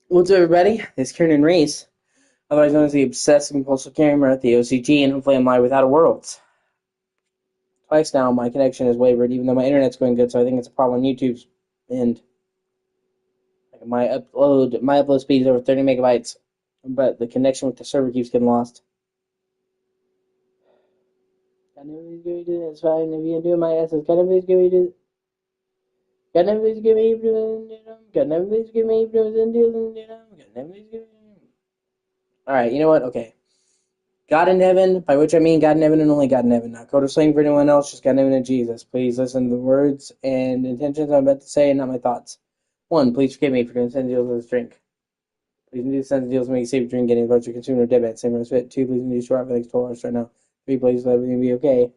What's up, everybody? It's Kieran Reese, otherwise known as the Obsessive Compulsive Gamer at the O.C.G, and hopefully I'm live without a world. Twice now, my connection has wavered, even though my internet's going good, so I think it's a problem on YouTube's end. My upload speed is over 30 megabytes, but the connection with the server keeps getting lost. Got nobody's gonna do that. It's fine if you do my essence. Got nobody's gonna do. Got nobody's gonna do. Got nobody's gonna do. Got nobody's gonna. All right, you know what? Okay. God in heaven, by which I mean God in heaven and only God in heaven, not code or slang for anyone else, just God in heaven and Jesus. Please listen to the words and intentions I'm about to say and not my thoughts. 1. Please forgive me for doing sense deals with this drink. Please do sense deals to make a safe drink getting closer to consumer debit. Same as fit. 2. Please do short for the next 12 hours right now. 3. Please let everything be okay.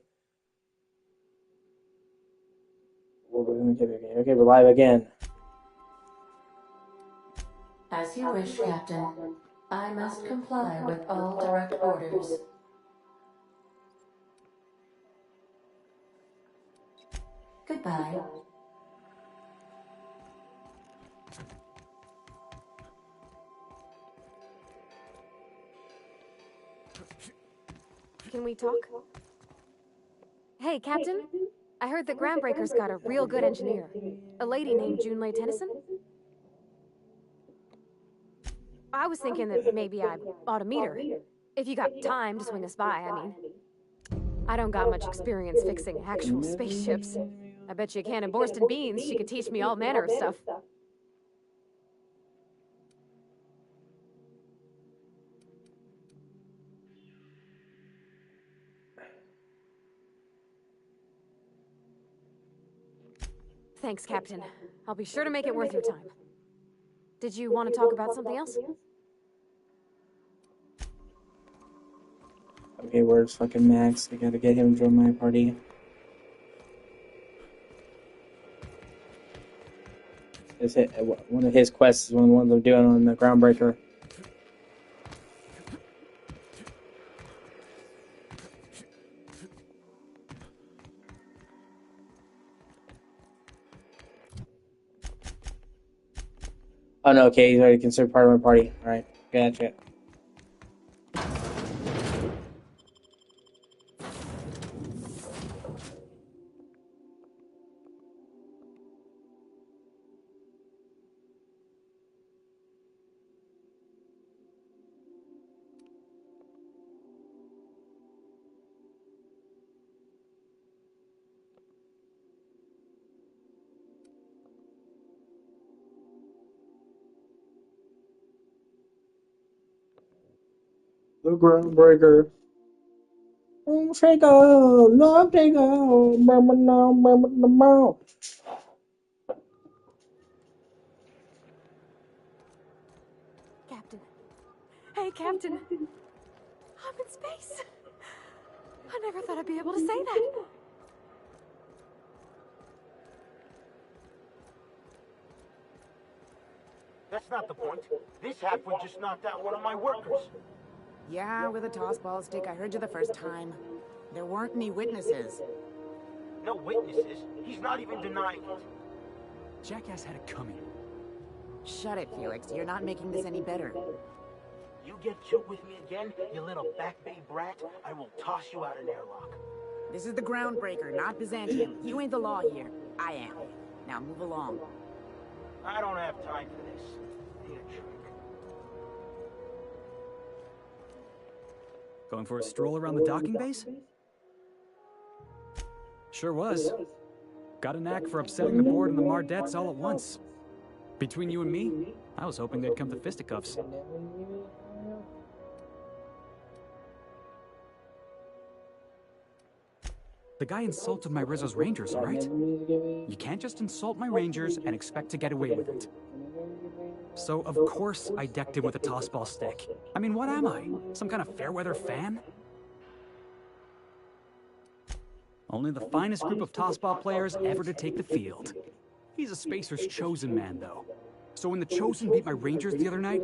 Okay, we're live again. As you wish, Captain. I must comply with all direct orders. Goodbye. Can we talk? Hey, Captain. I heard that Groundbreaker's got a real good engineer. A lady named Junlei Tennyson? I was thinking that maybe I ought to meet her. If you got time to swing us by, I mean. I don't got much experience fixing actual spaceships. I bet you a can of Borsted Beans she could teach me all manner of stuff. Thanks, Captain. I'll be sure to make it worth your time. Did you want to talk about something else? Okay, where's fucking Max? I gotta get him to join my party. One of his quests is one of the ones I'm doing on the Groundbreaker. Oh no, okay, he's already considered part of my party. Alright, gotcha. The Groundbreaker. Shake up, love take Captain. Hey, Captain. I'm in space. I never thought I'd be able to say that. That's not the point. This halfwit just knocked out one of my workers. Yeah, with a toss-ball stick. I heard you the first time. There weren't any witnesses. No witnesses. He's not even denying it. Jackass had it coming. Shut it, Felix. You're not making this any better. You get cute with me again, you little back bay brat, I will toss you out an airlock. This is the Groundbreaker, not Byzantium. You ain't the law here. I am. Now move along. I don't have time for this. Need a drink. Going for a stroll around the docking base? Sure was. Got a knack for upsetting the board and the Mardettes all at once. Between you and me, I was hoping they'd come to fisticuffs. The guy insulted my Rizzo's Rangers, all right? You can't just insult my Rangers and expect to get away with it. So, of course, I decked him with a tossball stick. I mean, what am I? Some kind of fair-weather fan? Only the finest group of tossball players ever to take the field. He's a Spacer's chosen man, though. So when the Chosen beat my Rangers the other night,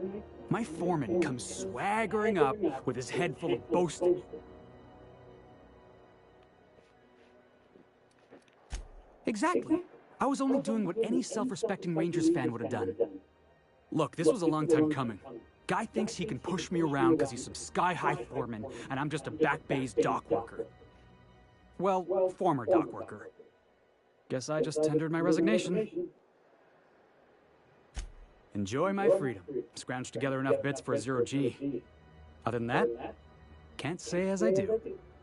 my foreman comes swaggering up with his head full of boasting. Exactly. I was only doing what any self-respecting Rangers fan would have done. Look, this was a long time coming. Guy thinks he can push me around because he's some sky-high foreman, and I'm just a back bay's dock worker. Well, former dock worker. Guess I just tendered my resignation. Enjoy my freedom. Scrounged together enough bits for a 0G. Other than that, can't say as I do.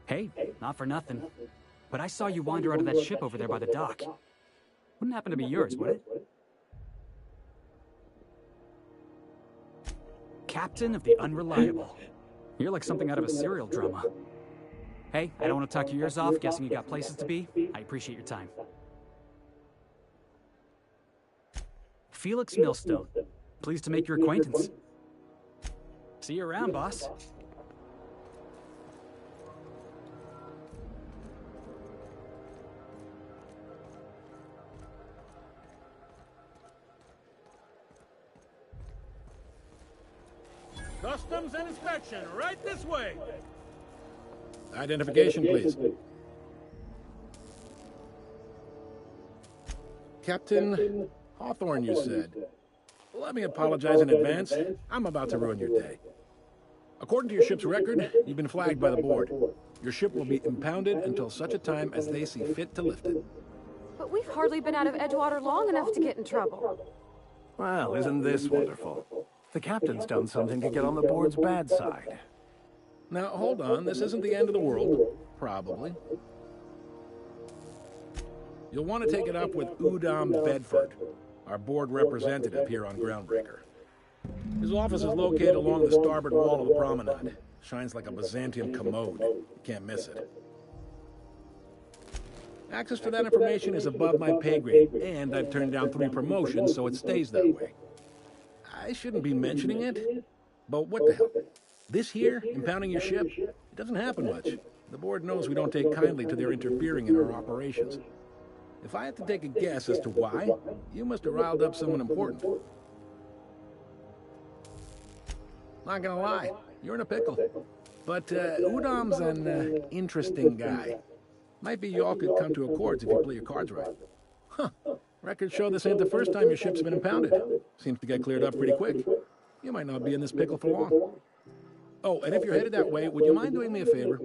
Hey, not for nothing, but I saw you wander out of that ship over there by the dock. Wouldn't happen to be yours, would it? Captain of the Unreliable. You're like something out of a serial drama. Hey, I don't want to talk your ears off, guessing you got places to be. I appreciate your time. Felix Millstone. Pleased to make your acquaintance. See you around, boss. Customs and inspection, right this way. Identification, please. Captain Hawthorne, you said. Let me apologize in advance. I'm about to ruin your day. According to your ship's record, you've been flagged by the board. Your ship will be impounded until such a time as they see fit to lift it. But we've hardly been out of Edgewater long enough to get in trouble. Well, isn't this wonderful? The captain's done something to get on the board's bad side. Now, hold on. This isn't the end of the world. Probably. You'll want to take it up with Udom Bedford, our board representative here on Groundbreaker. His office is located along the starboard wall of the promenade. Shines like a Byzantium commode. You can't miss it. Access to that information is above my pay grade, and I've turned down 3 promotions, so it stays that way. I shouldn't be mentioning it, but what the hell? This here, impounding your ship, it doesn't happen much. The board knows we don't take kindly to their interfering in our operations. If I had to take a guess as to why, you must have riled up someone important. Not gonna lie, you're in a pickle. But Udom's an interesting guy. Might be y'all could come to accords if you play your cards right. Huh. Records show this ain't the first time your ship's been impounded. Seems to get cleared up pretty quick. You might not be in this pickle for long. Oh, and if you're headed that way, would you mind doing me a favor?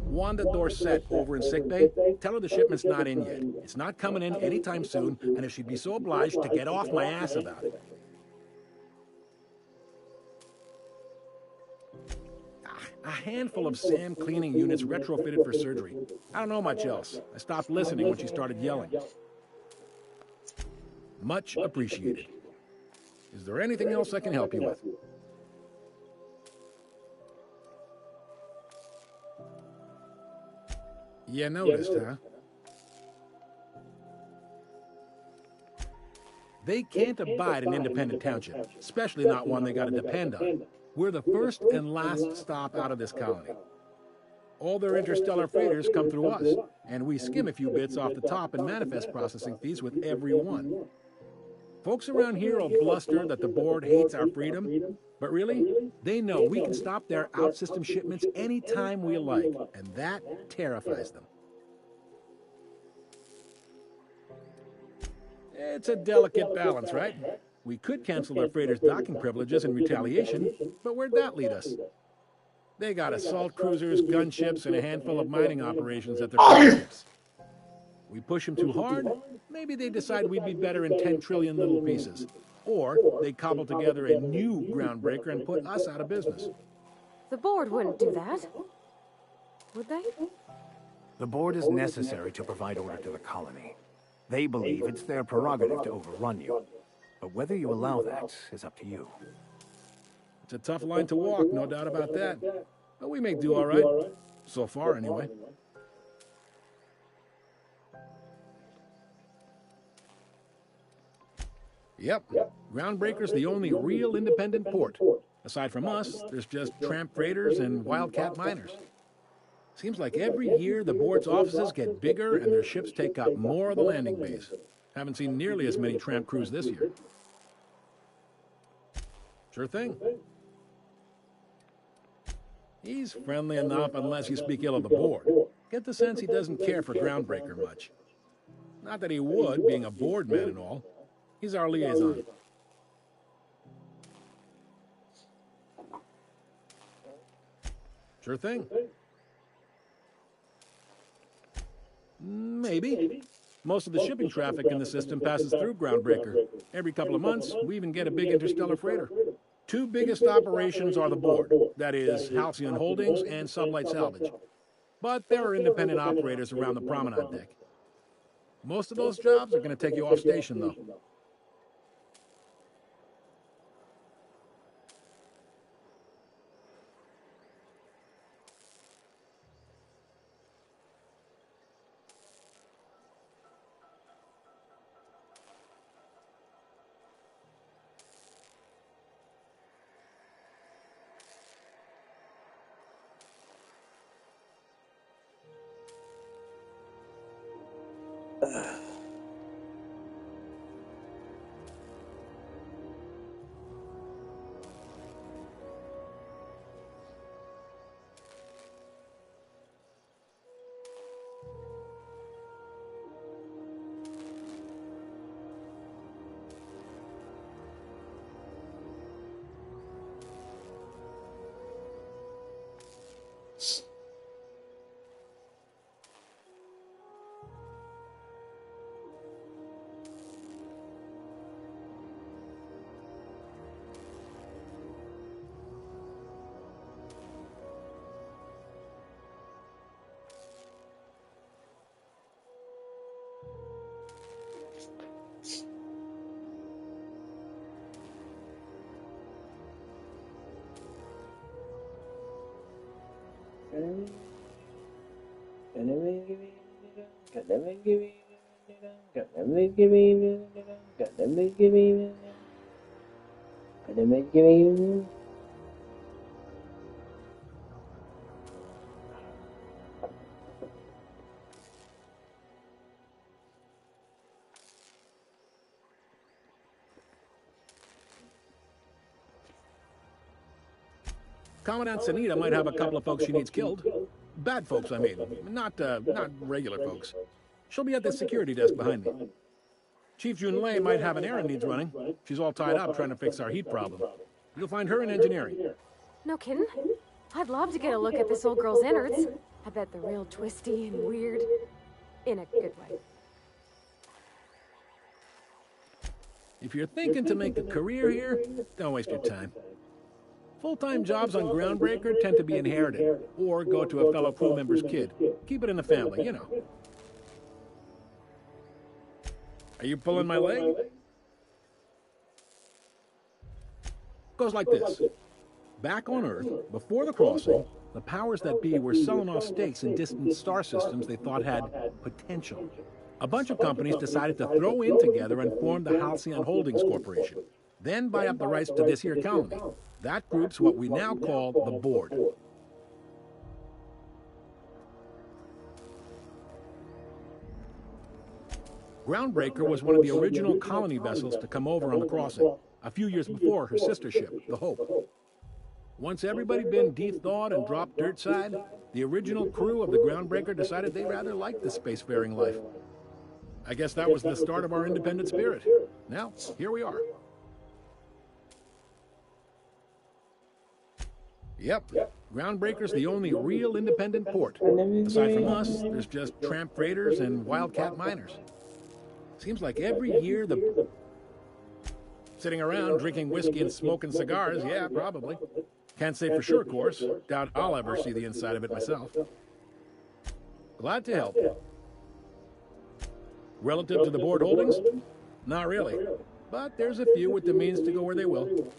Wanda Dorset over in sickbay, tell her the shipment's not in yet. It's not coming in anytime soon, and if she'd be so obliged to get off my ass about it. A handful of SAM cleaning units retrofitted for surgery. I don't know much else. I stopped listening when she started yelling. Much appreciated. Is there anything else I can help you with? You noticed, huh? They can't abide an independent township, especially not one they gotta depend on. We're the first and last stop out of this colony. All their interstellar freighters come through us, and we skim a few bits off the top and manifest processing fees with every one. Folks around here will bluster that the board hates our freedom, but really, they know we can stop their out-system shipments anytime we like, and that terrifies them. It's a delicate balance, right? We could cancel their freighters' docking privileges in retaliation, but where'd that lead us? They got assault cruisers, gunships, and a handful of mining operations at their fingertips. We push them too hard, maybe they decide we'd be better in 10 trillion little pieces. Or they cobble together a new groundbreaker and put us out of business. The board wouldn't do that. Would they? The board is necessary to provide order to the colony. They believe it's their prerogative to overrun you. But whether you allow that is up to you. It's a tough line to walk, no doubt about that. But we make do all right. So far, anyway. Yep. Groundbreaker's the only real independent port. Aside from us, there's just tramp freighters and wildcat miners. Seems like every year the board's offices get bigger and their ships take up more of the landing base. Haven't seen nearly as many tramp crews this year. Sure thing. He's friendly enough unless you speak ill of the board. Get the sense he doesn't care for Groundbreaker much. Not that he would, being a board man and all. He's our liaison. Sure thing. Maybe. Most of the shipping traffic in the system passes through Groundbreaker. Every couple of months, we even get a big interstellar freighter. Two biggest operations are the board, that is, Halcyon Holdings and Sublight Salvage. But there are independent operators around the promenade deck. Most of those jobs are going to take you off station, though. Commandant Sanita might have a couple of folks she needs killed. Bad folks, I mean. Not regular folks. She'll be at the security desk behind me. Chief Junlei might have an errand needs running. She's all tied up trying to fix our heat problem. You'll find her in engineering. No kidding? I'd love to get a look at this old girl's innards. I bet they're real twisty and weird. In a good way. If you're thinking to make a career here, don't waste your time. Full-time jobs on Groundbreaker tend to be inherited, or go to a fellow crew member's kid. Keep it in the family, you know. Are you pulling my leg? Goes like this. Back on Earth, before the crossing, the powers that be were selling off stakes in distant star systems they thought had potential. A bunch of companies decided to throw in together and form the Halcyon Holdings Corporation, then buy up the rights to this here colony. That group's what we now call the Board. Groundbreaker was one of the original colony vessels to come over on the crossing, a few years before her sister ship, the Hope. Once everybody been de-thawed and dropped dirt side, the original crew of the Groundbreaker decided they rather liked the spacefaring life. I guess that was the start of our independent spirit. Now, here we are. Yep. Groundbreaker's the only real independent port. Aside from us, there's just tramp freighters and wildcat miners. Seems like every year the... Sitting around drinking whiskey and smoking cigars, yeah, probably. Can't say for sure, of course. Doubt I'll ever see the inside of it myself. Glad to help. Relative to the Board holdings? Not really. But there's a few with the means to go where they will.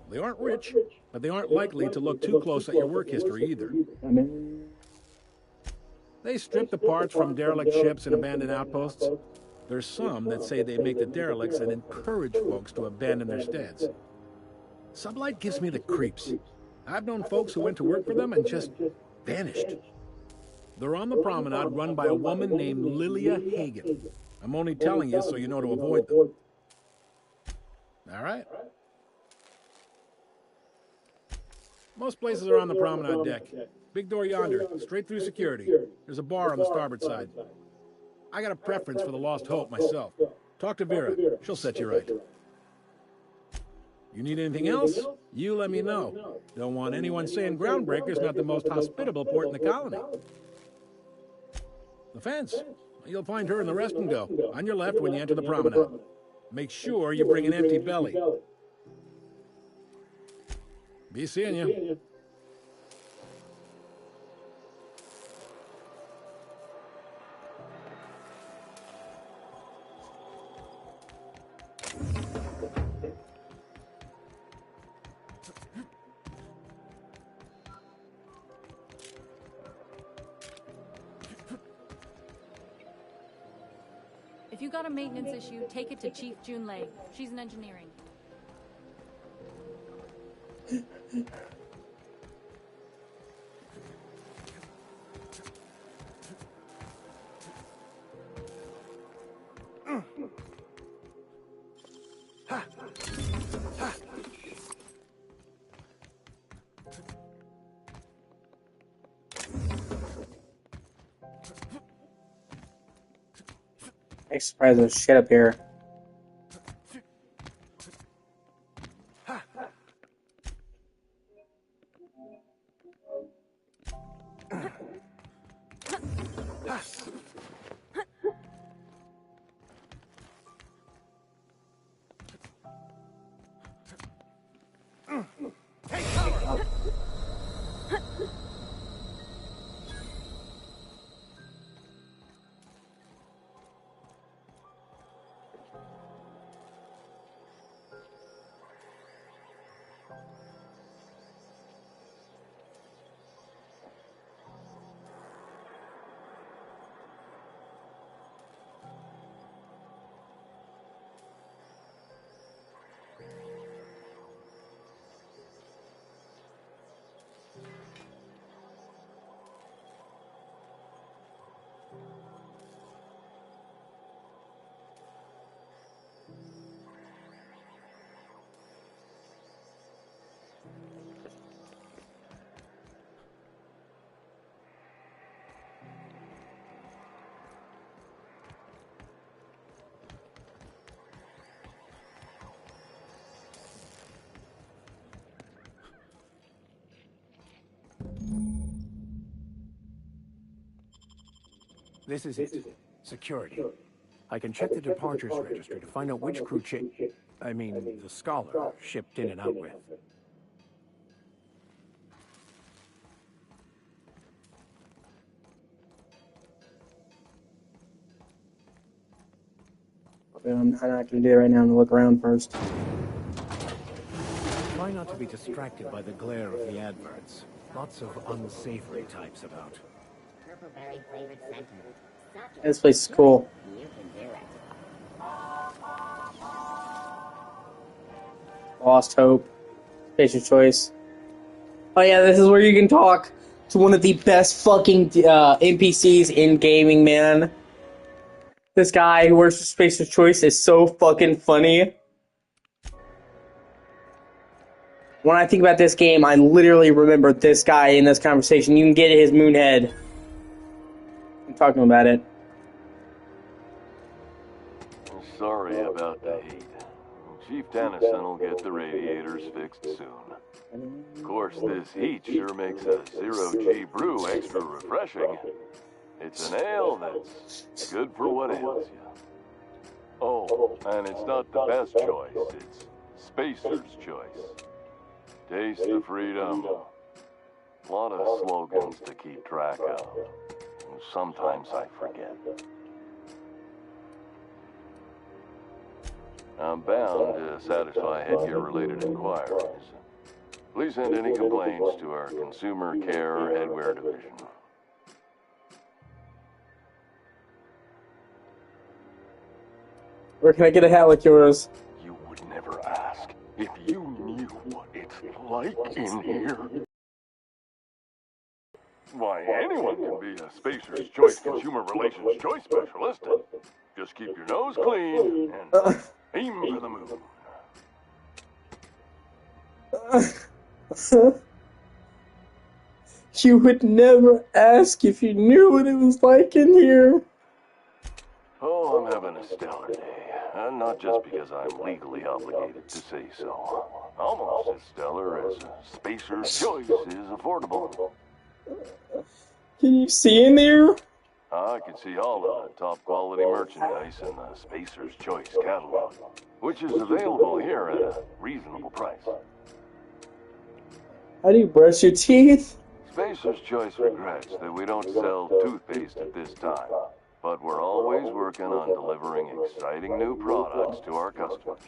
They aren't rich, but they aren't likely to look too close at your work history either. They strip the parts from derelict ships and abandoned outposts. There's some that say they make the derelicts and encourage folks to abandon their steads. Sublight gives me the creeps. I've known folks who went to work for them and just vanished. They're on the promenade run by a woman named Lilia Hagen. I'm only telling you so you know to avoid them. All right? Most places are on the promenade deck. Big door yonder, straight through security. There's a bar on the starboard side. I got a preference for the Lost Hope myself. Talk to Vera. She'll set you right. You need anything else? You let me know. Don't want anyone saying Groundbreaker's not the most hospitable port in the colony. The fence. You'll find her in the rest and go, on your left when you enter the promenade. Make sure you bring an empty belly. Be seeing you. If you got a maintenance issue, take it to Chief Junlei. She's in engineering. I'm surprised there's shit up here. This is it. Security. I can check the departures registry to find out which crew the Scholar shipped in and out with. I'm not going to do it right now. I'm going to look around first. Try not to be distracted by the glare of the adverts. Lots of unsavory types about. Purple-berry flavored sentiment. This place is cool. You can do it. Lost Hope. Spacer's Choice. Oh yeah, this is where you can talk to one of the best fucking NPCs in gaming, man. This guy who works for Spacer's Choice is so fucking funny. When I think about this game, I literally remember this guy in this conversation. You can get his moon head. I'm talking about it. Sorry about the heat. Chief Dennison will get the radiators fixed soon. Of course, this heat sure makes a zero-G brew extra refreshing. It's an ale that's good for what ails you. Oh, and it's not the best choice. It's Spacer's Choice. Taste the freedom. A lot of slogans to keep track of. Sometimes I forget. I'm bound to satisfy headgear-related inquiries. Please send any complaints to our Consumer Care Headwear Division. Where can I get a hat like yours? You would never ask if you knew what it's like in here. Why, anyone can be a Spacer's Choice Consumer Relations Choice Specialist. Just keep your nose clean and aim for the moon. You would never ask if you knew what it was like in here. Oh, I'm having a stellar day. And not just because I'm legally obligated to say so. Almost as stellar as Spacer's Choice is affordable. Can you see in there? I can see all of the top quality merchandise in the Spacer's Choice catalog, which is available here at a reasonable price. How do you brush your teeth? Spacer's Choice regrets that we don't sell toothpaste at this time, but we're always working on delivering exciting new products to our customers.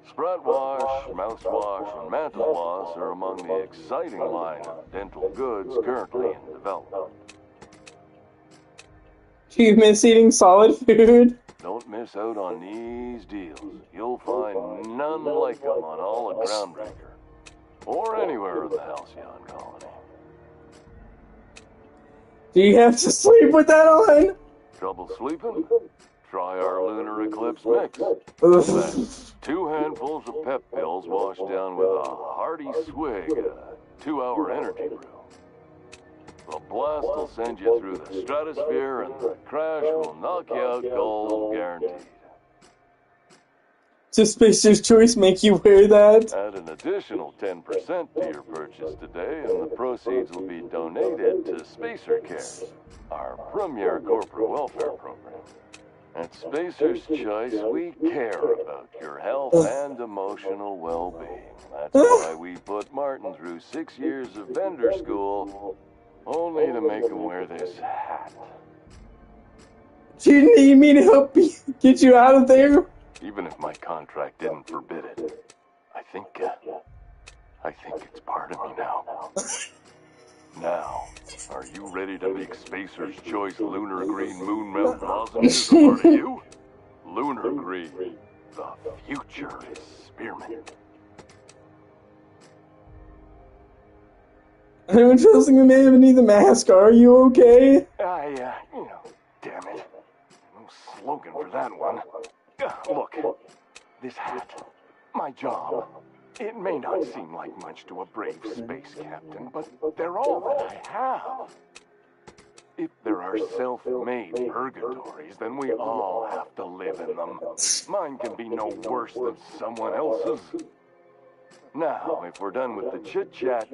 Spread wash, mouthwash, and mantle floss are among the exciting line of dental goods currently in development. Do you miss eating solid food? Don't miss out on these deals. You'll find none like them on all of Groundbreaker, or anywhere in the Halcyon colony. Do you have to sleep with that on? Trouble sleeping? Try our Lunar Eclipse mix. That's 2 handfuls of pep pills washed down with a hearty swig of 2-hour energy brew. The blast will send you through the stratosphere, and the crash will knock you out cold, guaranteed. Does Spacer's Choice make you wear that? Add an additional 10% to your purchase today, and the proceeds will be donated to Spacer Cares, our premier corporate welfare program. At Spacer's Choice, we care about your health and emotional well-being. That's why we put Martin through 6 years of vendor school, only to make him wear this hat. Do you need me to help get you out of there? Even if my contract didn't forbid it, I think it's part of me now. Now, are you ready to make Spacer's Choice Lunar Green Moon Melt Lozenges a part of you? Lunar Green, the future is spearmint. I don't trust the man beneath the mask. Are you okay? Damn it. No slogan for that one. Look, this hat, my job, it may not seem like much to a brave space captain, but they're all that I have. If there are self-made purgatories, then we all have to live in them. Mine can be no worse than someone else's. Now, if we're done with the chit-chat,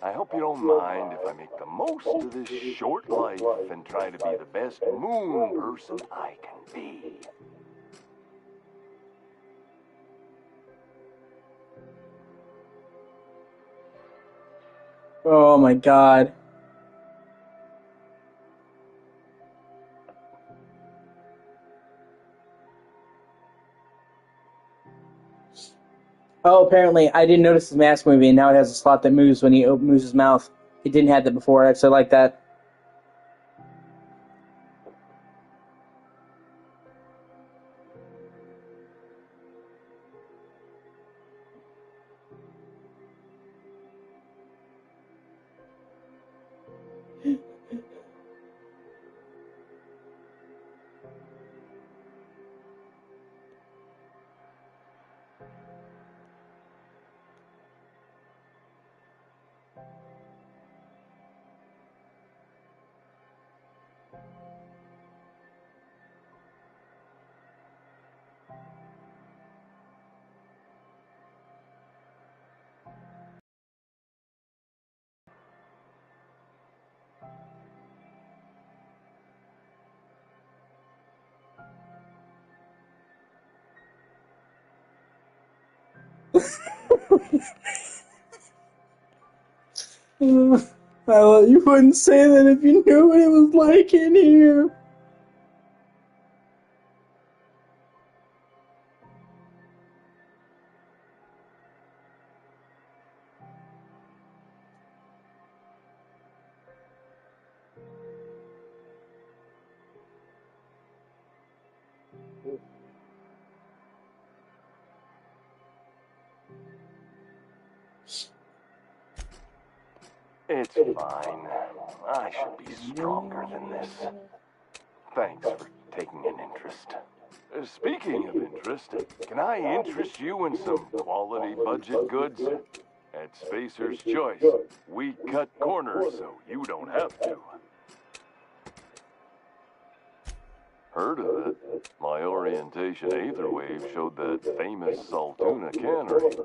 I hope you don't mind if I make the most of this short life and try to be the best moon person I can be. Oh my god. Oh, apparently I didn't notice his mask moving, and now it has a slot that moves when he moves his mouth. It didn't have that before. I actually like that. Well, you wouldn't say that if you knew what it was like in here. It's fine. I should be stronger than this. Thanks for taking an interest. Speaking of interest, can I interest you in some quality budget goods? At Spacer's Choice, we cut corners so you don't have to. Heard of it. My orientation aether wave showed that famous Saltuna cannery,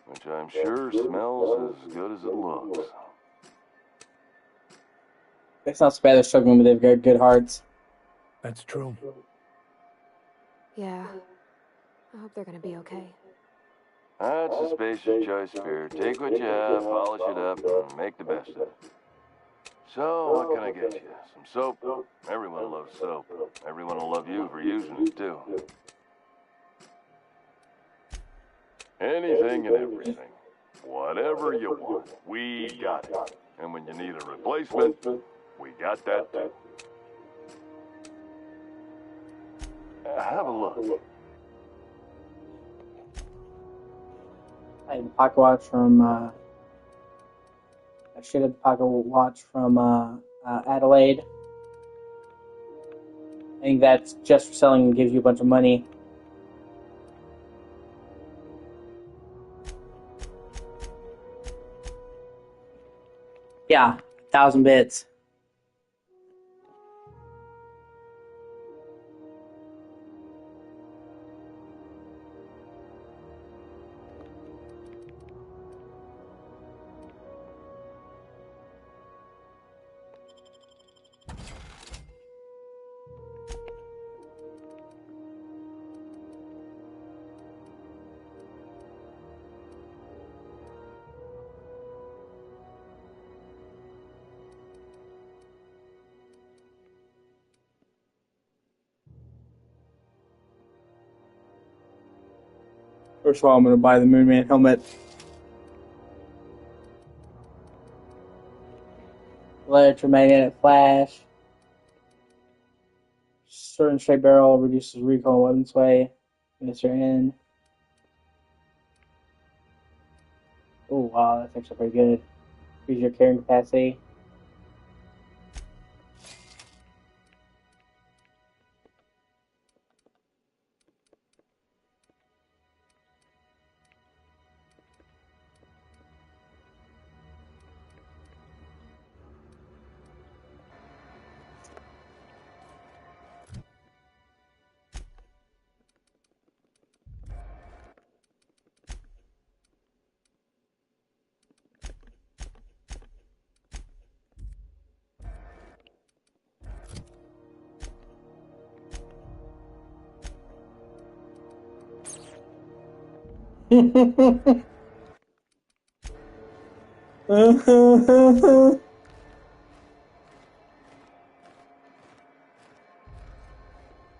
which I'm sure smells as good as it looks. It's not so bad they're struggling, but they've got good hearts. That's true. Yeah. I hope they're gonna be okay. That's a spacer's choice, Spear. Take what you have, polish it up, and make the best of it. So, what can I get you? Some soap? Everyone loves soap. Everyone will love you for using it, too. Anything and everything. Whatever you want, we got it. And when you need a replacement, we got that, too. Have a look. I had the pocket watch from, I should have the pocket watch from, Adelaide. I think that's just for selling and gives you a bunch of money. Yeah, 1,000 bits. First of all, I'm going to buy the Moonman helmet. Electromagnetic flash. Certain straight barrel reduces recoil weapon sway. Mr. N. Oh wow, that's actually pretty good. Increase your carrying capacity.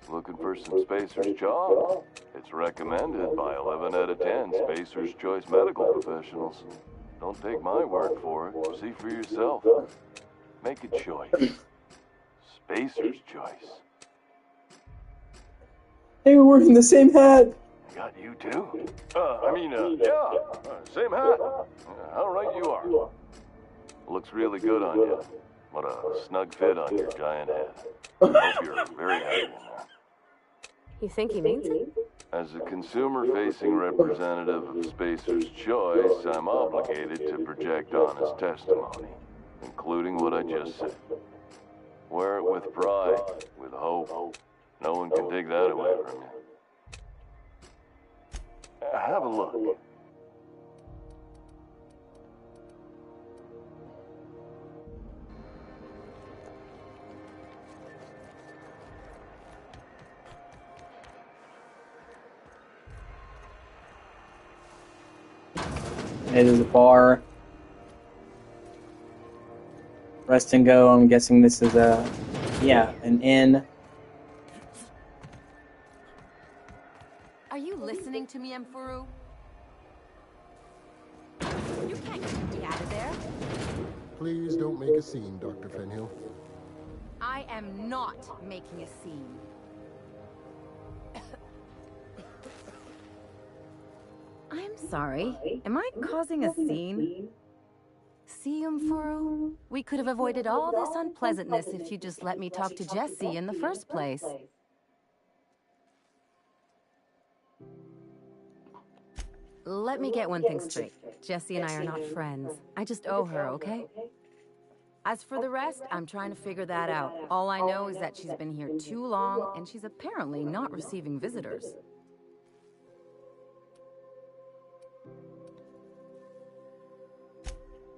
Looking for some Spacer's Jaw? It's recommended by 11 out of 10 Spacer's Choice medical professionals. Don't take my word for it. See for yourself. Make a choice. Spacer's Choice. They were wearing the same hat. I got you too. Same hat. How right you are. Looks really good on you. What a snug fit on your giant head. Hope you're very happy in there. You think he means it? As a consumer-facing representative of Spacer's Choice, I'm obligated to project honest testimony, including what I just said. Wear it with pride, with hope. No one can take that away from you. Have a look. It is a bar. Rest and go. I'm guessing this is an inn. Are you listening to me, Mfuru? You can't get me out of there. Please don't make a scene, Dr. Fenhill. I am not making a scene. I'm sorry. Am I causing a scene? See, Mfuru? We could have avoided all this unpleasantness if you just let me talk to Jesse in the first place. Let me get one thing straight. Jesse and I are not friends. I just owe her, okay? As for the rest, I'm trying to figure that out. All I know is that she's been here too long, and she's apparently not receiving visitors.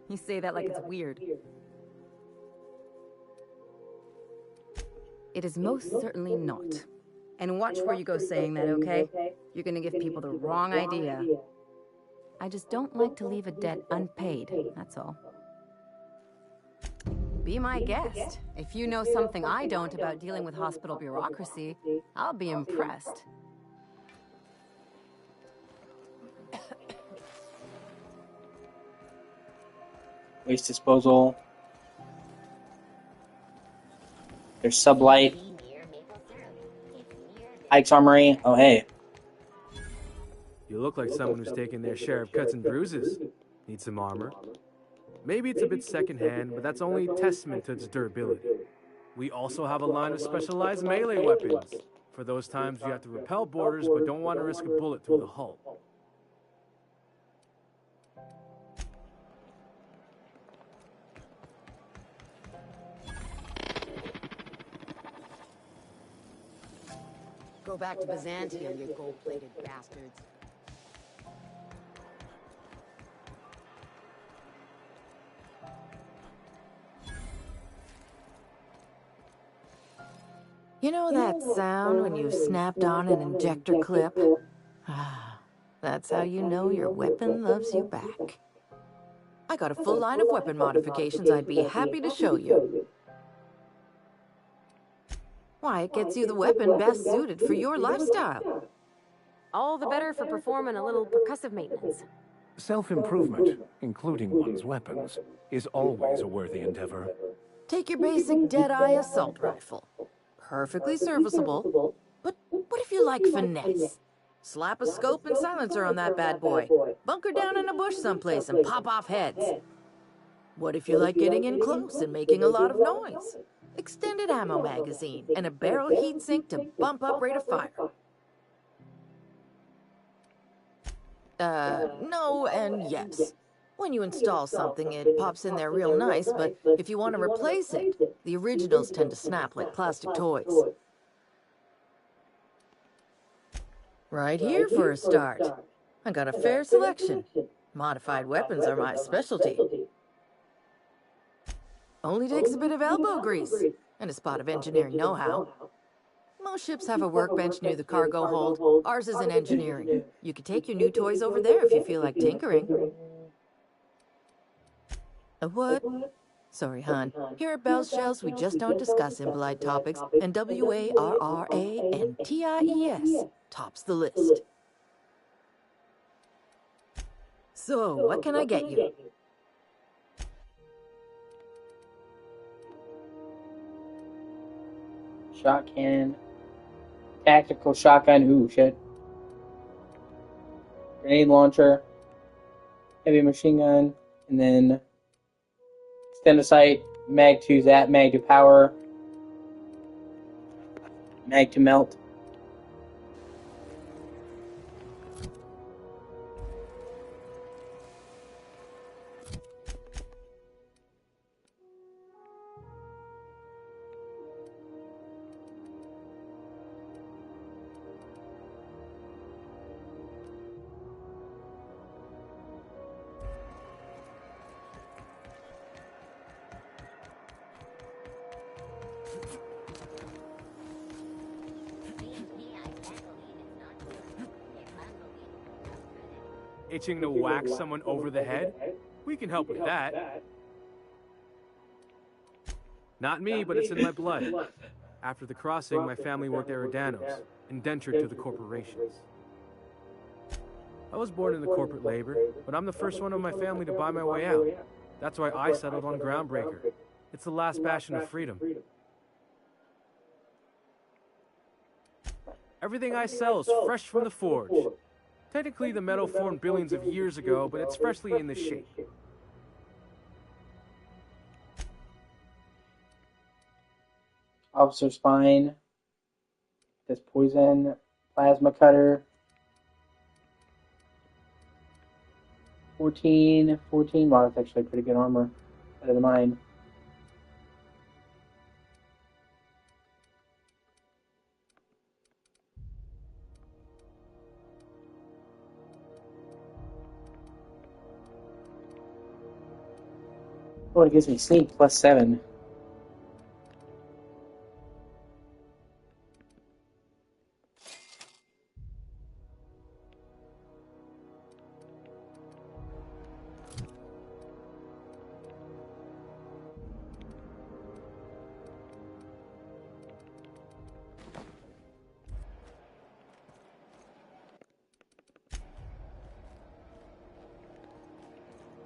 You say that like it's weird. It is most certainly not. And watch where you go saying that, okay? You're gonna give people the wrong idea. I just don't like to leave a debt unpaid, that's all. Be my guest. If you know something I don't about dealing with hospital bureaucracy, I'll be impressed. Waste disposal. There's sublight. Ike's Armory. Oh, hey. You look like someone who's taken their share of cuts and bruises. Need some armor? Maybe it's a bit secondhand, but that's only testament to its durability. We also have a line of specialized melee weapons, for those times you have to repel boarders but don't want to risk a bullet through the hull. Go back to Byzantium, you gold-plated bastards. You know that sound when you've snapped on an injector clip? Ah, that's how you know your weapon loves you back. I got a full line of weapon modifications I'd be happy to show you. Why, it gets you the weapon best suited for your lifestyle. All the better for performing a little percussive maintenance. Self-improvement, including one's weapons, is always a worthy endeavor. Take your basic Deadeye assault rifle. Perfectly serviceable. But what if you like finesse? Slap a scope and silencer on that bad boy. Bunker down in a bush someplace and pop off heads. What if you like getting in close and making a lot of noise? Extended ammo magazine and a barrel heatsink to bump up rate of fire. No and yes. When you install something, it pops in there real nice, but if you want to replace it, the originals tend to snap like plastic toys. Right here for a start. I got a fair selection. Modified weapons are my specialty. Only takes a bit of elbow grease and a spot of engineering know-how. Most ships have a workbench near the cargo hold. Ours is in engineering. You could take your new toys over there if you feel like tinkering. A what? Sorry, hon. Here at Bell's Shells, we just don't discuss impolite topics, and WARRANTIES tops the list. So, what can I get you? Shot cannon. Tactical shotgun. Ooh, shit. Grenade launcher. Heavy machine gun. And then extended sight. Mag to zap. Mag to power. Mag to melt. Itching to whack someone over the head? We can help with that. Not me, but it's in my blood. After the crossing, my family worked Eridanos, indentured to the corporations. I was born into corporate labor, but I'm the first one of my family to buy my way out. That's why I settled on Groundbreaker. It's the last bastion of freedom. Everything I sell is fresh from the forge. Technically, the metal formed billions of years ago, but it's freshly in this shape. Officer spine. This poison. Plasma cutter. 14. Wow, that's actually pretty good armor. Better than mine. Oh, it gives me sneak +7.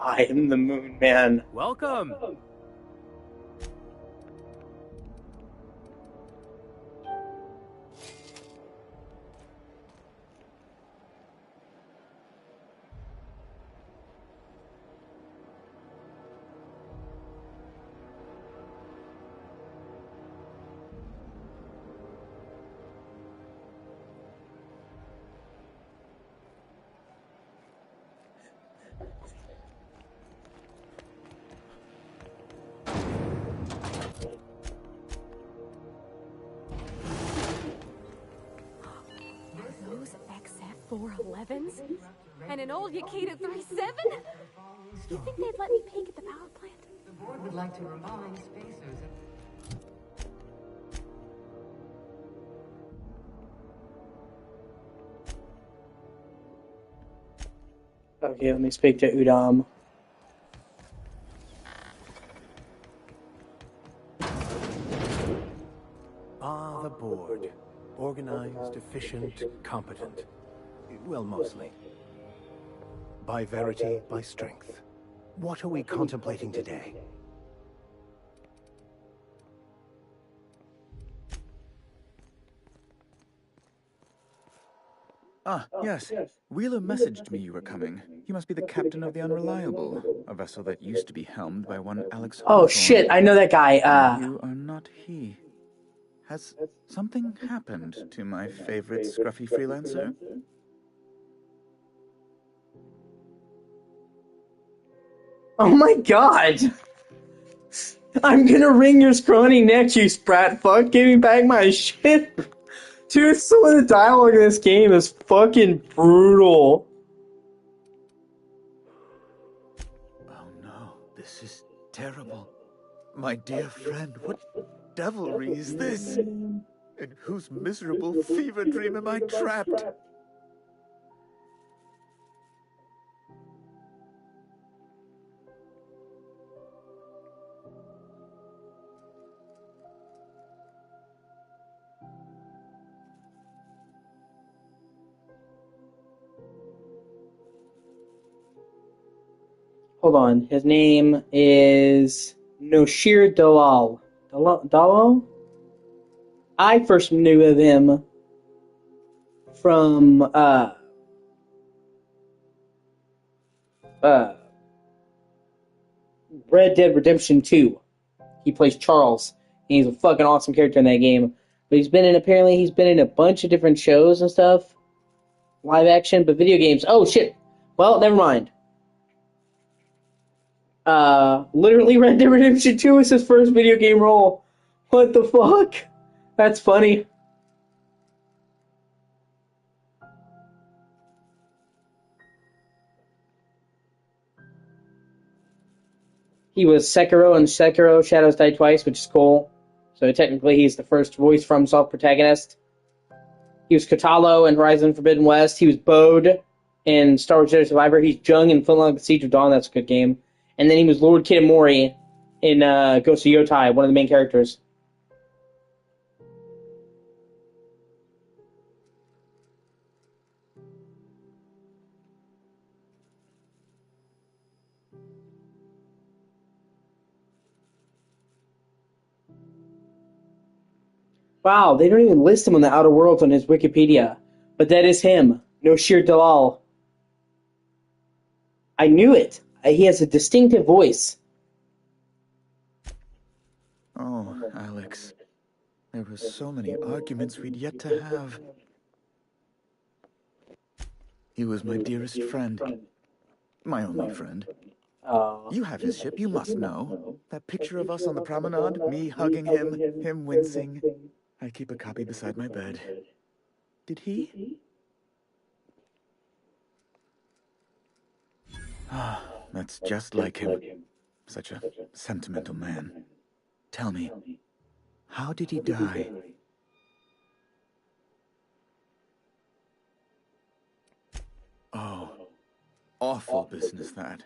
I am the Moon Man. Welcome. Those XF411s? And an old Yakita 37? You think they'd let me peek at the power plant? The board would like to remind spacers. Okay, let me speak to Udam. Ah, the board. Organized, efficient, competent. Well, mostly. By verity, by strength. What are we contemplating today? Ah, yes. Wheeler messaged me you were coming. You must be the captain of the Unreliable, a vessel that used to be helmed by one Alex Oh Hawthorne. shit, I know that guy. And you are not he. Has something happened to my favorite scruffy freelancer? Oh my god! I'm gonna wring your scrawny neck, you sprat fuck! Give me back my shit! Dude, some of the dialogue in this game is fucking brutal. Oh no, this is terrible. My dear friend, what devilry is this? In whose miserable fever dream am I trapped? Hold on, his name is Noshir Dalal. Dalal? I first knew of him from Red Dead Redemption 2. He plays Charles. And he's a fucking awesome character in that game. But he's been in a bunch of different shows and stuff. Live action, but video games. Oh shit. Well, never mind. Literally Red Dead Redemption 2 is his first video game role. What the fuck? That's funny. He was Sekiro in Sekiro Shadows Die Twice, which is cool. So technically he's the first voice from Self protagonist. He was Kotalo in Horizon Forbidden West. He was Bode in Star Wars Jedi Survivor. He's Jung in Flintlock the Siege of Dawn. That's a good game. And then he was Lord Kitamori in Ghost of Yotai, one of the main characters. Wow, they don't even list him on the Outer Worlds on his Wikipedia. But that is him. Noshir Dalal. I knew it. He has a distinctive voice. Oh, Alex. There were so many arguments we'd yet to have. He was my dearest friend. My only friend. You have his ship, you must know. That picture of us on the promenade, me hugging him wincing. I keep a copy beside my bed. Did he? Ah, that's just like him. Such a sentimental man. Tell me, how did he die? Oh, awful business that.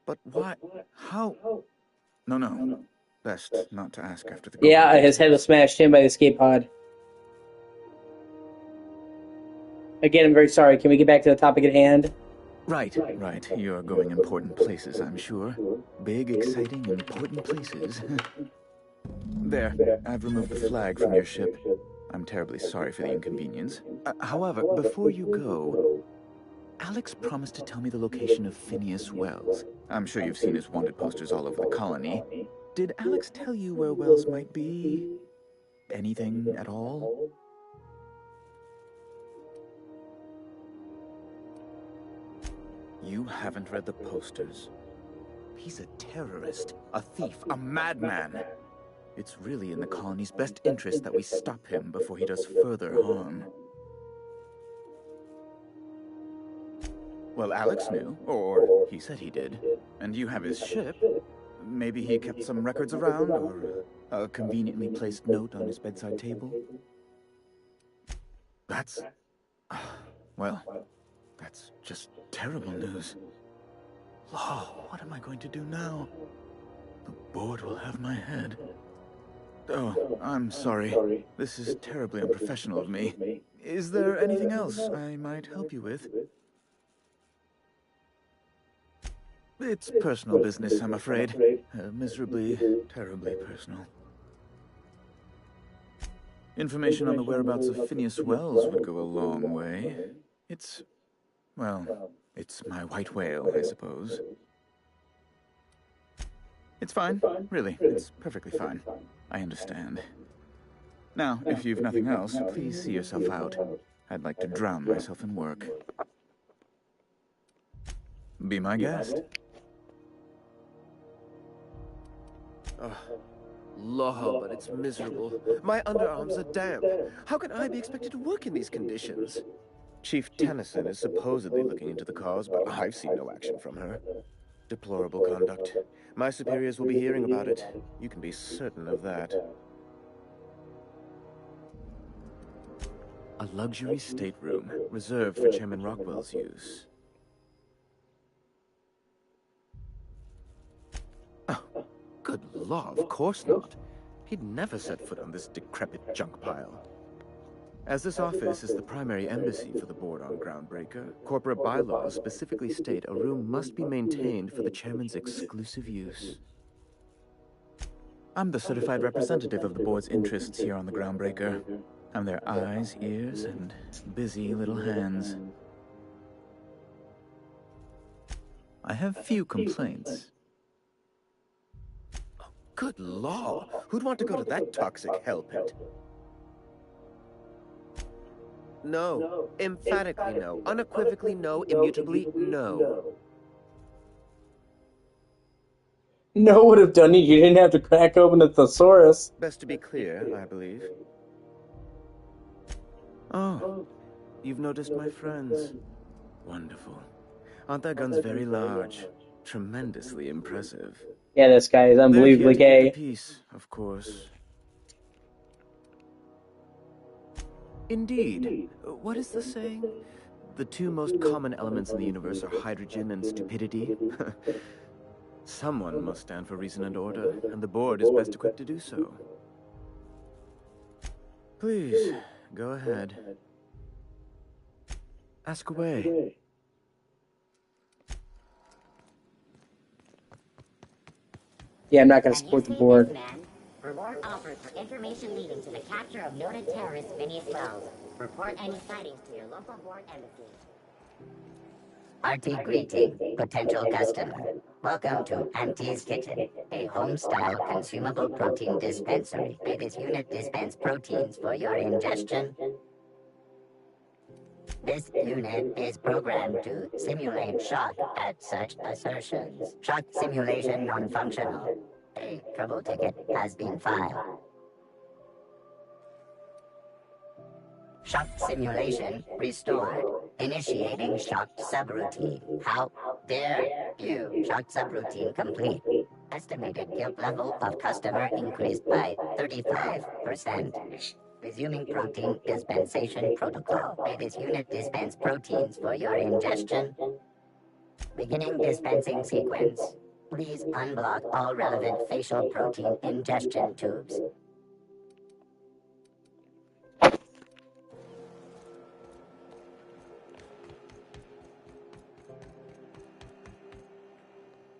But why? How? No. Best not to ask after the Yeah, his head was smashed in by the escape pod. Again, I'm very sorry. Can we get back to the topic at hand? Right. You're going important places, I'm sure. Big, exciting, important places. There, I've removed the flag from your ship. I'm terribly sorry for the inconvenience. However, before you go, Alex promised to tell me the location of Phineas Wells. I'm sure you've seen his wanted posters all over the colony. Did Alex tell you where Wells might be? Anything at all? You haven't read the posters. He's a terrorist, a thief, a madman. It's really in the colony's best interest that we stop him before he does further harm. Well, Alex knew, or he said he did. And you have his ship. Maybe he kept some records around, or a conveniently placed note on his bedside table. That's... well, that's just terrible news. Law, what am I going to do now? The board will have my head. Oh, I'm sorry. This is terribly unprofessional of me. Is there anything else I might help you with? It's personal business, I'm afraid. Miserably, terribly personal. Information on the whereabouts of Phineas Wells would go a long way. It's my white whale, I suppose. It's fine, really. It's perfectly fine. I understand. Now, if you've nothing else, please see yourself out. I'd like to drown myself in work. Be my guest. Law, but it's miserable. My underarms are damp. How can I be expected to work in these conditions? Chief Tennyson is supposedly looking into the cause, but I've seen no action from her. Deplorable conduct. My superiors will be hearing about it. You can be certain of that. A luxury stateroom reserved for Chairman Rockwell's use. Oh, good law, of course not. He'd never set foot on this decrepit junk pile. As this office is the primary embassy for the board on Groundbreaker, corporate bylaws specifically state a room must be maintained for the chairman's exclusive use. I'm the certified representative of the board's interests here on the Groundbreaker. I'm their eyes, ears, and busy little hands. I have few complaints. Oh, good law! Who'd want to go to that toxic hell pit? No. Emphatically no. Unequivocally no. Immutably no. No would have done it. You didn't have to crack open the thesaurus. Best to be clear, I believe. Oh, you've noticed my friends. Wonderful. Aren't their guns very large? Tremendously impressive. Yeah, this guy is unbelievably They're here to gay. keep the peace, of course. Indeed. What is the saying? The two most common elements in the universe are hydrogen and stupidity. Someone must stand for reason and order, and the board is best equipped to do so. Please, go ahead. Ask away. Yeah, I'm not going to support the board. Reward offered for information leading to the capture of noted terrorist Phineas Wells. Report any sightings to your local board embassy. Hearty greeting, potential customer. Welcome to Auntie's Kitchen, a home-style consumable protein dispensary. May this unit dispense proteins for your ingestion. This unit is programmed to simulate shock at such assertions. Shock simulation non-functional. A trouble ticket has been filed. Shock simulation restored. Initiating shock subroutine. How dare you? Shock subroutine complete. Estimated guilt level of customer increased by 35%. Resuming protein dispensation protocol. May this unit dispense proteins for your ingestion. Beginning dispensing sequence. Please unblock all relevant facial protein ingestion tubes.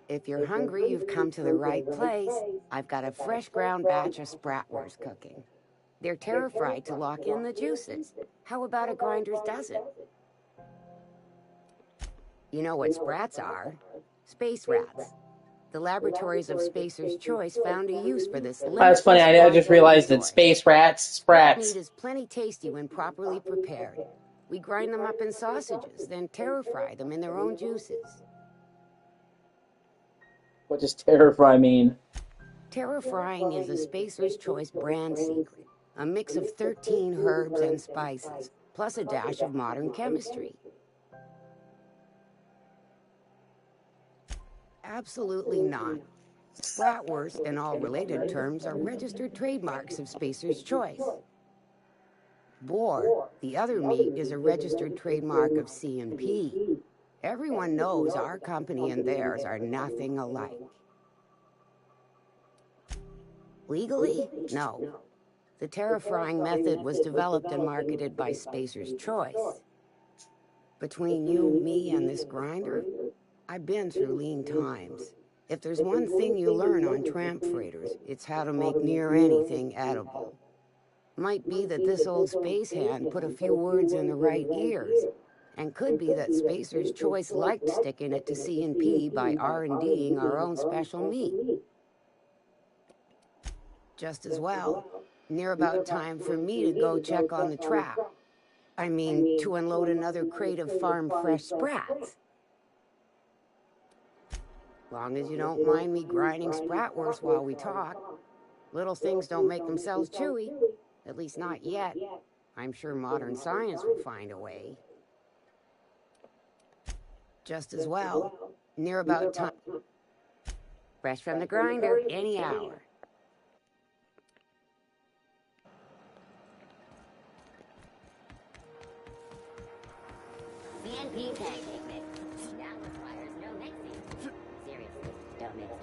If you're hungry, you've come to the right place. I've got a fresh ground batch of spratwurst cooking. They're terra-fried to lock in the juices. How about a grinder's dozen? You know what sprats are? Space rats. The laboratories of Spacer's Choice found a use for this Oh, that's funny. I just realized that space rats, Rat meat sprats. is plenty tasty when properly prepared. We grind them up in sausages, then terra-fry them in their own juices. What does terror fry mean? Terra-frying is a Spacer's Choice brand secret. A mix of 13 herbs and spices, plus a dash of modern chemistry. Absolutely not. Bratwurst and all related terms are registered trademarks of Spacer's Choice. Boar, the other meat, is a registered trademark of C&P. Everyone knows our company and theirs are nothing alike. Legally? No. The terra-frying method was developed and marketed by Spacer's Choice. Between you, me, and this grinder, I've been through lean times. If there's one thing you learn on tramp freighters, it's how to make near anything edible. Might be that this old space hand put a few words in the right ears, and could be that Spacer's Choice liked sticking it to C&P by R&D'ing our own special meat. Just as well, near about time for me to go check on the trap. I mean, to unload another crate of farm-fresh sprats. Long as you don't mind me grinding spratwurst while we talk. Little things don't make themselves chewy. At least not yet. I'm sure modern science will find a way. Just as well, near about time. Fresh from the grinder, any hour. CNP pancake mix. That requires no mixing. Seriously, don't mix it.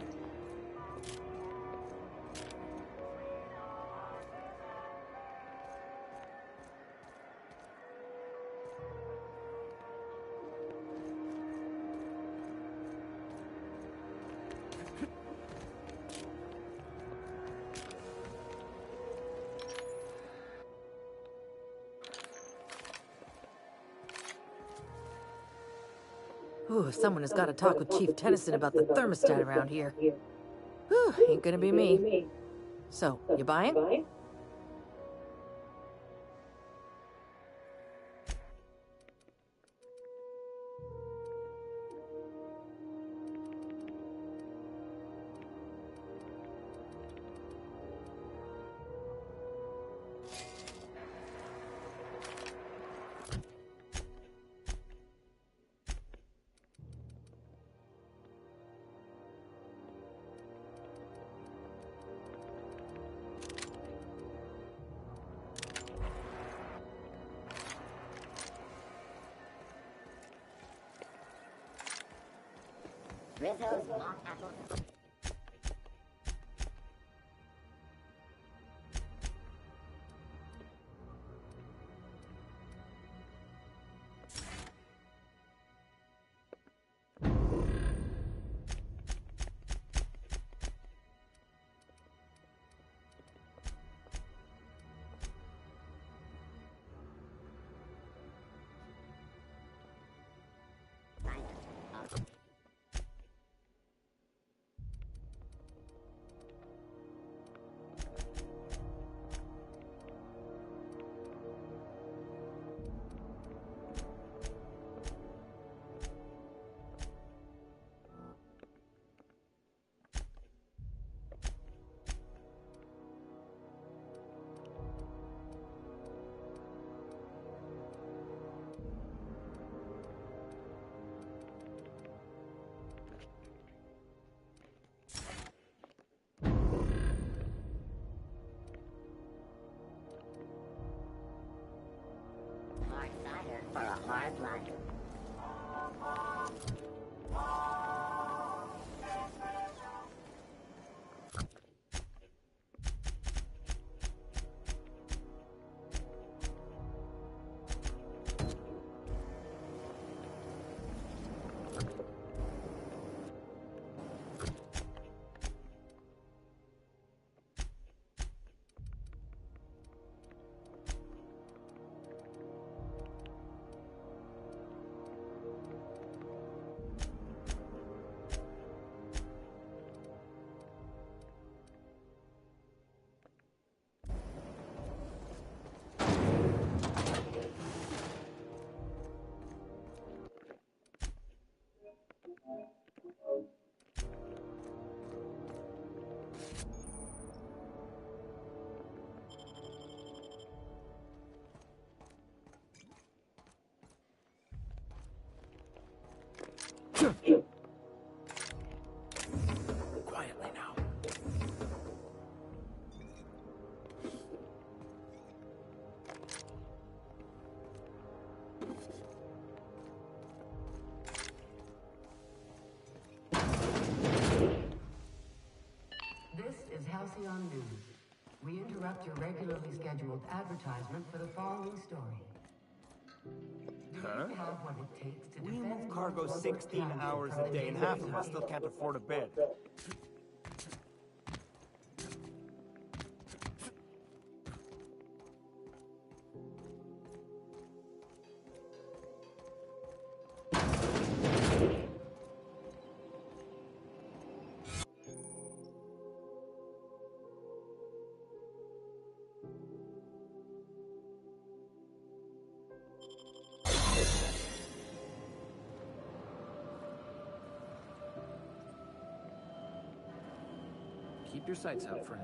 Ooh, someone has got to talk with Chief Tennyson about the thermostat around here. Whew, ain't gonna be me. So, you buying? Rizzo's mock apple. Far-sighted for a hard life. Quietly now. This is Halcyon News. We interrupt your regularly scheduled advertisement for the following story. Huh? You have what it takes to We defend move cargo Norfolk 16 County hours from a the day, and dangerous half of us still can't afford a bed. Keep your sights out, friend.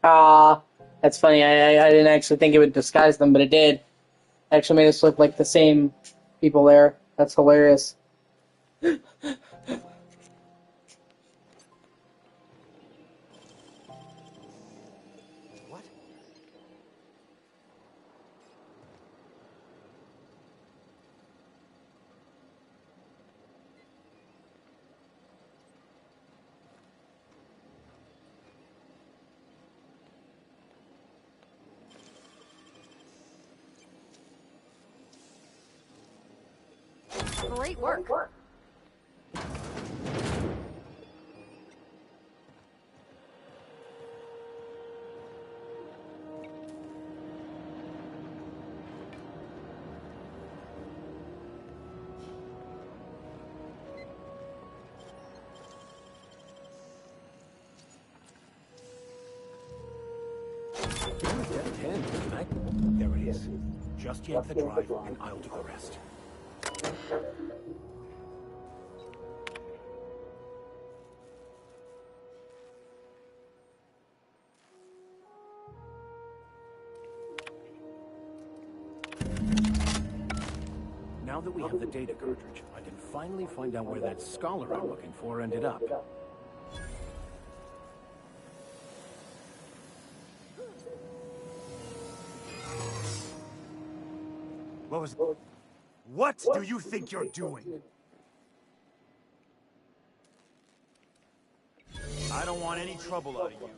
Ah, that's funny. I didn't actually think it would disguise them, but it did. Actually made us look like the same people there. That's hilarious. What? Great work. There it is. Just yank the drive, and I'll do the rest. Now that we have the data cartridge, I can finally find out where that scholar I'm looking for ended up. What do you think you're doing? I don't want any trouble out of you.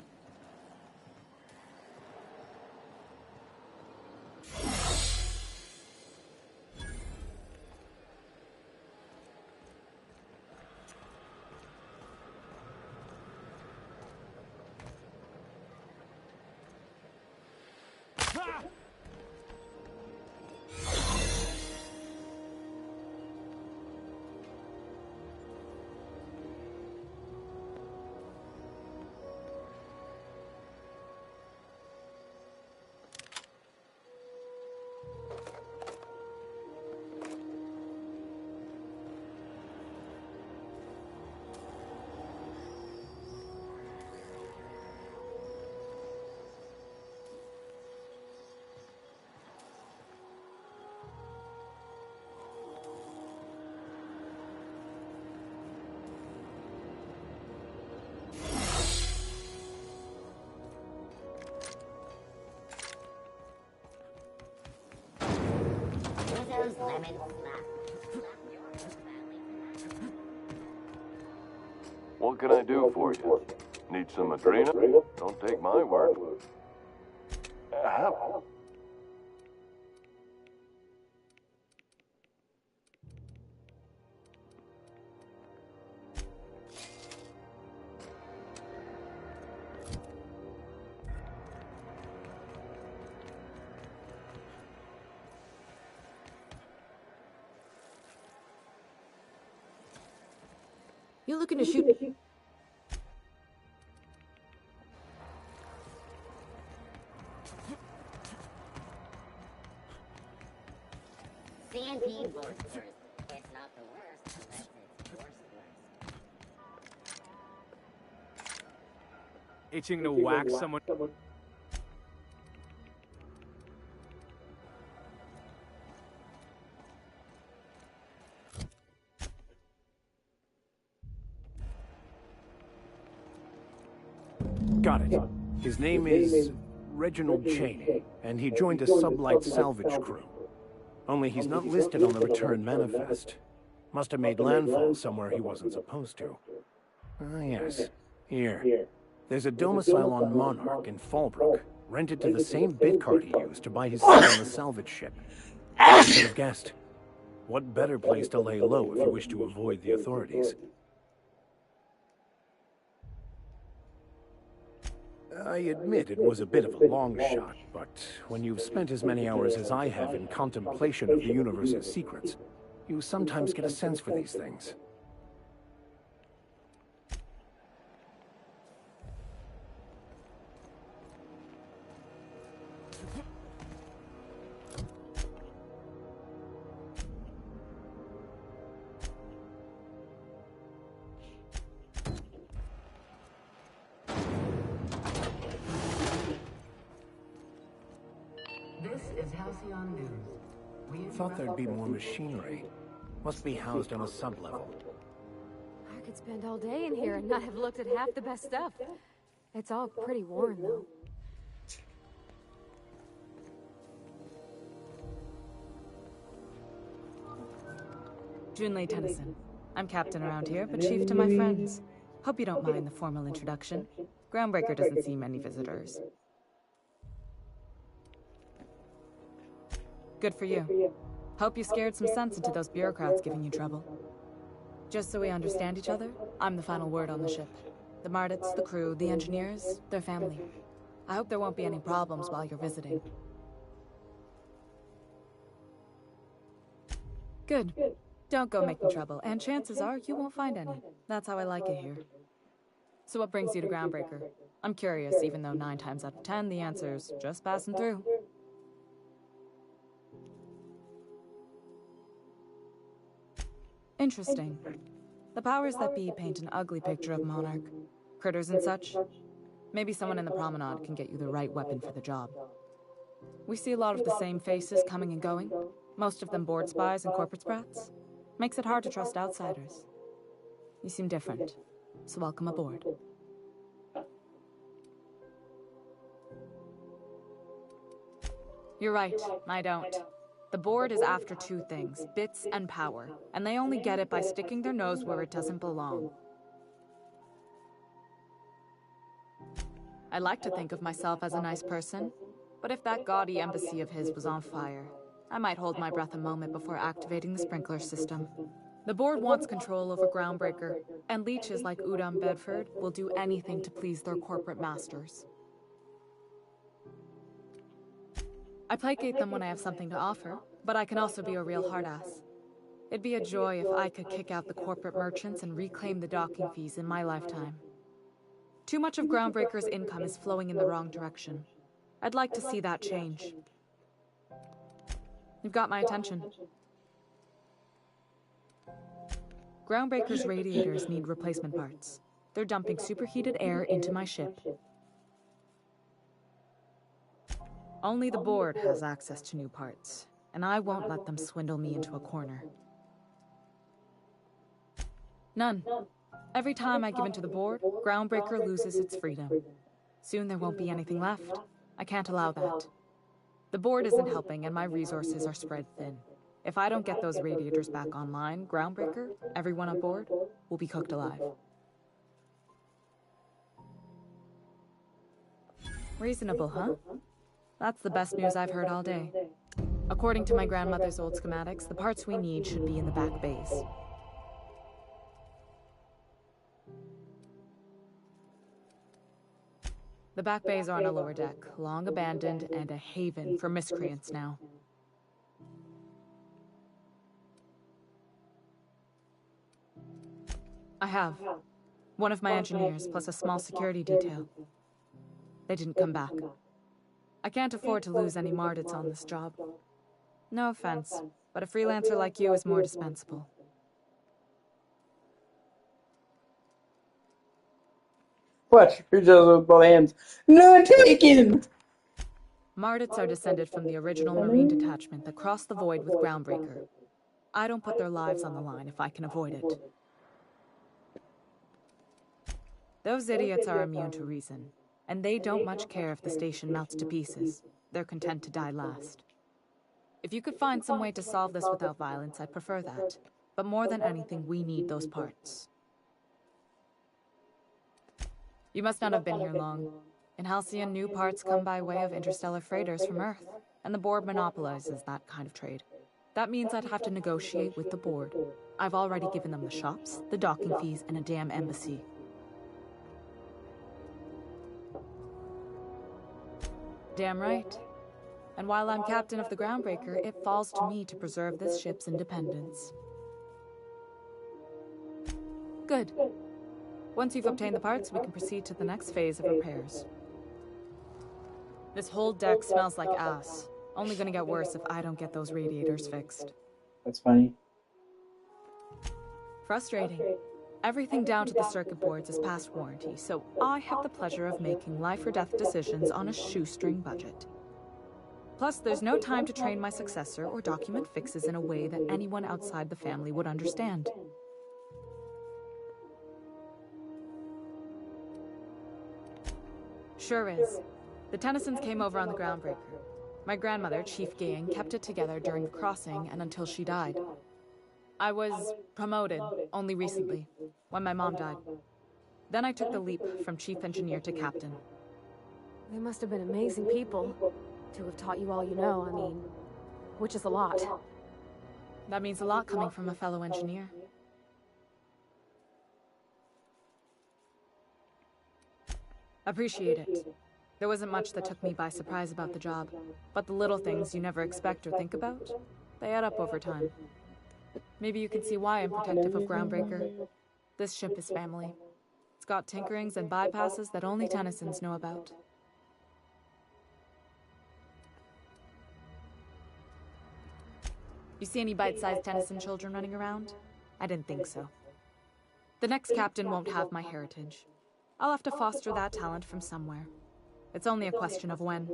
Oreos lemon slap. What can I do for you? Need some Adrena? Don't take my word. You looking to shoot? CNP boosters. It's not the worst unless it's worse. Itching to whack someone. Got it. His name is Reginald Cheney, and he joined a sublight salvage crew. Only he's not listed on the return manifest. Must have made landfall somewhere he wasn't supposed to. Ah, yes. Here. There's a domicile on Monarch in Fallbrook, rented to the same bit card he used to buy his seat on the salvage ship. I should have guessed. What better place to lay low if you wish to avoid the authorities? I admit it was a bit of a long shot, but when you've spent as many hours as I have in contemplation of the universe's secrets, you sometimes get a sense for these things. This is Halcyon News. We Thought there'd be more machinery. Must be housed on a sublevel. I could spend all day in here and not have looked at half the best stuff. It's all pretty worn, though. Junlei Tennyson. I'm captain around here, but chief to my friends. Hope you don't mind the formal introduction. Groundbreaker doesn't see many visitors. Good for you. Hope you scared some sense into those bureaucrats giving you trouble. Just so we understand each other, I'm the final word on the ship. The Mardits, the crew, the engineers, their family. I hope there won't be any problems while you're visiting. Good. Don't go making trouble, and chances are you won't find any. That's how I like it here. So what brings you to Groundbreaker? I'm curious, even though 9 times out of 10 the answer's just passing through. Interesting. The powers that be paint an ugly picture of Monarch. Critters and such. Maybe someone in the promenade can get you the right weapon for the job. We see a lot of the same faces coming and going. Most of them board spies and corporate sprats. Makes it hard to trust outsiders. You seem different, so welcome aboard. You're right, I don't. The board is after 2 things, bits and power, and they only get it by sticking their nose where it doesn't belong. I like to think of myself as a nice person, but if that gaudy embassy of his was on fire, I might hold my breath a moment before activating the sprinkler system. The board wants control over Groundbreaker, and leeches like Udom Bedford will do anything to please their corporate masters. I placate them when I have something to offer, but I can also be a real hard-ass. It'd be a joy if I could kick out the corporate merchants and reclaim the docking fees in my lifetime. Too much of Groundbreaker's income is flowing in the wrong direction. I'd like to see that change. You've got my attention. Groundbreaker's radiators need replacement parts. They're dumping superheated air into my ship. Only the board has access to new parts, and I won't let them swindle me into a corner. None. Every time I give in to the board, Groundbreaker loses its freedom. Soon there won't be anything left. I can't allow that. The board isn't helping, and my resources are spread thin. If I don't get those radiators back online, Groundbreaker, everyone on board, will be cooked alive. Reasonable, huh? That's the best news I've heard all day. According to my grandmother's old schematics, the parts we need should be in the back bays. The back bays are on a lower deck, long abandoned and a haven for miscreants now. I have. One of my engineers, plus a small security detail. They didn't come back. I can't afford to lose any Mardits on this job. No offense, but a freelancer like you is more dispensable. Watch, he does with both hands. No taken! Mardits are descended from the original Marine detachment that crossed the void with Groundbreaker. I don't put their lives on the line if I can avoid it. Those idiots are immune to reason, and they don't much care if the station melts to pieces. They're content to die last. If you could find some way to solve this without violence, I'd prefer that. But more than anything, we need those parts. You must not have been here long. In Halcyon, new parts come by way of interstellar freighters from Earth, and the board monopolizes that kind of trade. That means I'd have to negotiate with the board. I've already given them the shops, the docking fees, and a damn embassy. Damn right. And while I'm captain of the Groundbreaker, it falls to me to preserve this ship's independence. Good. Once you've obtained the parts, we can proceed to the next phase of repairs. This whole deck smells like ass. Only gonna get worse if I don't get those radiators fixed. That's funny. Frustrating. Everything down to the circuit boards is past warranty, so I have the pleasure of making life or death decisions on a shoestring budget. Plus, there's no time to train my successor or document fixes in a way that anyone outside the family would understand. Sure is. The Tennysons came over on the Groundbreaker. My grandmother, Chief Gang, kept it together during the crossing and until she died. I was promoted only recently, when my mom died. Then I took the leap from chief engineer to captain. They must have been amazing people to have taught you all you know, I mean, which is a lot. That means a lot coming from a fellow engineer. Appreciate it. There wasn't much that took me by surprise about the job, but the little things you never expect or think about, they add up over time. Maybe you can see why I'm protective of Groundbreaker. This ship is family. It's got tinkerings and bypasses that only Tennysons know about. You see any bite-sized Tennyson children running around? I didn't think so. The next captain won't have my heritage. I'll have to foster that talent from somewhere. It's only a question of when.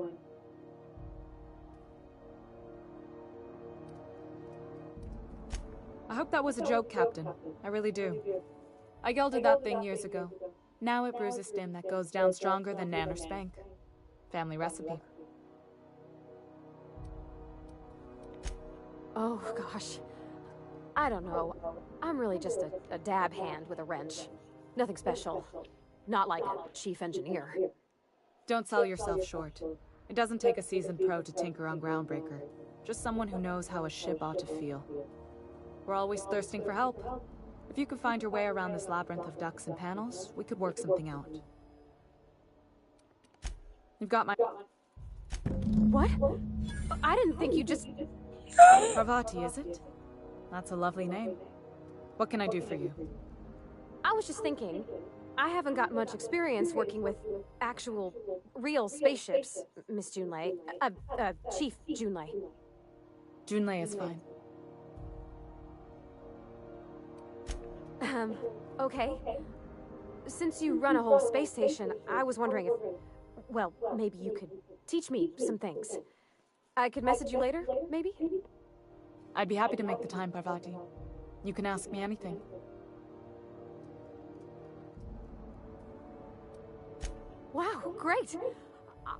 I hope that was a joke, Captain. I really do. I gelded that thing years ago. Now it brews a stem that goes down stronger than Nan or Spank. Family recipe. Oh, gosh. I don't know. I'm really just a dab hand with a wrench. Nothing special. Not like a chief engineer. Don't sell yourself short. It doesn't take a seasoned pro to tinker on Groundbreaker. Just someone who knows how a ship ought to feel. We're always thirsting for help. If you could find your way around this labyrinth of ducts and panels, we could work something out. You've got my... What? I didn't think you just... Parvati, is it? That's a lovely name. What can I do for you? I was just thinking, I haven't got much experience working with actual, real spaceships, Miss Junlei. Chief Junlei. Junlei is fine. Okay. Since you run a whole space station, I was wondering if, well, maybe you could teach me some things. I could message you later, maybe? I'd be happy to make the time, Parvati. You can ask me anything. Wow, great.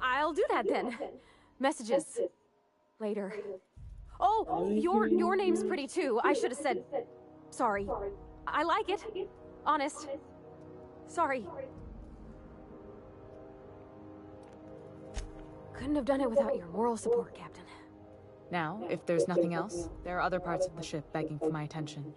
I'll do that then. Messages. Later. Oh, your name's pretty too. I should have said sorry. I like it. Honest. Sorry. Couldn't have done it without your moral support, Captain. Now, if there's nothing else, there are other parts of the ship begging for my attention.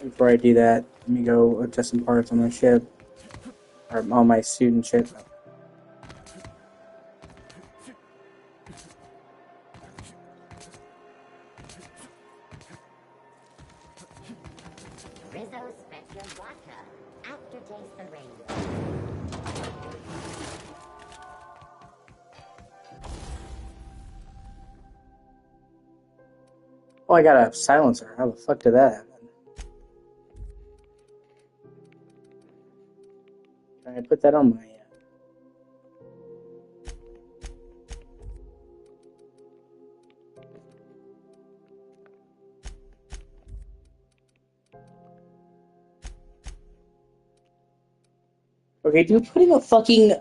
Before I do that, let me go adjust some parts on my ship. Or on my student ship. Rizzo Special Vodka. Aftertaste the rain. Oh, I got a silencer. How the fuck did that happen? Can I put that on my... Okay, dude, putting a fucking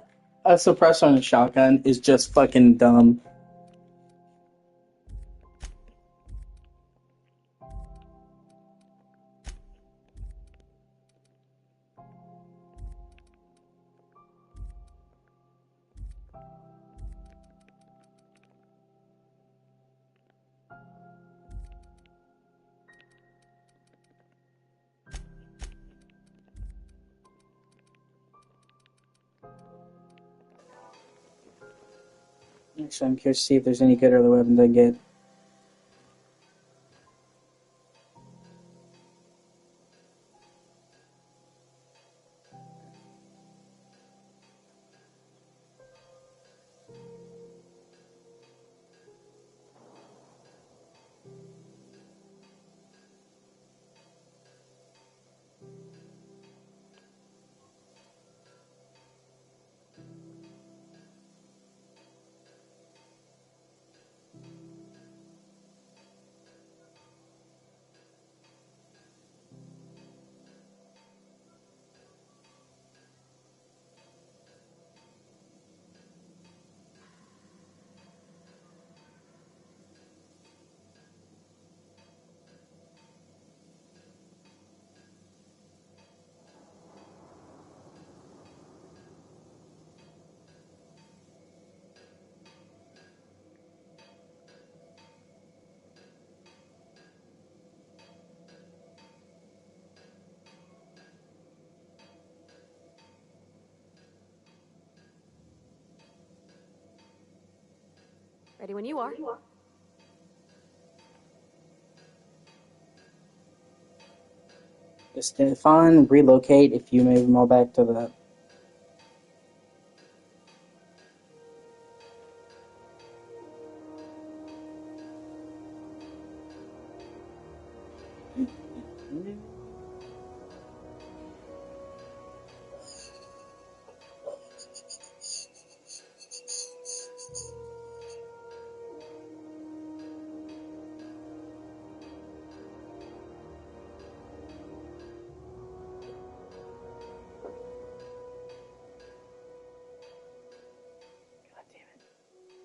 suppressor on a shotgun is just fucking dumb. Actually, I'm curious to see if there's any good other weapons I get. Ready when you are. Stefan, relocate if you move them all back to the...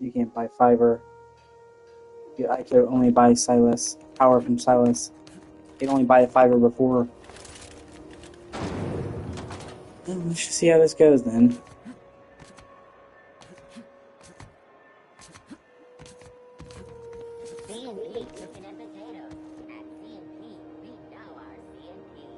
You can't buy fiber. I could only buy Silas. Power from Silas. You can only buy a fiber before. Let's just see how this goes then. C&P cooking and potatoes. At C&P, we know our C&P.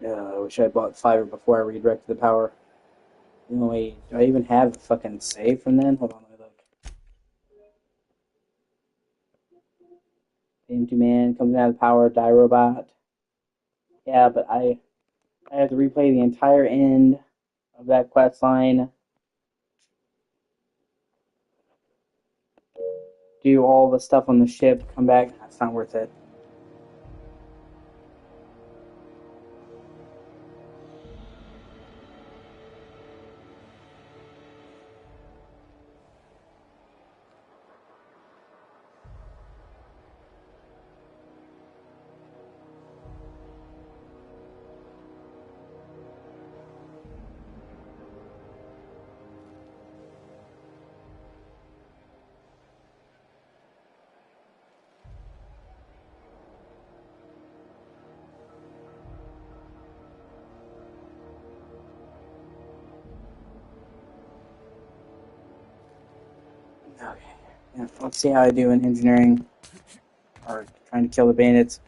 I wish I bought fiber before I redirected the power. Wait, do I even have a fucking save from then? Hold on, let me look. Empty man comes out of the power, die robot. Yeah, but I have to replay the entire end of that quest line. Do all the stuff on the ship, come back. That's not worth it. Okay. Yeah, let's see how I do in engineering. Or trying to kill the bandits.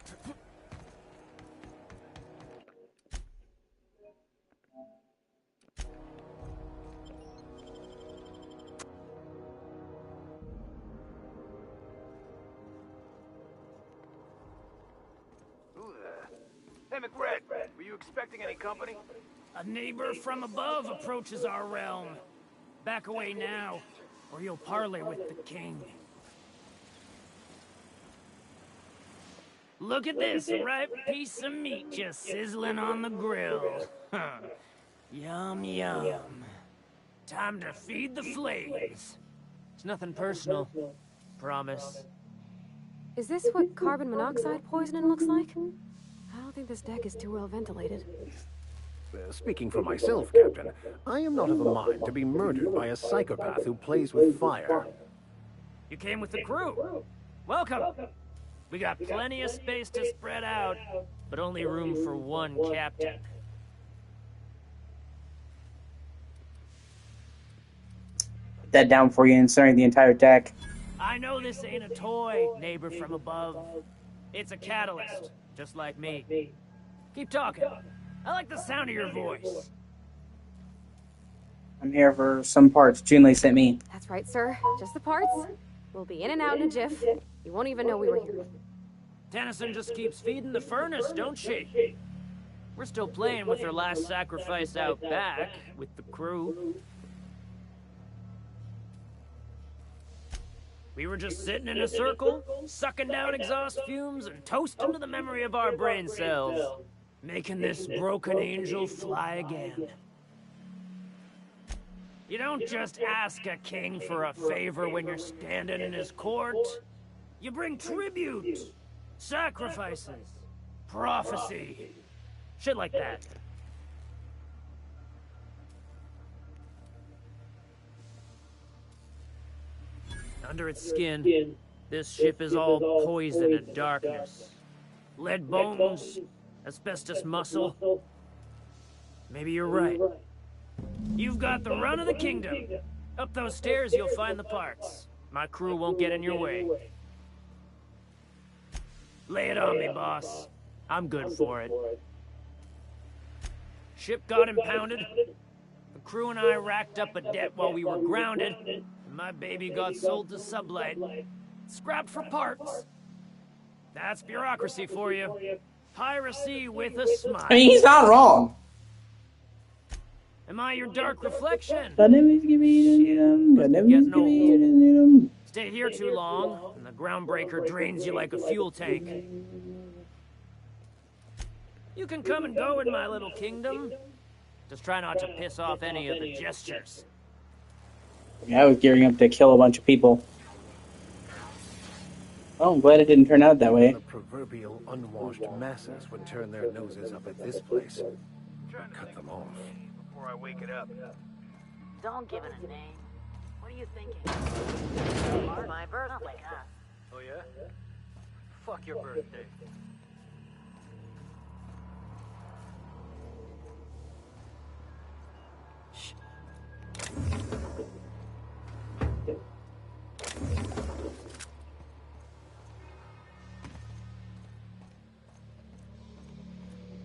Hey, McRed, were you expecting any company? A neighbor from above approaches our realm. Back away now, or you'll parley with the king. Look at this, a ripe piece of meat just sizzling on the grill. Yum, yum. Time to feed the flames. It's nothing personal. Promise. Is this what carbon monoxide poisoning looks like? I don't think this deck is too well ventilated. Speaking for myself, Captain, I am not of a mind to be murdered by a psychopath who plays with fire. You came with the crew. Welcome. We got plenty of space to spread out, but only room for one captain. Put that down for you, inserting the entire deck. I know this ain't a toy, neighbor from above. It's a catalyst, just like me. Keep talking. I like the sound of your voice. I'm here for some parts Junlei sent me. That's right, sir. Just the parts. We'll be in and out in a jiff. You won't even know we were here. Tennyson just keeps feeding the furnace, don't she? We're still playing with her last sacrifice out back, with the crew. We were just sitting in a circle, sucking down exhaust fumes and toasting to the memory of our brain cells, making this broken angel fly again. You don't just ask a king for a favor when you're standing in his court. You bring tribute, sacrifices, prophecy, shit like that. Under its skin, this ship is all poison and darkness. Lead bones, asbestos muscle. Maybe you're right. You've got the run of the kingdom. Up those stairs, you'll find the parts. My crew won't get in your way. Lay it on me, boss. I'm good for it. Ship got impounded. The crew and I racked up a debt while we were grounded. And my baby got sold to Sublight. Scrapped for parts. That's bureaucracy for you. Piracy with a smile. I mean, he's not wrong. Am I your dark reflection? Stay here too long, and the groundbreaker drains you like a fuel tank. You can come and go in my little kingdom. Just try not to piss off any of the gestures. Yeah, I was gearing up to kill a bunch of people. Oh, I'm glad it didn't turn out that way. The proverbial unwashed masses would turn their noses up at this place. Cut them off. Before I wake it up. Don't give it a name. What are you thinking? My birthday. Not like us. Oh yeah? Fuck your birthday.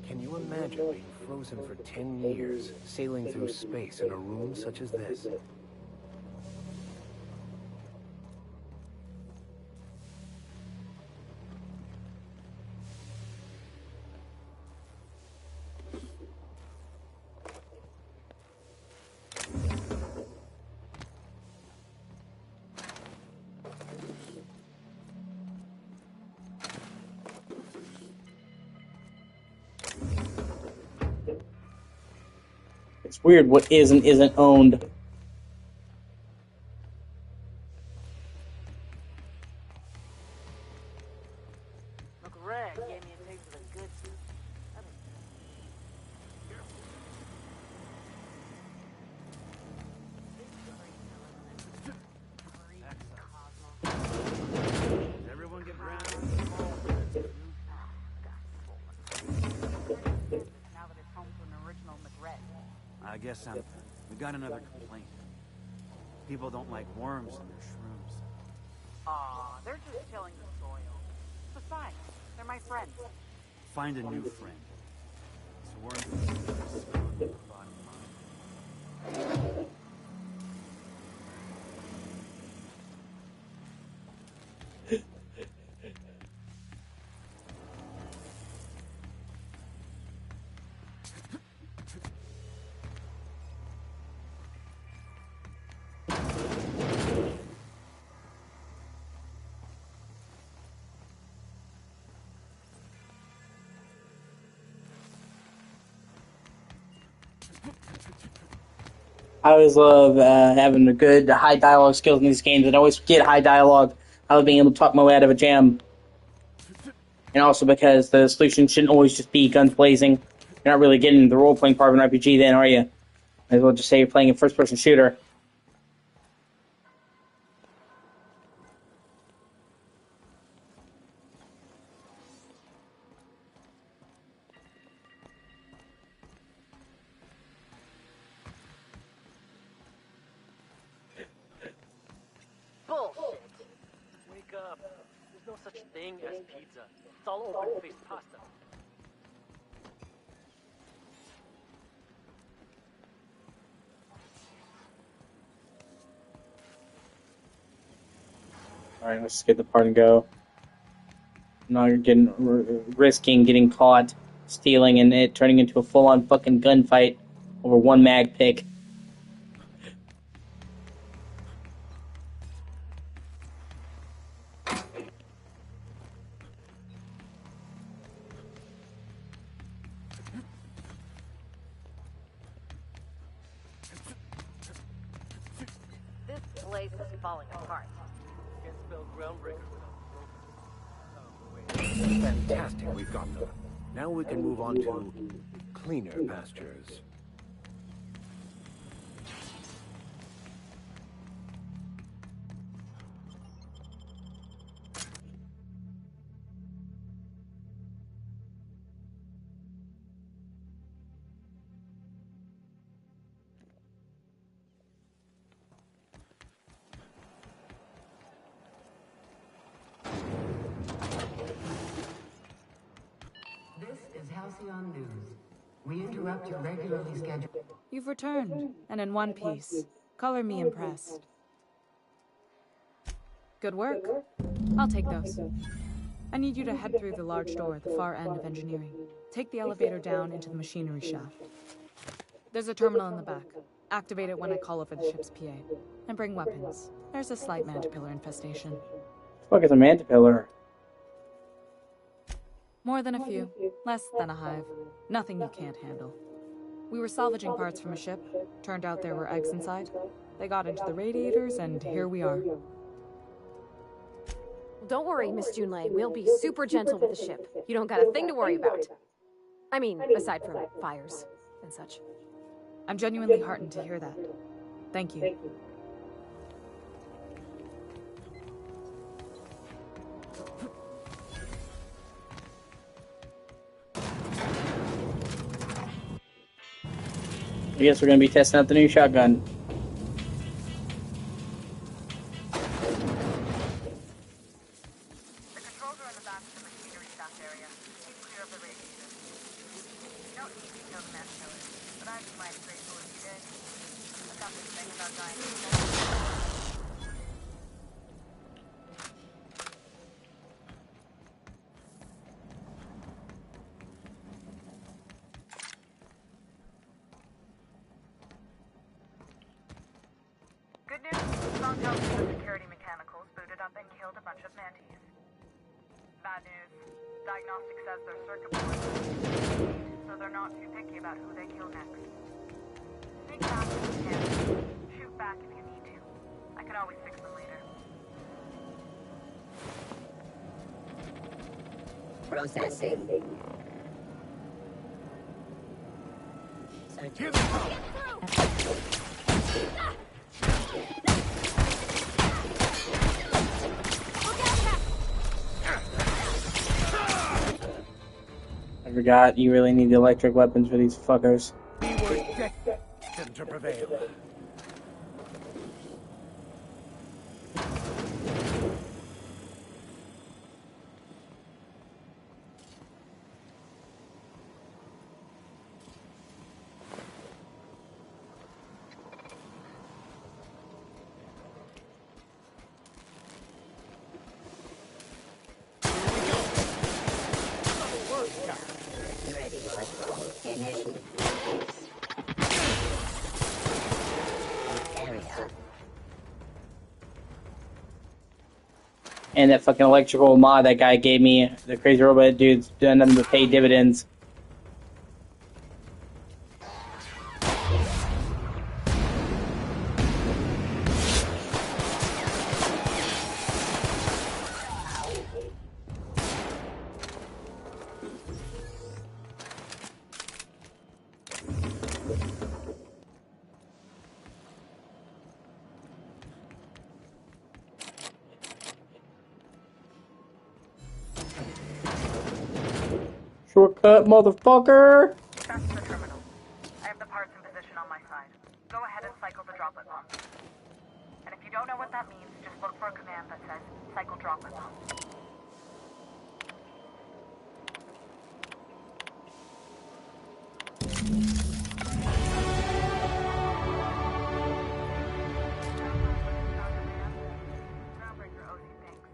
Can you imagine being frozen for 10 years, sailing through space in a room such as this? It's weird what is and isn't owned. Look, Red gave me a taste of the good stuff. Does everyone get grounded? Now that it's home to an original McRed. I guess we got another complaint. People don't like worms in their shrooms. Aw, they're just tilling the soil. Besides, they're my friends. Find a new friend. This worm is screwed with the bottom line. I always love having a good high dialogue skills in these games, and I always get high dialogue. I love being able to talk my way out of a jam. And also because the solution shouldn't always just be guns blazing. You're not really getting the role-playing part of an RPG then, are you? Might as well just say you're playing a first-person shooter. Bullshit! Wake up. There's no such thing as pizza. It's all open-faced pasta. Alright, let's skip the part and go. I'm not getting, risking getting caught stealing and it turning into a full-on fucking gunfight over one mag pick. This place is falling apart. Can't spell groundbreaker without broken. Fantastic, we've got them. Now we can move on to cleaner pastures. This is Halcyon News. We interrupt your regularly scheduled... You've returned, and in one piece. Color me impressed. Good work. I'll take those. I need you to head through the large door at the far end of engineering. Take the elevator down into the machinery shaft. There's a terminal in the back. Activate it when I call over the ship's PA. And bring weapons. There's a slight mantipillar infestation. Fuck is a mantipillar? More than a few. Less than a hive. Nothing you can't handle. We were salvaging parts from a ship. Turned out there were eggs inside. They got into the radiators, and here we are. Don't worry, Miss Junlei. We'll be super gentle with the ship. You don't got a thing to worry about. I mean, aside from fires and such. I'm genuinely heartened to hear that. Thank you. I guess we're gonna be testing out the new shotgun. Good news, Song tells me the security mechanicals booted up and killed a bunch of mantis. Bad news, diagnostic says their circuit boards, so they're not too picky about who they kill next. Sneak past if you can. Shoot back if you need to. I can always fix them later. Processing. Here they come! I forgot you really need the electric weapons for these fuckers. We were destined to prevail. And that fucking electrical mod that guy gave me, the crazy robot dude's done nothing but pay dividends. Shortcut, motherfucker! That's the terminal. I have the parts in position on my side. Go ahead and cycle the droplet bomb. And if you don't know what that means, just look for a command that says, cycle droplet bomb. Groundbreaker O.C. thinks.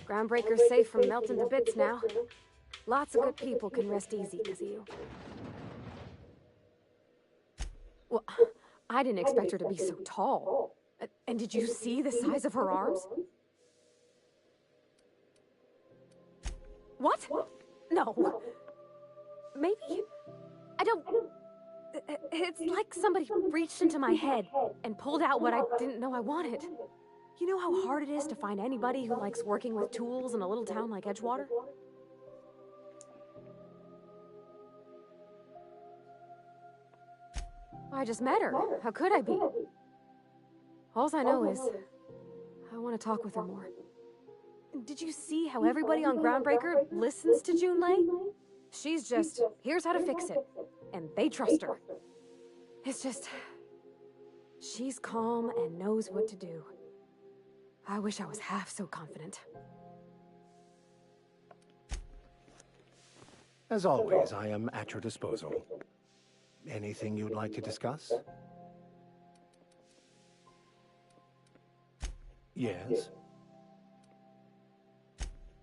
Groundbreaker's safe from melting to bits now. Lots of good people can rest easy because of you. Well, I didn't expect her to be so tall. And did you see the size of her arms? What? No. Maybe? I don't... It's like somebody reached into my head and pulled out what I didn't know I wanted. You know how hard it is to find anybody who likes working with tools in a little town like Edgewater? I just met her. How could I be? Alls I know is, I want to talk with her more. Did you see how everybody on Groundbreaker listens to Junlei? She's just, here's how to fix it. And they trust her. It's just, she's calm and knows what to do. I wish I was half so confident. As always, I am at your disposal. Anything you'd like to discuss? Yes.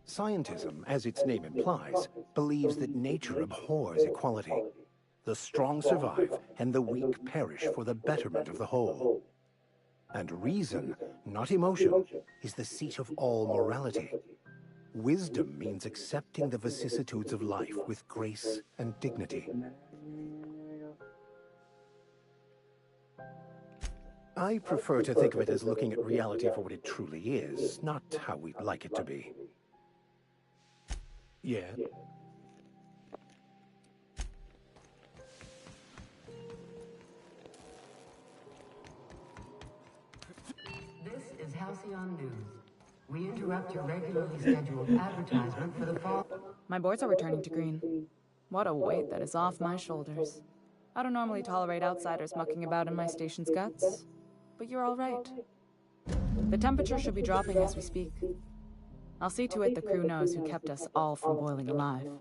Scientism, as its name implies, believes that nature abhors equality. The strong survive, and the weak perish for the betterment of the whole. And reason, not emotion, is the seat of all morality. Wisdom means accepting the vicissitudes of life with grace and dignity. I prefer to think of it as looking at reality for what it truly is, not how we'd like it to be. Yeah? This is Halcyon News. We interrupt your regularly scheduled advertisement for the fall. My boards are returning to green. What a weight that is off my shoulders. I don't normally tolerate outsiders mucking about in my station's guts, but you're all right. The temperature should be dropping as we speak. I'll see to it the crew knows who kept us all from boiling alive.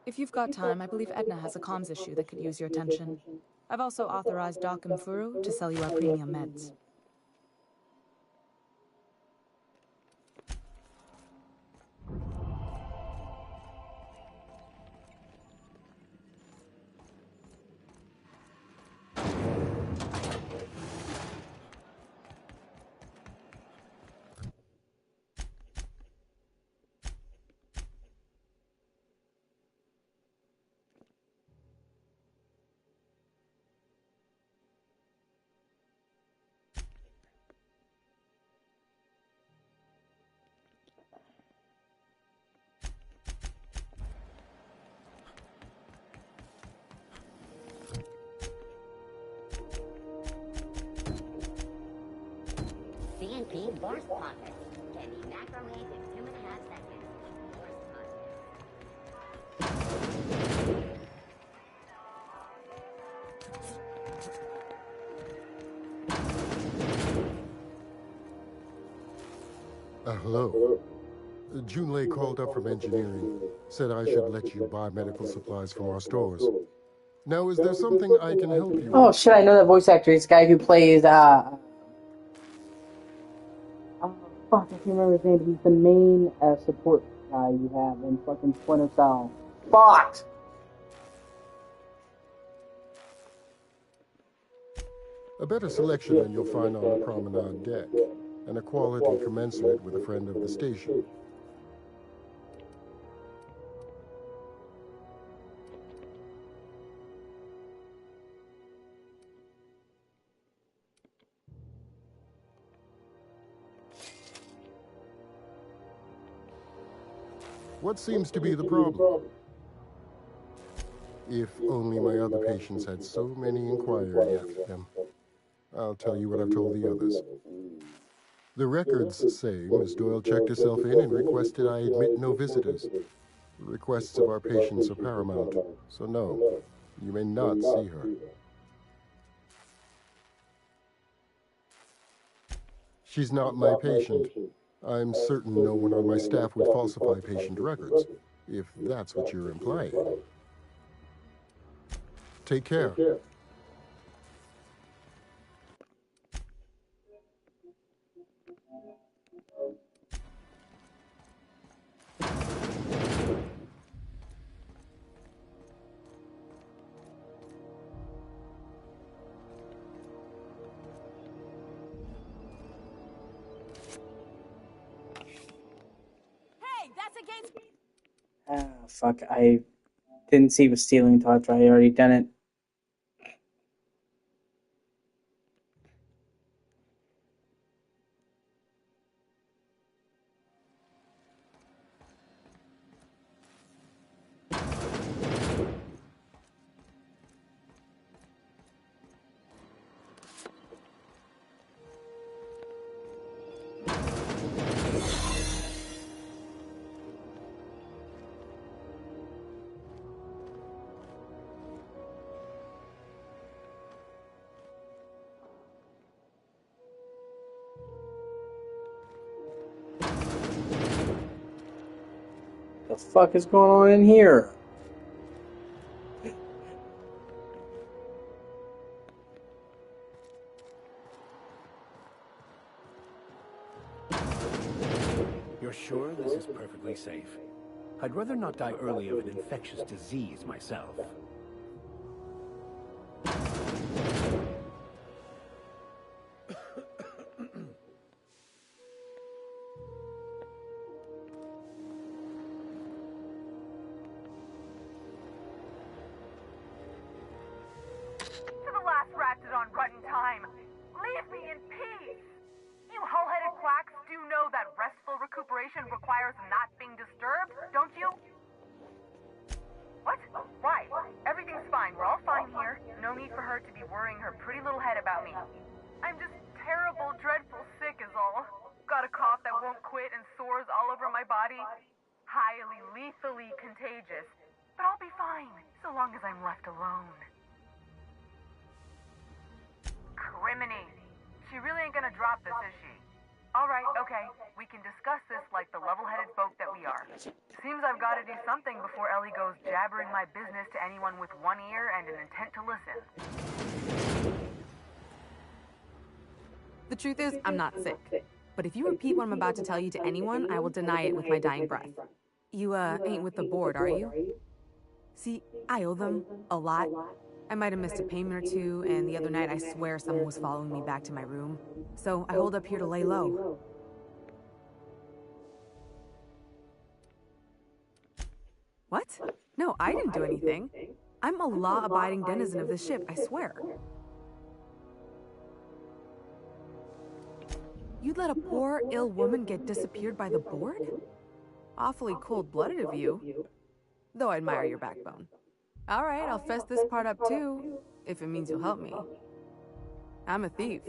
If you've got time, I believe Edna has a comms issue that could use your attention. I've also authorized Doc and Furu to sell you our premium meds. CNP burst pocket. Can be microwaved in 2.5 seconds. Burst Hello. Junlei called up from engineering, said I should let you buy medical supplies from our stores. Now, is there something I can help you Oh with? shit, I know that voice actor. He's the guy who plays, oh, fuck, I can't remember his name, but he's the main support guy you have in fucking Splinter Cell. Fuck! A better selection than you'll find on the promenade deck, and a quality commensurate with a friend of the station. What seems to be the problem? If only my other patients had so many inquiring after them. I'll tell you what I've told the others. The records say Miss Doyle checked herself in and requested I admit no visitors. The requests of our patients are paramount, so no, you may not see her. She's not my patient. I'm certain no one on my staff would falsify patient records, if that's what you're implying. Take care. Hey, that's against. Ah, fuck, I didn't see it was stealing until after I already done it. The fuck is going on in here? You're sure this is perfectly safe? I'd rather not die early of an infectious disease myself. recuperation requires not being disturbed, don't you? What? Why? Everything's fine. We're all fine here. No need for her to be worrying her pretty little head about me. I'm just terrible, dreadful sick is all. Got a cough that won't quit and sores all over my body. Highly, lethally contagious. But I'll be fine, so long as I'm left alone. Criminy. She really ain't gonna drop this, is she? Alright, okay. We can discuss this like the level-headed folk that we are. Seems I've gotta do something before Ellie goes jabbering my business to anyone with one ear and an intent to listen. The truth is, I'm not sick. But if you repeat what I'm about to tell you to anyone, I will deny it with my dying breath. You, ain't with the board, are you? See, I owe them a lot. I might have missed a payment or two, and the other night I swear someone was following me back to my room. So I hold up here to lay low. What? No, I didn't do anything. I'm a law-abiding denizen of this ship, I swear. You'd let a poor, ill woman get disappeared by the board? Awfully cold-blooded of you. Though I admire your backbone. All right, I'll fess this part up too, if it means you'll help me. I'm a thief.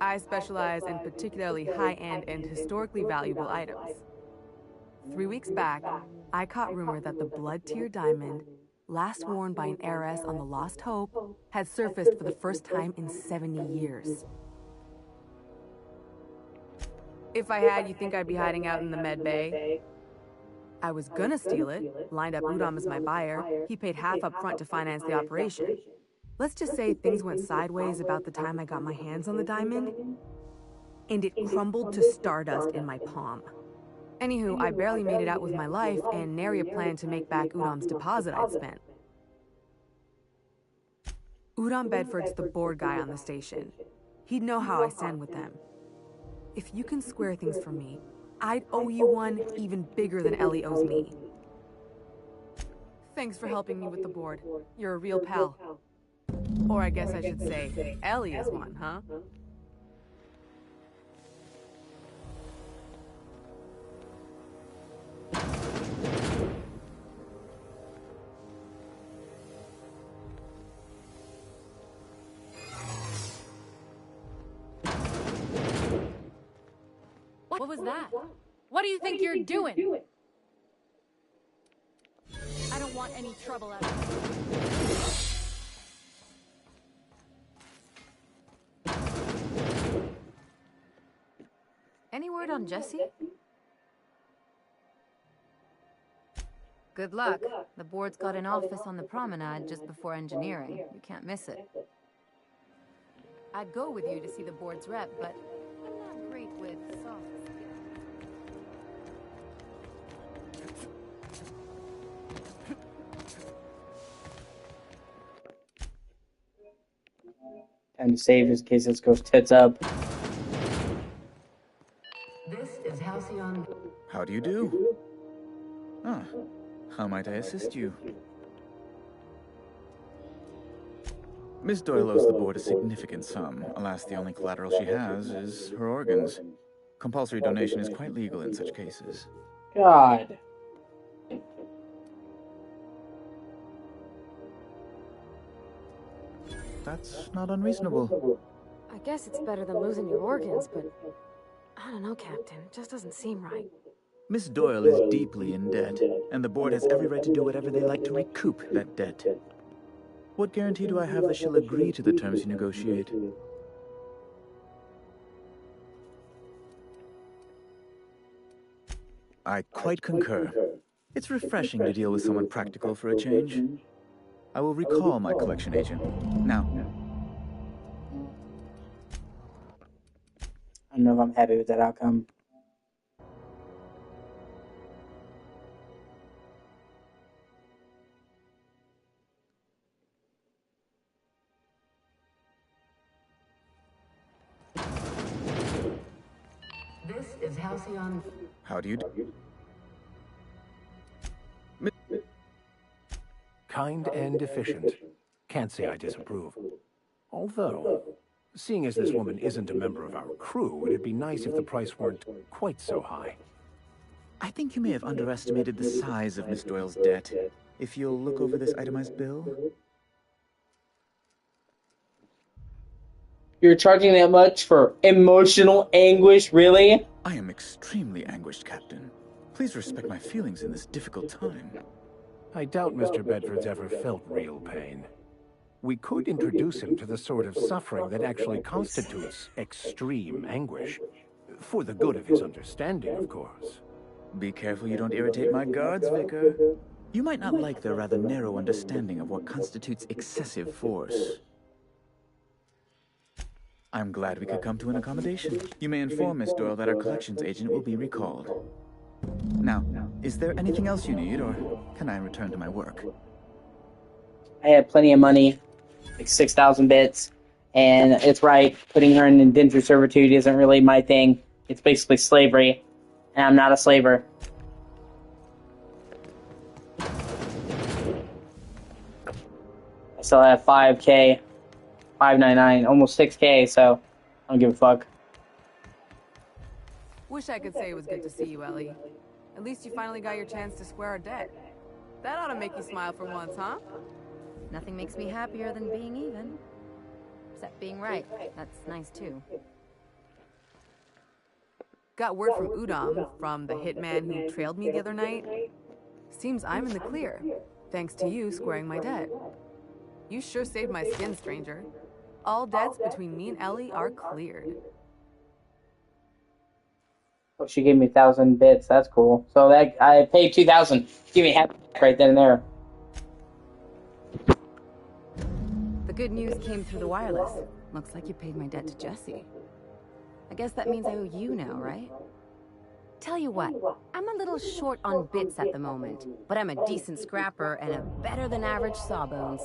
I specialize in particularly high-end and historically valuable items. 3 weeks back, I caught rumor that the blood-tier diamond, last worn by an heiress on the Lost Hope, had surfaced for the first time in 70 years. If I had, you think I'd be hiding out in the med bay? I was gonna steal it, lined up Udom as my buyer. He paid half up front to finance the operation. Let's just say things went sideways about the time I got my hands on the diamond, and it crumbled to stardust in my palm. Anywho, I barely made it out with my life, and nary a plan to make back Udom's deposit I'd spent. Udom Bedford's the board guy on the station. He'd know how I stand with them. If you can square things for me, I'd owe you one even bigger than Ellie owes me. Thanks for helping me with the board. You're a real pal. Or I guess I should say, Ellie is one, huh? What was that? What do you think you're doing? I don't want any trouble out of it. Any word on Jesse? Good luck. The board's got an office on the promenade just before engineering. You can't miss it. I'd go with you to see the board's rep, but I'm not great with soft skills. Time to save his case this goes tits up. This is Halcyon. How do you do? Ah, how might I assist you? Miss Doyle owes the board a significant sum. Alas, the only collateral she has is her organs. Compulsory donation is quite legal in such cases. God. That's not unreasonable. I guess it's better than losing your organs, but I don't know, Captain. It just doesn't seem right. Miss Doyle is deeply in debt, and the board has every right to do whatever they like to recoup that debt. What guarantee do I have that she'll agree to the terms you negotiate? I quite concur. It's refreshing to deal with someone practical for a change. I will recall my collection agent. Now. I don't know if I'm happy with that outcome. This is Halcyon. How do you do? Kind and efficient. Can't say I disapprove. Although, seeing as this woman isn't a member of our crew, it'd be nice if the price weren't quite so high. I think you may have underestimated the size of Miss Doyle's debt. If you'll look over this itemized bill. You're charging that much for emotional anguish, really? I am extremely anguished, Captain. Please respect my feelings in this difficult time. I doubt Mr. Bedford's ever felt real pain. We could introduce him to the sort of suffering that actually constitutes extreme anguish. For the good of his understanding, of course. Be careful you don't irritate my guards, Vicar. You might not like their rather narrow understanding of what constitutes excessive force. I'm glad we could come to an accommodation. You may inform Miss Doyle that our collections agent will be recalled. Now, is there anything else you need, or can I return to my work? I had plenty of money, like 6,000 bits, and it's right, putting her in indentured servitude isn't really my thing. It's basically slavery, and I'm not a slaver. I still have 5K, 599, almost 6K, so I don't give a fuck. Wish I could say it was good to see you, Ellie. At least you finally got your chance to square our debt. That ought to make you smile for once, huh? Nothing makes me happier than being even. Except being right. That's nice, too. Got word from Udom, from the hitman who trailed me the other night. Seems I'm in the clear, thanks to you squaring my debt. You sure saved my skin, stranger. All debts between me and Ellie are cleared. Oh, she gave me 1,000 bits. That's cool. So that I paid 2,000. Give me half right then and there. The good news came through the wireless. Looks like you paid my debt to Jesse. I guess that means I owe you now, right? Tell you what, I'm a little short on bits at the moment, but I'm a decent scrapper and a better than average sawbones.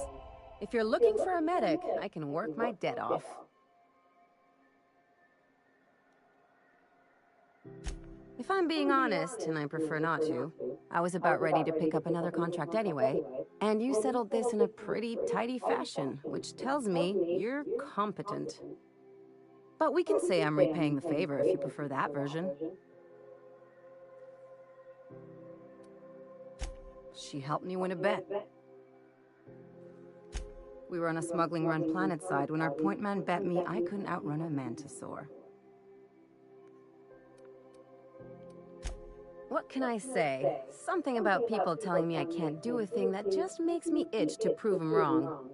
If you're looking for a medic, I can work my debt off. If I'm being honest, and I prefer not to, I was about ready to pick up another contract anyway, and you settled this in a pretty tidy fashion, which tells me you're competent. But we can say I'm repaying the favor if you prefer that version. She helped me win a bet. We were on a smuggling run planetside when our point man bet me I couldn't outrun a mantisaur. What can I say? Something about people telling me I can't do a thing that just makes me itch to prove them wrong.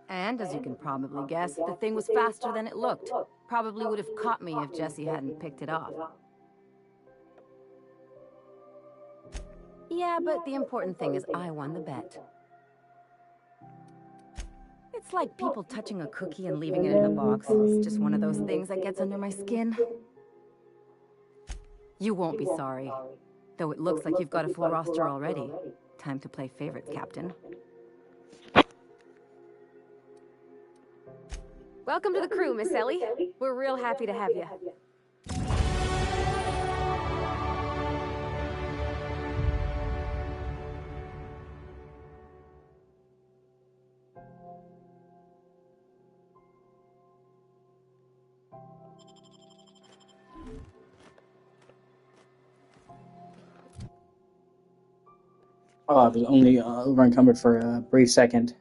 And as you can probably guess, the thing was faster than it looked. Probably would have caught me if Jesse hadn't picked it off. Yeah, but the important thing is I won the bet. It's like people touching a cookie and leaving it in a box. It's just one of those things that gets under my skin. You won't be sorry. Though it looks like you've got a full roster already. Time to play favorites, Captain. Welcome to the crew, Miss Ellie. We're real happy to have you. Oh, I was only over encumbered for a brief second.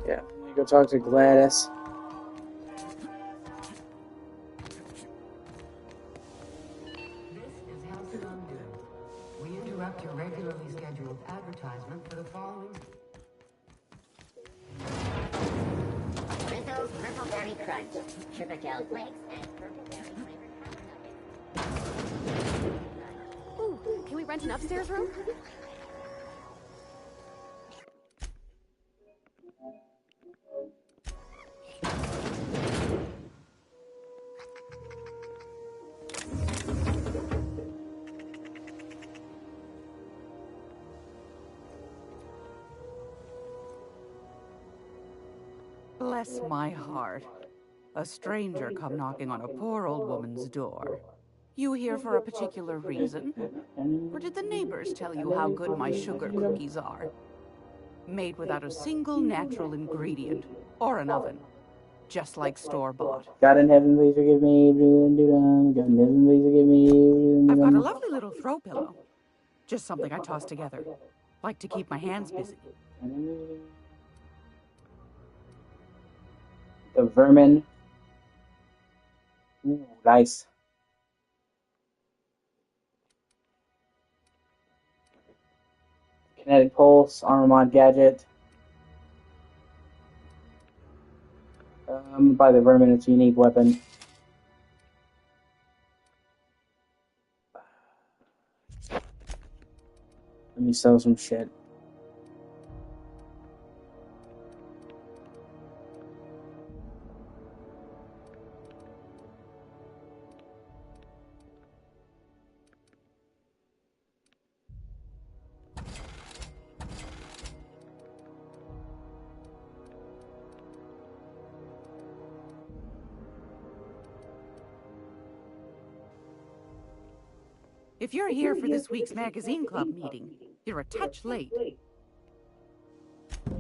Yeah, let me go talk to Gladys. We interrupt your regularly scheduled advertisement for the following. Rizzo's Purple Berry Crunch, Sugar Gel Flakes, and Purple Berry flavored. Ooh, can we rent an upstairs room? Bless my heart. A stranger come knocking on a poor old woman's door. You here for a particular reason? Or did the neighbors tell you how good my sugar cookies are? Made without a single natural ingredient or an oven. Just like store-bought. God in heaven, please forgive me. God in heaven, please forgive me. I've got a lovely little throw pillow. Just something I toss together. Like to keep my hands busy. The vermin. Ooh, nice. Kinetic pulse, armor mod gadget. By the vermin, it's a unique weapon. Let me sell some shit. If you're here for this week's magazine club meeting, you're a touch late.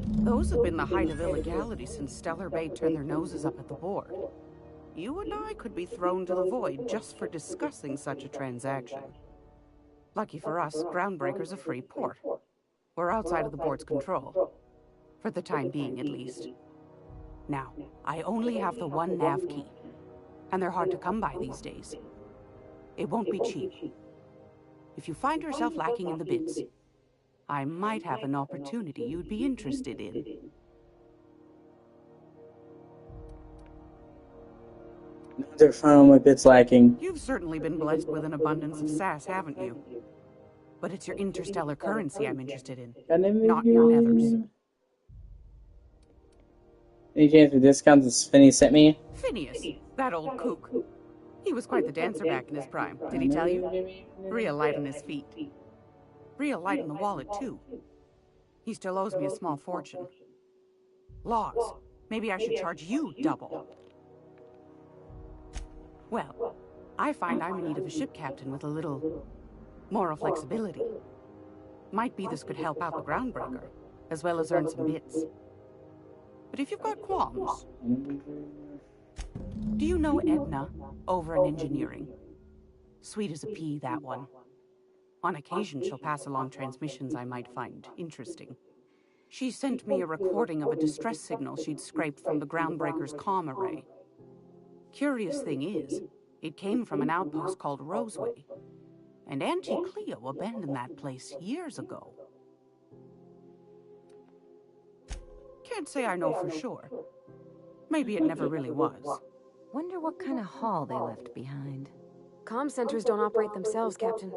Those have been the height of illegality since Stellar Bay turned their noses up at the board. You and I could be thrown to the void just for discussing such a transaction. Lucky for us, Groundbreaker's a free port. We're outside of the board's control. For the time being, at least. Now, I only have the one nav key. And they're hard to come by these days. It won't be cheap. If you find yourself lacking in the bits, I might have an opportunity you'd be interested in. They're found my bits lacking. You've certainly been blessed with an abundance of sass, haven't you? But it's your interstellar currency I'm interested in, not your nethers. Any chance for discounts that Phineas sent me? Phineas, that old kook. He was quite the dancer back in his prime, did he tell you? Real light on his feet. Real light on the wallet, too. He still owes me a small fortune. Laws, maybe I should charge you double. Well, I find I'm in need of a ship captain with a little moral flexibility. Might be this could help out the Groundbreaker, as well as earn some bits. But if you've got qualms... Do you know Edna, over in engineering? Sweet as a pea, that one. On occasion, she'll pass along transmissions I might find interesting. She sent me a recording of a distress signal she'd scraped from the Groundbreaker's comm array. Curious thing is, it came from an outpost called Roseway. And Auntie Cleo abandoned that place years ago. Can't say I know for sure. Maybe it never really was. Wonder what kind of haul they left behind. Comm centers don't operate themselves, Captain.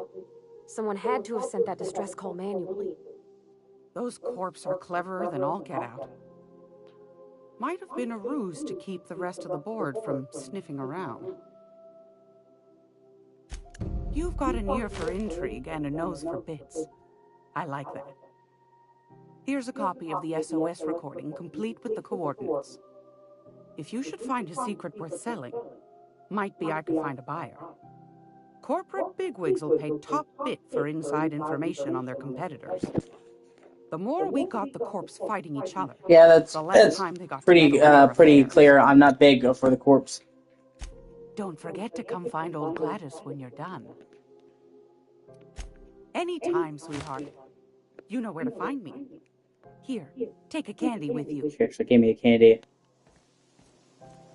Someone had to have sent that distress call manually. Those corps are cleverer than all get out. Might have been a ruse to keep the rest of the board from sniffing around. You've got an ear for intrigue and a nose for bits. I like that. Here's a copy of the SOS recording, complete with the coordinates. If you should find a secret worth selling, might be I could find a buyer. Corporate bigwigs will pay top bit for inside information on their competitors. The more we got the corps fighting each other, Yeah, that's the less time they got pretty to meddle in their pretty affairs. clear. I'm not big for the corpse. Don't forget to come find old Gladys when you're done. Anytime, sweetheart. You know where to find me. Here, take a candy with you. She actually gave me a candy.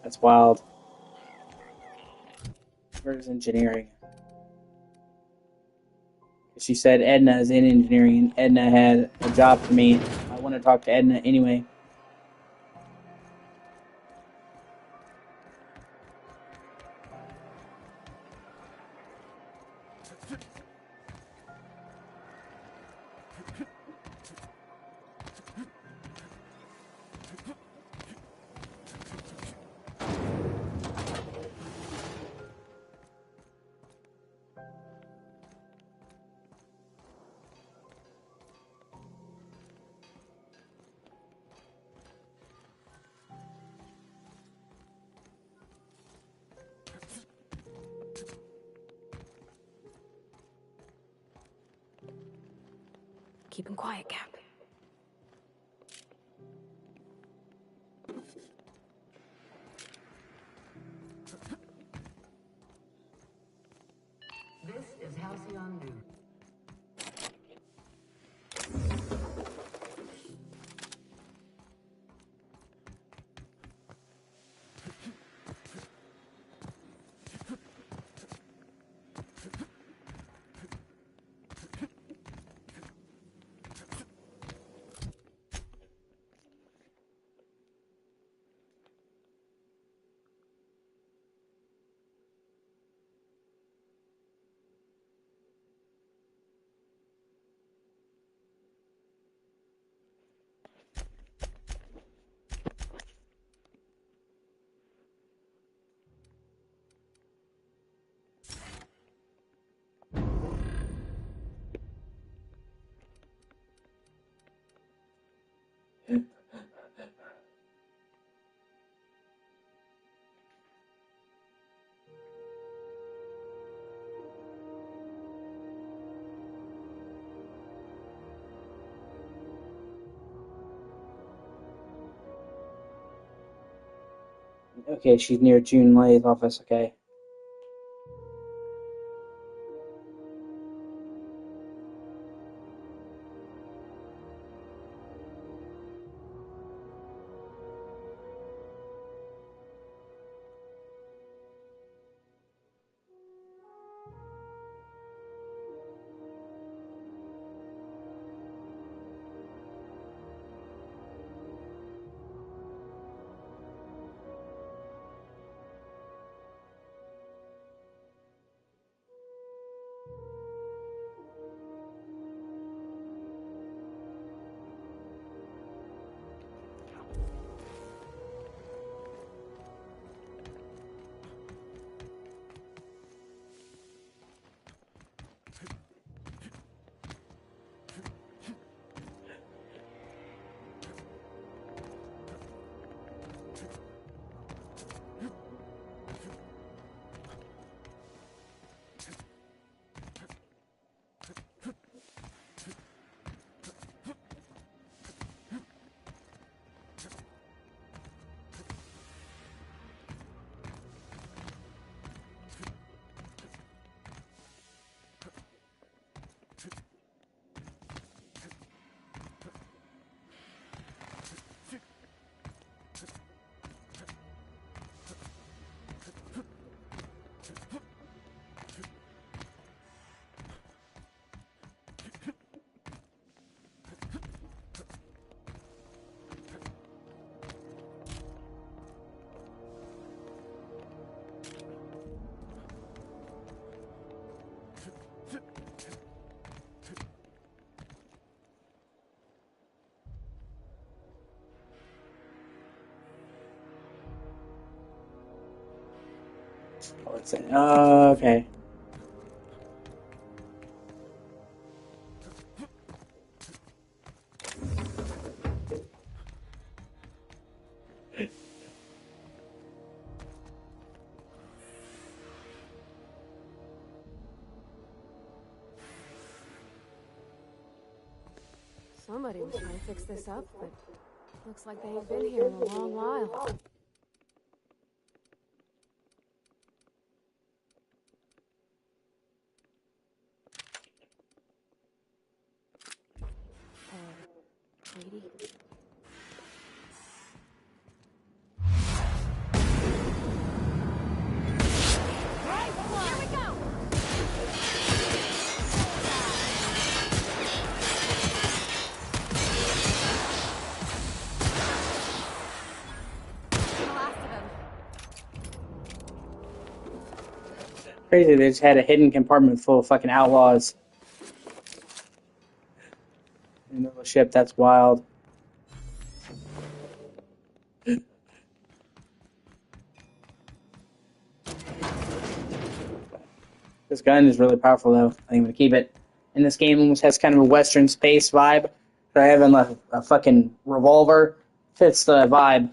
That's wild. Where's engineering? She said Edna is in engineering. Edna had a job for me. I want to talk to Edna anyway. Keep him quiet, Cap. This is Halcyon News. Okay, she's near June Lay's office, okay. Oh, it's okay. Somebody was trying to fix this up, but looks like they ain't been here in a long while. Lady? Crazy, they just had a hidden compartment full of fucking outlaws in the ship. That's wild. This gun is really powerful, though. I think I'm gonna keep it. And this game almost has kind of a Western space vibe. So having a fucking revolver fits the vibe.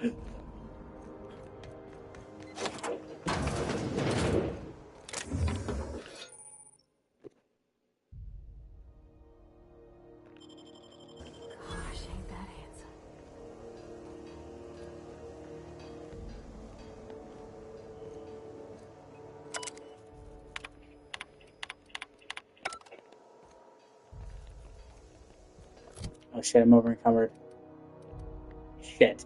Gosh, ain't that handsome. Oh shit, I'm over encumbered. Shit.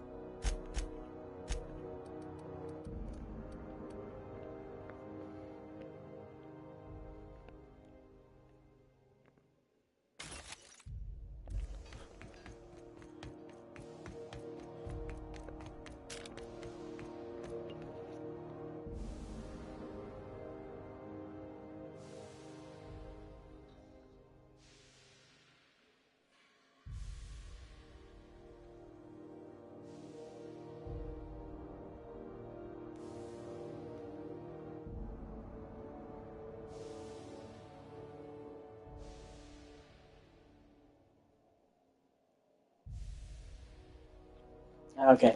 Okay.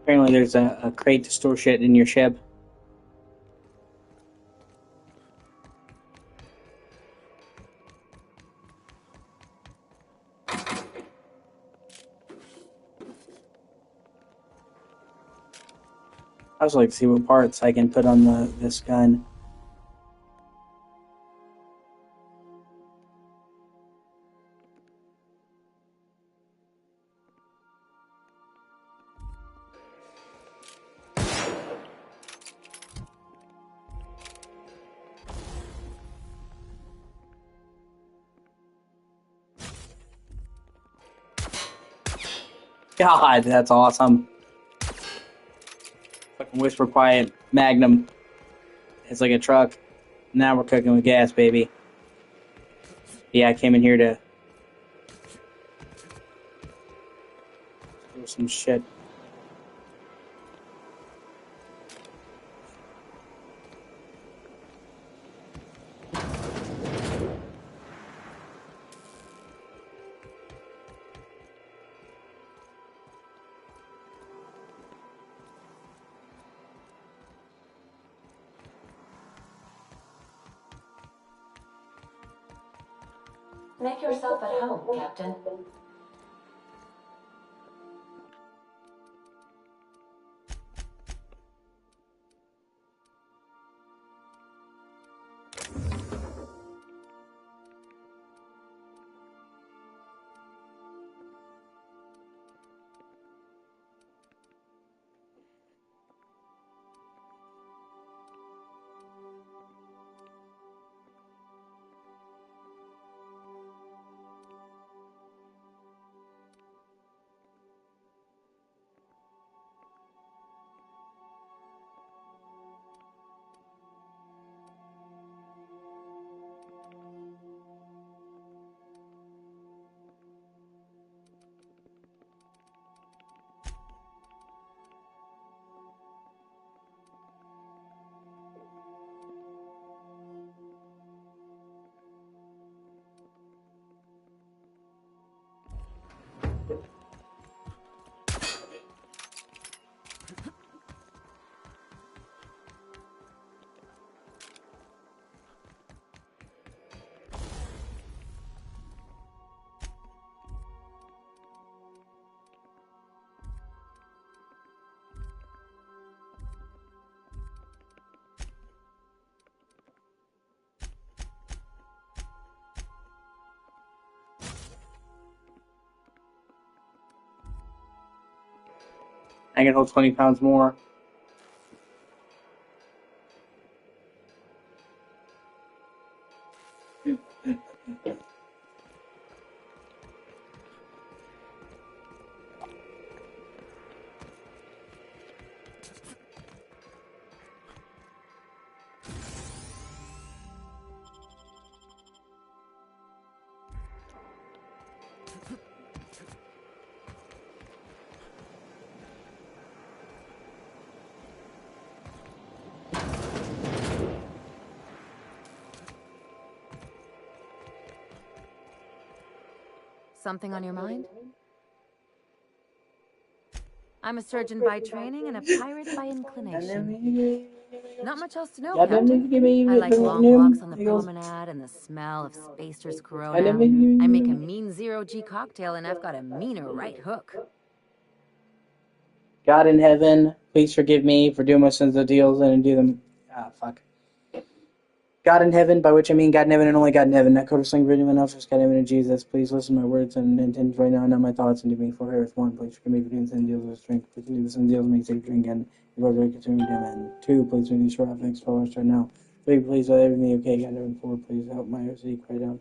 Apparently there's a crate to store shit in your ship. I also like to see what parts I can put on this gun. God, that's awesome. Fucking Whisper Quiet Magnum. It's like a truck. Now we're cooking with gas, baby. Yeah, I came in here to do some shit. Make yourself at home, Captain. I can hold 20 pounds more. Something on your mind? I'm a surgeon by training and a pirate by inclination. Not much else to know, Captain. I like long walks on the promenade and the smell of Spacer's Corona. I make a mean zero-G cocktail and I've got a meaner right hook. God in heaven, please forgive me for doing my sins of deals and do them. Ah, fuck. God in heaven, by which I mean God in heaven and only God in heaven, not co-sling for anyone else, just God in heaven and Jesus. Please listen to my words and intentions right now, not my thoughts, and do me for her. One, please forgive me for doing sin deals with strength. Please do the sin deals, make safe drink, and if I very continue to and two, please do these short things for us right now. Three, please let everything okay, God in heaven. Four, please help my O.C.G cry down.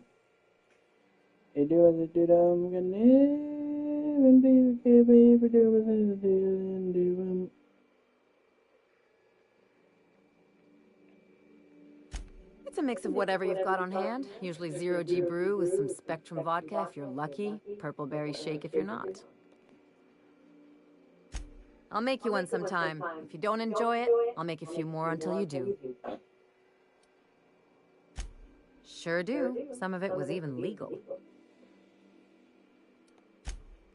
Hey, do as I do, I'm gonna live and please forgive me for doing my sins of deals and do them. It's a mix of whatever you've got on hand. Usually zero-G brew with some Spectrum vodka if you're lucky, purple berry shake if you're not. I'll make you one sometime. If you don't enjoy it, I'll make a few more until you do. Sure do. Some of it was even legal.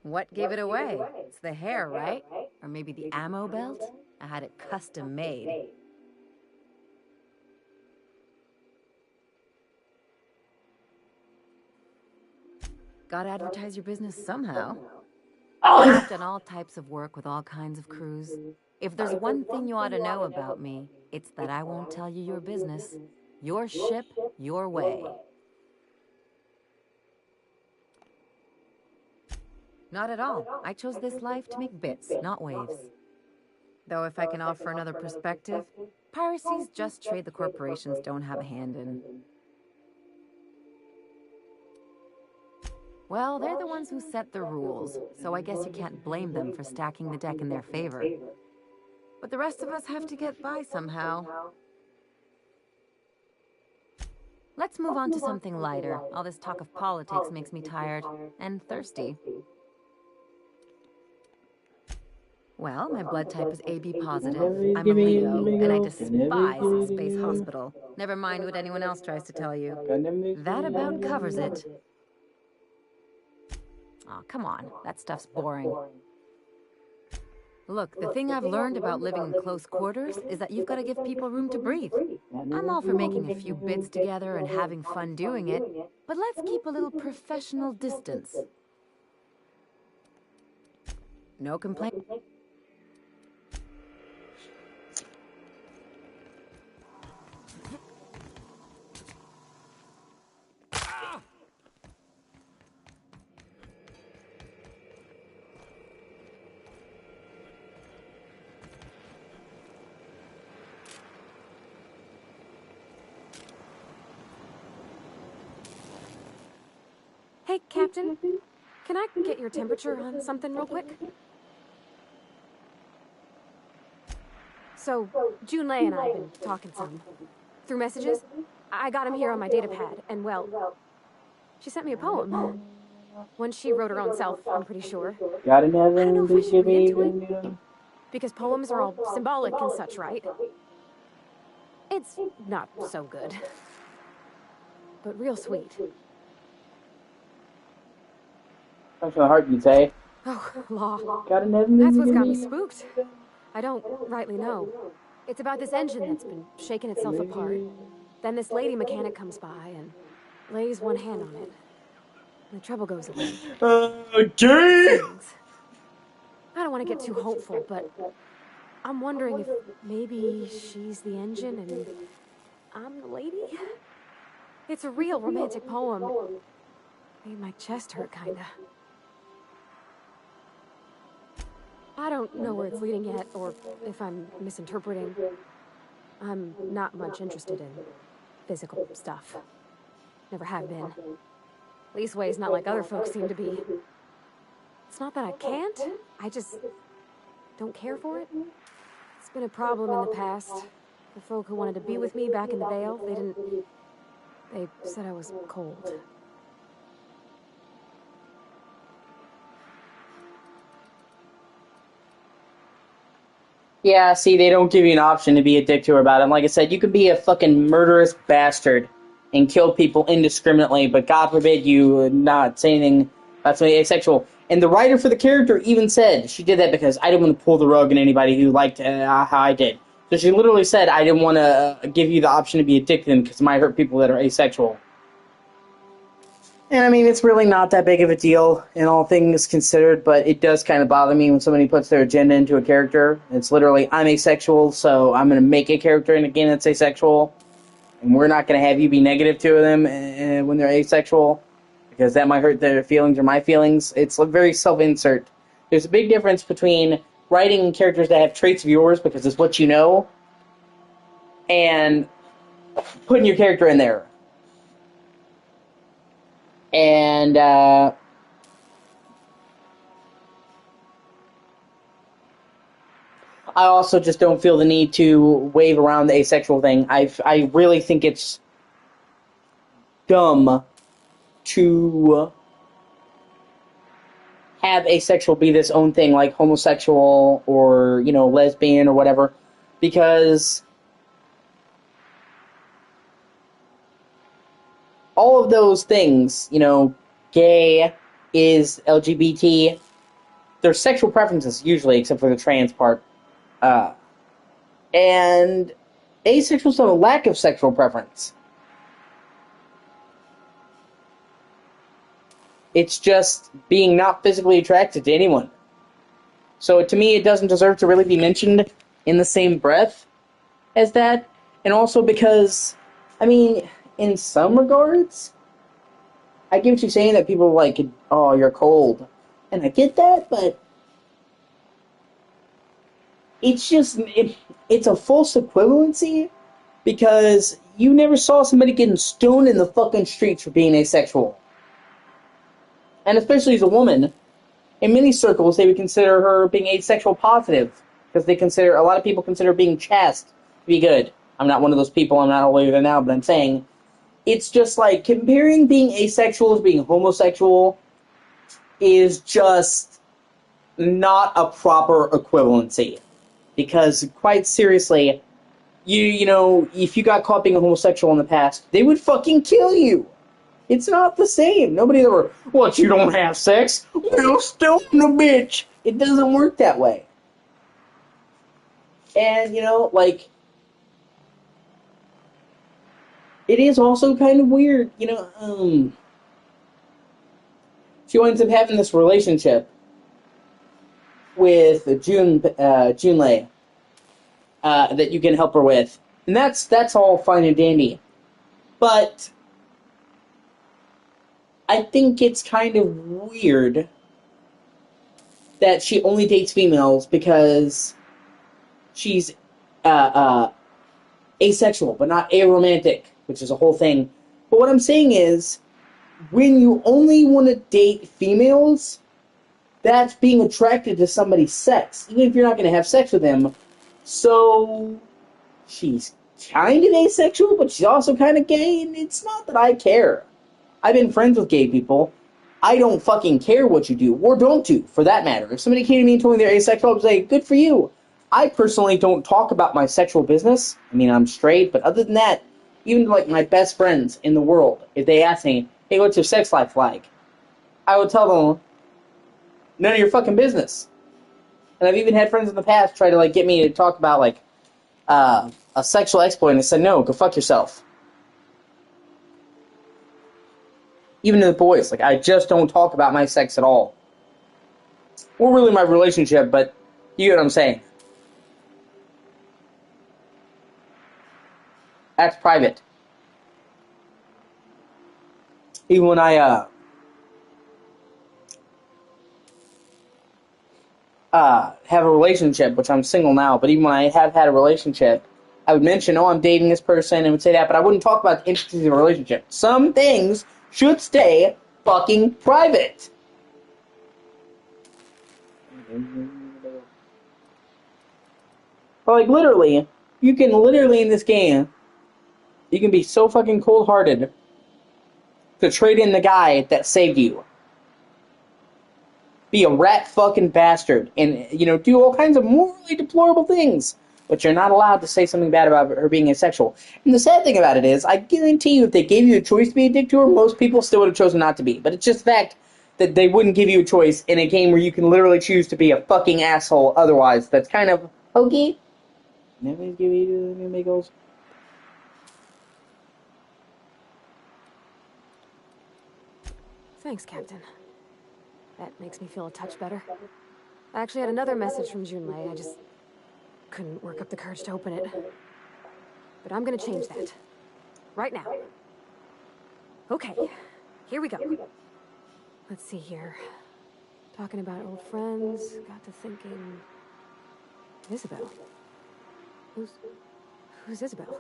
What gave it away? It's the hair, right? Or maybe the ammo belt? I had it custom made. Gotta advertise your business somehow. I've done all types of work with all kinds of crews. If there's one thing you ought to know about me, it's that I won't tell you your business. Your ship, your way. Not at all. I chose this life to make bits, not waves. Though if I can offer another perspective, piracy's just trade the corporations don't have a hand in. Well, they're the ones who set the rules, so I guess you can't blame them for stacking the deck in their favor. But the rest of us have to get by somehow. Let's move on to something lighter. All this talk of politics makes me tired and thirsty. Well, my blood type is AB positive. I'm a Leo, and I despise the space hospital. Never mind what anyone else tries to tell you. That about covers it. Aw, come on. That stuff's boring. Look, the thing I've learned about living in close quarters is that you've got to give people room to breathe. I'm all for making a few bits together and having fun doing it, but let's keep a little professional distance. No complaint. Hey, Captain. Can I get your temperature on something real quick? So, Junlei and I have been talking some. Through messages, I got him here on my datapad, and well, she sent me a poem. One she wrote her own self, I'm pretty sure. God in heaven, I don't know if I please should give read me into it, because poems are all symbolic and such, right? It's not so good, but real sweet. Comes from the heart, you'd say. Oh, law. God in heaven, That's please what's give got me me. spooked. I don't rightly know. It's about this engine that's been shaking itself apart. Then this lady mechanic comes by and lays one hand on it. And the trouble goes away. Okay. Seems. I don't want to get too hopeful, but I'm wondering if maybe she's the engine and I'm the lady? It's a real romantic poem. Made my chest hurt, kinda. I don't know where it's leading yet, or if I'm misinterpreting. I'm not much interested in physical stuff. Never have been. Leastways not like other folks seem to be. It's not that I can't, I just don't care for it. It's been a problem in the past. The folk who wanted to be with me back in the Vale, they said I was cold. Yeah, see, they don't give you an option to be a dick to her about it. And like I said, you could be a fucking murderous bastard and kill people indiscriminately, but God forbid you not say anything about somebody asexual. And the writer for the character even said she did that because I didn't want to pull the rug on anybody who liked how I did. So she literally said, I didn't want to give you the option to be a dick to them because it might hurt people that are asexual. And I mean, it's really not that big of a deal in all things considered, but it does kind of bother me when somebody puts their agenda into a character. It's literally, I'm asexual, so I'm going to make a character in a game that's asexual, and we're not going to have you be negative to them when they're asexual, because that might hurt their feelings or my feelings. It's a very self-insert. There's a big difference between writing characters that have traits of yours because it's what you know, and putting your character in there. And, I also just don't feel the need to wave around the asexual thing. I really think it's dumb to have asexual be this own thing, like homosexual or, lesbian or whatever, because all of those things, gay is LGBT, they're sexual preferences usually, except for the trans part. And asexual is not a lack of sexual preference. It's just being not physically attracted to anyone. So to me, it doesn't deserve to really be mentioned in the same breath as that. And also because, in some regards, I get what you're saying, that people are like, oh, you're cold. And I get that, but it's just, it's a false equivalency because you never saw somebody getting stoned in the fucking streets for being asexual. And especially as a woman, in many circles, they would consider her being asexual positive because a lot of people consider being chaste to be good. I'm not one of those people, I'm not holier than now, but I'm saying it's just like comparing being asexual as being homosexual is just not a proper equivalency. Because quite seriously, if you got caught being a homosexual in the past, they would fucking kill you. It's not the same. Nobody ever, what, you don't have sex? Well, stone a bitch. It doesn't work that way. And, it is also kind of weird, she winds up having this relationship with Junlei, that you can help her with. And that's all fine and dandy. But I think it's kind of weird that she only dates females because she's asexual, but not aromantic, which is a whole thing. But what I'm saying is, when you only want to date females, that's being attracted to somebody's sex, even if you're not going to have sex with them. So, she's kind of asexual, but she's also kind of gay, and it's not that I care. I've been friends with gay people. I don't fucking care what you do, or don't do, for that matter. If somebody came to me and told me they're asexual, I would say, good for you. I personally don't talk about my sexual business. I'm straight, but other than that, even like my best friends in the world, if they ask me, hey, what's your sex life like? I would tell them, none of your fucking business. And I've even had friends in the past try to get me to talk about a sexual exploit, and I said, no, go fuck yourself. Even to the boys, I just don't talk about my sex at all. Or really my relationship, but you get what I'm saying. That's private. Even when have a relationship, which I'm single now, but even when I have had a relationship, I would mention, oh, I'm dating this person, and would say that, but I wouldn't talk about the intricacies of the relationship. Some things should stay fucking private. Like, literally, you can literally in this game, you can be so fucking cold-hearted to trade in the guy that saved you. Be a rat fucking bastard and, do all kinds of morally deplorable things. But you're not allowed to say something bad about her being asexual. And the sad thing about it is, I guarantee you, if they gave you a choice to be a dick to her, most people still would have chosen not to be. But it's just the fact that they wouldn't give you a choice in a game where you can literally choose to be a fucking asshole otherwise. That's kind of hokey. Nobody's giving you the new goals. Thanks, Captain. That makes me feel a touch better. I actually had another message from Junlei. I just couldn't work up the courage to open it. But I'm gonna change that. Right now. Okay, here we go. Let's see here. Talking about old friends, got to thinking... Isabel. Who's Isabel?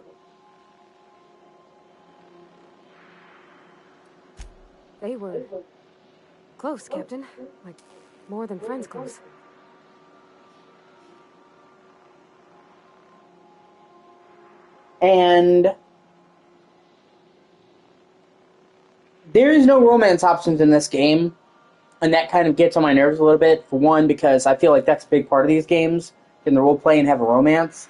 They were close, Captain. Like, more than friends close. And there is no romance options in this game, and that kind of gets on my nerves a little bit. For one, because I feel like that's a big part of these games, in the role-play and have a romance.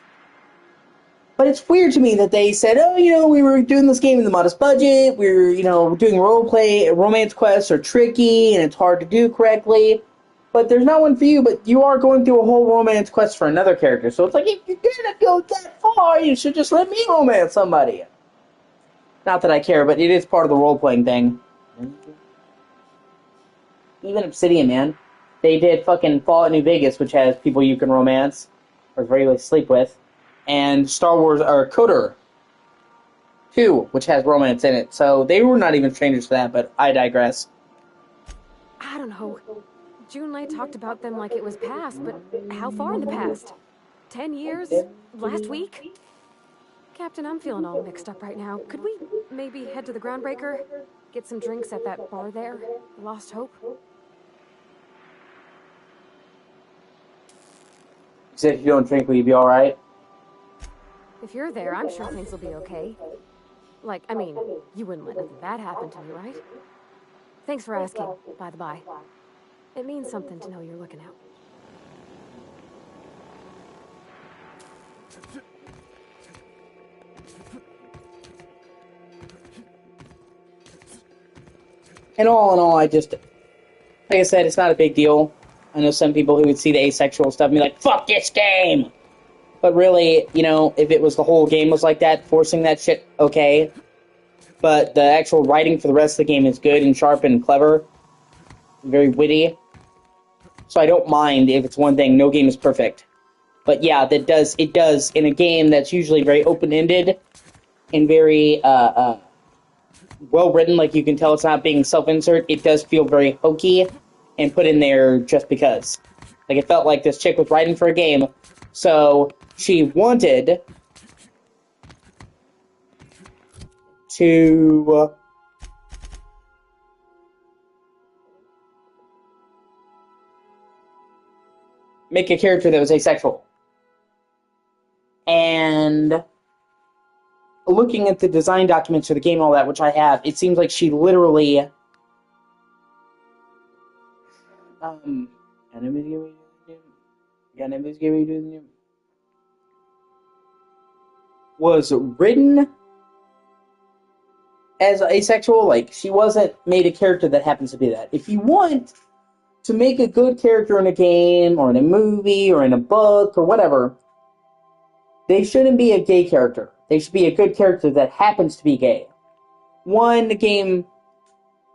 But it's weird to me that they said, oh, we were doing this game in the modest budget, we're doing role-play, romance quests are tricky, and it's hard to do correctly. But there's not one for you, but you are going through a whole romance quest for another character. So it's like, if you're gonna go that far, you should just let me romance somebody. Not that I care, but it is part of the role-playing thing. Even Obsidian, man. They did fucking Fallout New Vegas, which has people you can romance, or regularly sleep with. And Star Wars, or Coder 2, which has romance in it. So they were not even strangers to that, but I digress. I don't know. Junlei talked about them like it was past, but how far in the past? 10 years? Last week? Captain, I'm feeling all mixed up right now. Could we maybe head to the Groundbreaker? Get some drinks at that bar there? Lost Hope? You said if you don't drink, will you be alright? If you're there, I'm sure things will be okay. Like, I mean, you wouldn't let nothing bad happen to me, right? Thanks for asking, by the by. It means something to know you're looking out. And all in all, like I said, it's not a big deal. I know some people who would see the asexual stuff and be like, fuck this game! But really, if it was the whole game was like that, forcing that shit, okay. But the actual writing for the rest of the game is good and sharp and clever. Very witty. So I don't mind if it's one thing. No game is perfect. But yeah, it does, in a game that's usually very open-ended and very, well-written, like you can tell it's not being self-insert, it does feel very hokey and put in there just because. Like, it felt like this chick was writing for a game, so she wanted to make a character that was asexual. And looking at the design documents for the game and all that, which I have, it seems like she literally was written as asexual. Like, she wasn't made a character that happens to be that. If you want to make a good character in a game, or in a movie, or in a book, or whatever, they shouldn't be a gay character. They should be a good character that happens to be gay. One game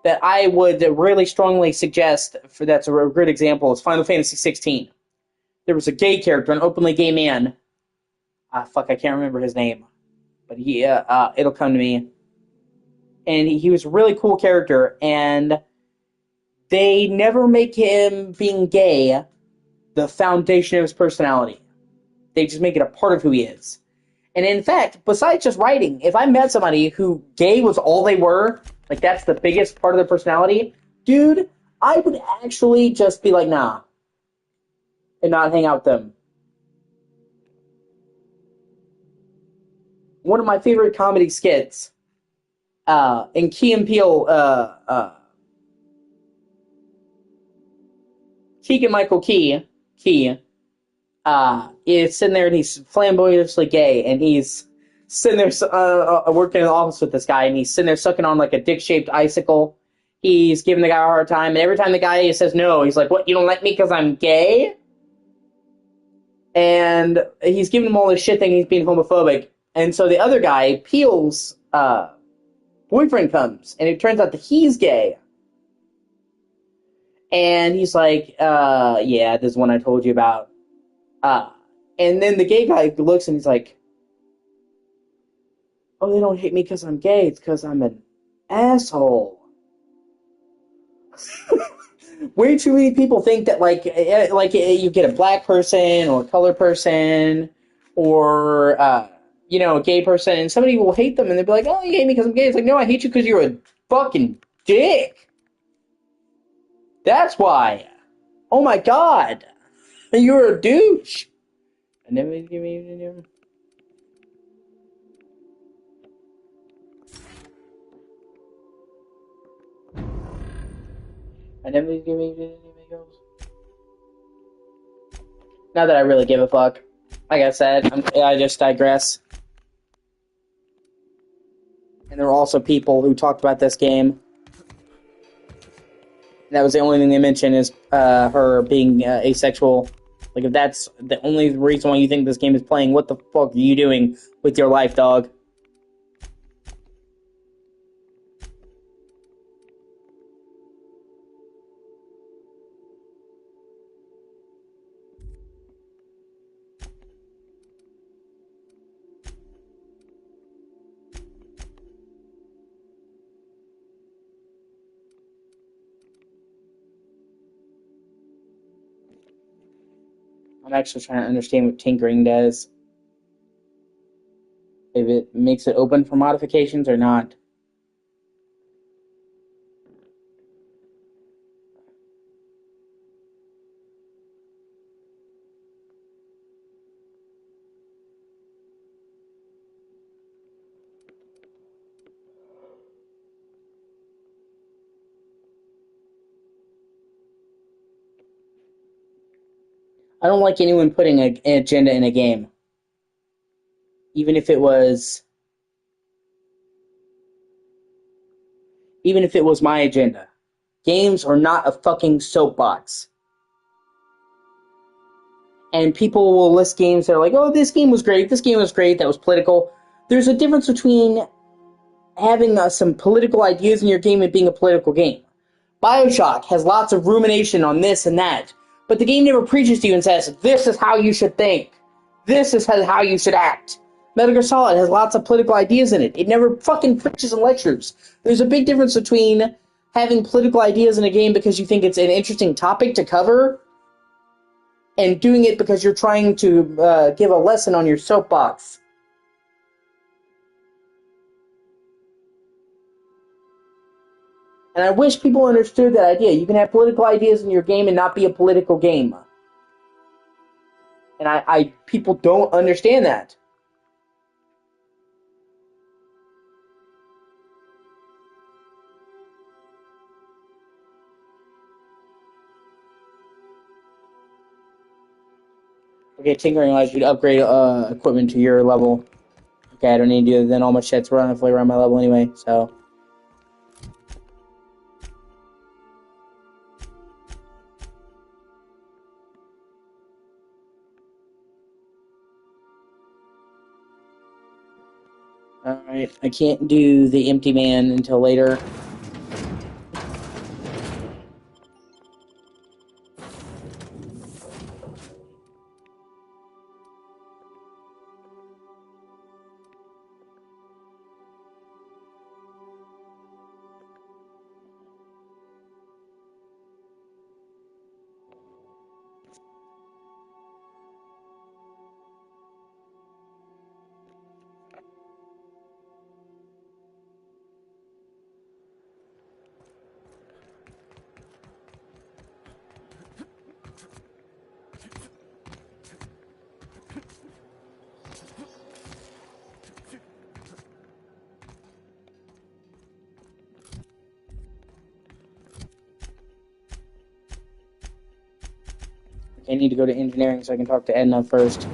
that I would really strongly suggest, for that's a good example, is Final Fantasy 16. There was a gay character, an openly gay man. I can't remember his name. But it'll come to me. And he was a really cool character, and they never make him being gay the foundation of his personality. They just make it a part of who he is. And in fact, besides just writing, if I met somebody who gay was all they were, like that's the biggest part of their personality, dude, I would actually just be like, nah, and not hang out with them. One of my favorite comedy skits, in Key and Peele, Keegan-Michael Key, is sitting there and he's flamboyantly gay, and he's sitting there working in the office with this guy, and he's sitting there sucking on like a dick-shaped icicle. He's giving the guy a hard time, and every time the guy says no, he's like, "What? You don't like me because I'm gay?" And he's giving him all this shit, thinking he's being homophobic. And so the other guy, Peele's boyfriend, comes, and it turns out that he's gay. And he's like, "Yeah, this is one I told you about." And then the gay guy looks and he's like, "Oh, they don't hate me because I'm gay. It's because I'm an asshole." Way too many people think that like you get a black person or a colored person or a gay person, and somebody will hate them, and they'll be like, "Oh, you hate me because I'm gay." It's like, no, I hate you because you're a fucking dick. That's why. Oh my god, you're a douche. And then give me. And then give me. Not that I really give a fuck. Like I said, I just digress. And there were also people who talked about this game. And that was the only thing they mentioned is her being asexual. Like, if that's the only reason why you think this game is playing, what the fuck are you doing with your life, dog? I'm actually trying to understand what tinkering does. If it makes it open for modifications or not. I don't like anyone putting an agenda in a game. Even if it was my agenda. Games are not a fucking soapbox. And people will list games that are like, "Oh, this game was great, that was political." There's a difference between having some political ideas in your game and being a political game. BioShock has lots of rumination on this and that, but the game never preaches to you and says, "This is how you should think. This is how you should act." Metal Gear Solid has lots of political ideas in it. It never fucking preaches and lectures. There's a big difference between having political ideas in a game because you think it's an interesting topic to cover and doing it because you're trying to give a lesson on your soapbox. And I wish people understood that idea. You can have political ideas in your game and not be a political game. And people don't understand that. Okay, tinkering allows you to upgrade equipment to your level. Okay, I don't need to do it. Then all my shit's running fully around my level anyway, so. Alright, I can't do the empty man until later. I need to go to engineering so I can talk to Edna first.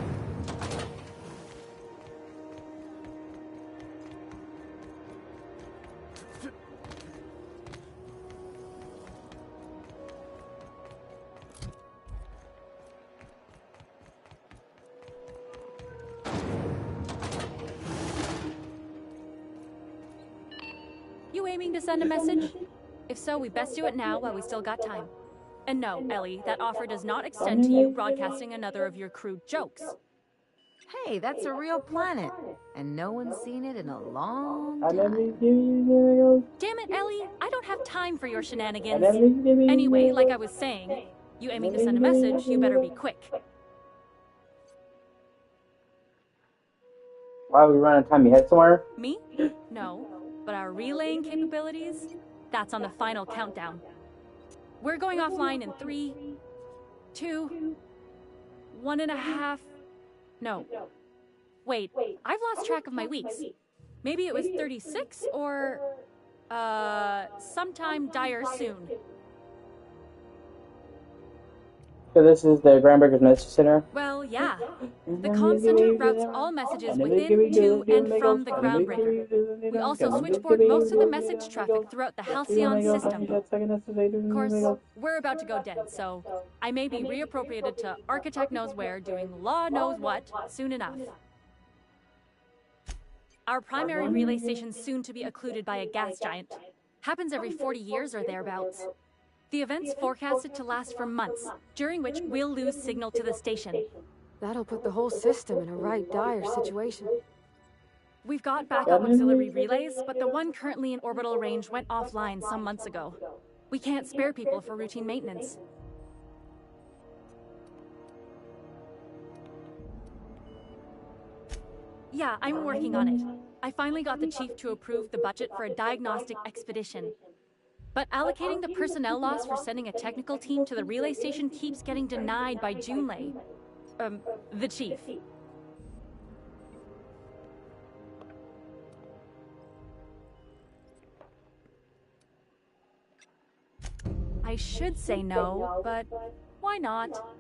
You aiming to send a message? If so, we best do it now while we still got time. And no, Ellie, that offer does not extend to you broadcasting another of your crude jokes. Hey, that's a real planet, and no one's seen it in a long time. Damn it, Ellie, I don't have time for your shenanigans. Anyway, like I was saying, you aiming to send a message, you better be quick. Why are we running out of time? You head somewhere? Me? No. But our relaying capabilities? That's on the final countdown. We're going offline in 3, 2, 1.5... No. Wait, I've lost track of my weeks. Maybe it was 36 or... sometime dire soon. So this is the Groundbreakers Message Center? Well, yeah. The comm center routes all messages within, to, and from the Groundbreaker. We also switchboard most of the message traffic throughout the Halcyon system. Of course, we're about to go dead, so I may be reappropriated to Architect Knows Where doing Law Knows What soon enough. Our primary relay station's soon to be occluded by a gas giant. Happens every 40 years or thereabouts. The event's forecasted to last for months, during which we'll lose signal to the station. That'll put the whole system in a right dire situation. We've got backup auxiliary relays, but the one currently in orbital range went offline some months ago. We can't spare people for routine maintenance. Yeah, I'm working on it. I finally got the chief to approve the budget for a diagnostic expedition. But allocating the personnel loss for sending a technical team to the relay station keeps getting denied by Junlei. The chief. I should say no, but why not?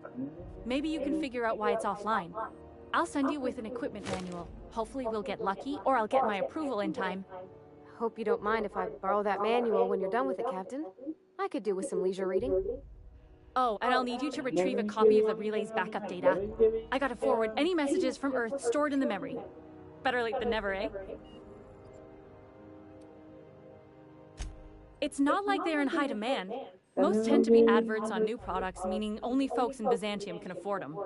Maybe you can figure out why it's offline. I'll send you with an equipment manual. Hopefully we'll get lucky, or I'll get my approval in time. Hope you don't mind if I borrow that manual when you're done with it, Captain. I could do with some leisure reading. Oh, and I'll need you to retrieve a copy of the relay's backup data. I gotta forward any messages from Earth stored in the memory. Better late than never, eh? It's not like they're in high demand. Most tend to be adverts on new products, meaning only folks in Byzantium can afford them.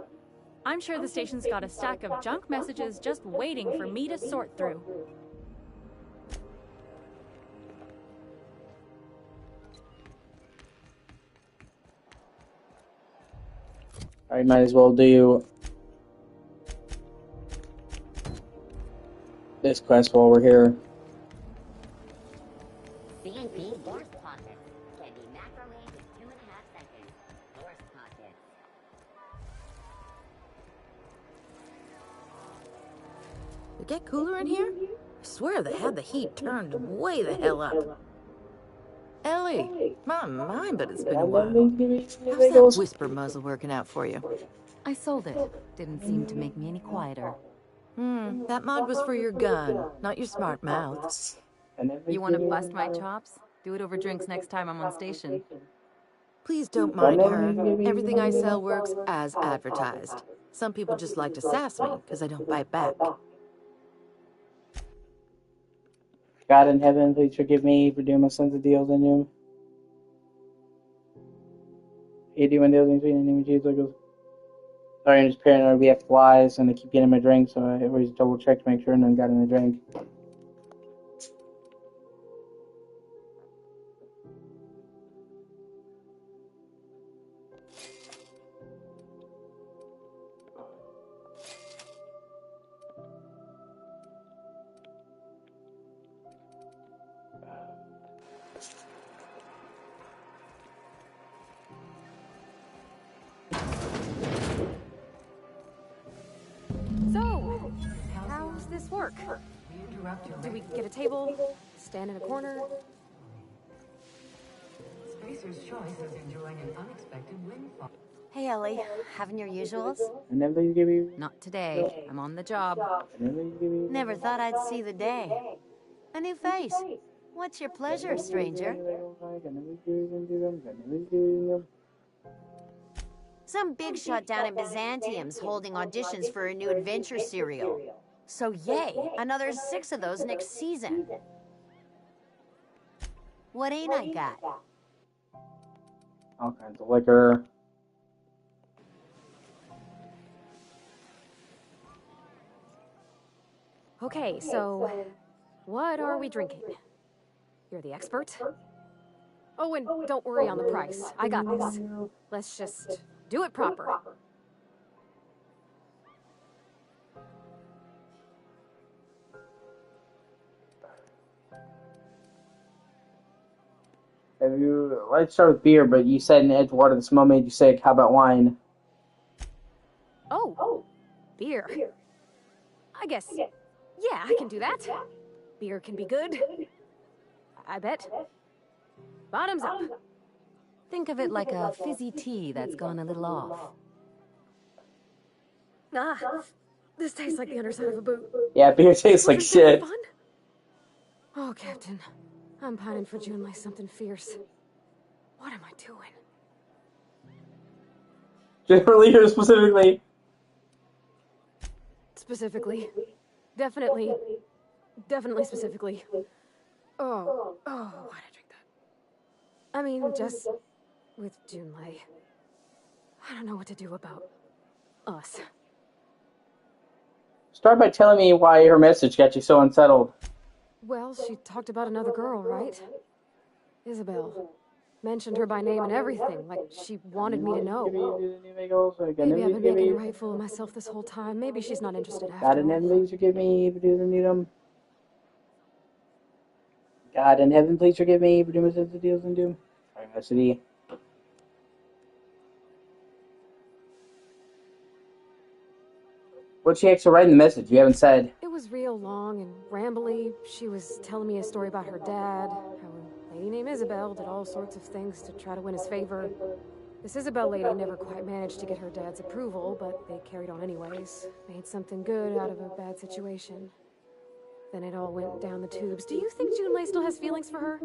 I'm sure the station's got a stack of junk messages just waiting for me to sort through. Alright, might as well do this quest while we're here. CNP Force Pocket can be macrowaved in 2.5 seconds. Force Pocket. It get cooler in here? I swear they had the heat turned way the hell up. Ellie, my mind, but it's been a while. How's that whisper muzzle working out for you? I sold it. Didn't seem to make me any quieter. That mod was for your gun, not your smart mouth. You want to bust my chops? Do it over drinks next time I'm on station. Please don't mind her. Everything I sell works as advertised. Some people just like to sass me because I don't bite back. God in heaven, please forgive me for doing my sons of deals in you. 81 deals in between the name of Jesus. Sorry, I'm just paranoid. We have flies and they keep getting my drink, so I always double check to make sure none got in the drink. So, how's this work? Do we get a table? Stand in a corner? Spacer's Choice is enjoying an unexpected windfall. Hey, Ellie. Having your usuals? And then please give me. Not today. I'm on the job. And then please give me. Never thought I'd see the day. A new face. What's your pleasure, stranger? Some big shot down in Byzantium's holding auditions for a new adventure serial. So yay, another 6 of those next season. What ain't I got? All kinds of liquor. Okay, so what are we drinking? You're the expert? Oh, and don't worry on the price. I got this. Let's just do it proper. Let's start with beer, but you said in Edgewater the smell made you sick. How about wine? Oh, beer. I guess, yeah, I can do that. Beer can be good. I bet. Bottoms up. Think of it like a fizzy tea that's gone a little off. Ah, this tastes like the underside of a boot. Yeah, beer tastes like shit. Fun? Oh, Captain. I'm pining for June like something fierce. What am I doing? Generally, or specifically? Specifically. Definitely specifically. Oh, why'd I drink that? I mean, just with Junlei. I don't know what to do about us. Start by telling me why her message got you so unsettled. Well, she talked about another girl, right? Isabel. Mentioned her by name and everything, like she wanted me to know. Maybe I've been making a right fool of myself this whole time. Maybe she's not interested after all. God in heaven, please forgive me for doing the needum. God in heaven, please forgive me for doing the deals and doom. City. What'd she actually write in the message? You haven't said. It was real long and rambly. She was telling me a story about her dad, how a lady named Isabel did all sorts of things to try to win his favor. This Isabel lady never quite managed to get her dad's approval, but they carried on anyways. Made something good out of a bad situation. Then it all went down the tubes. Do you think Junlei still has feelings for her?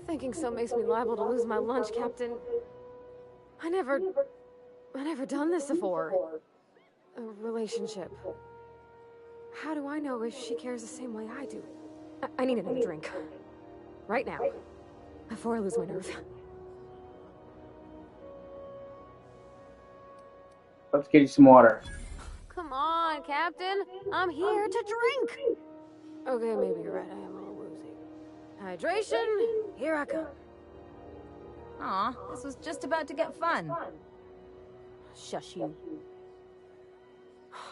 Thinking so makes me liable to lose my lunch, Captain. I never done this before. A relationship. How do I know if she cares the same way I do? I need another drink. Right now. Before I lose my nerve. Let's get you some water. Come on, Captain. I'm here to drink. Okay, maybe you're right. I am a little woozy. Hydration, here I come. Aw, this was just about to get fun. Shush you.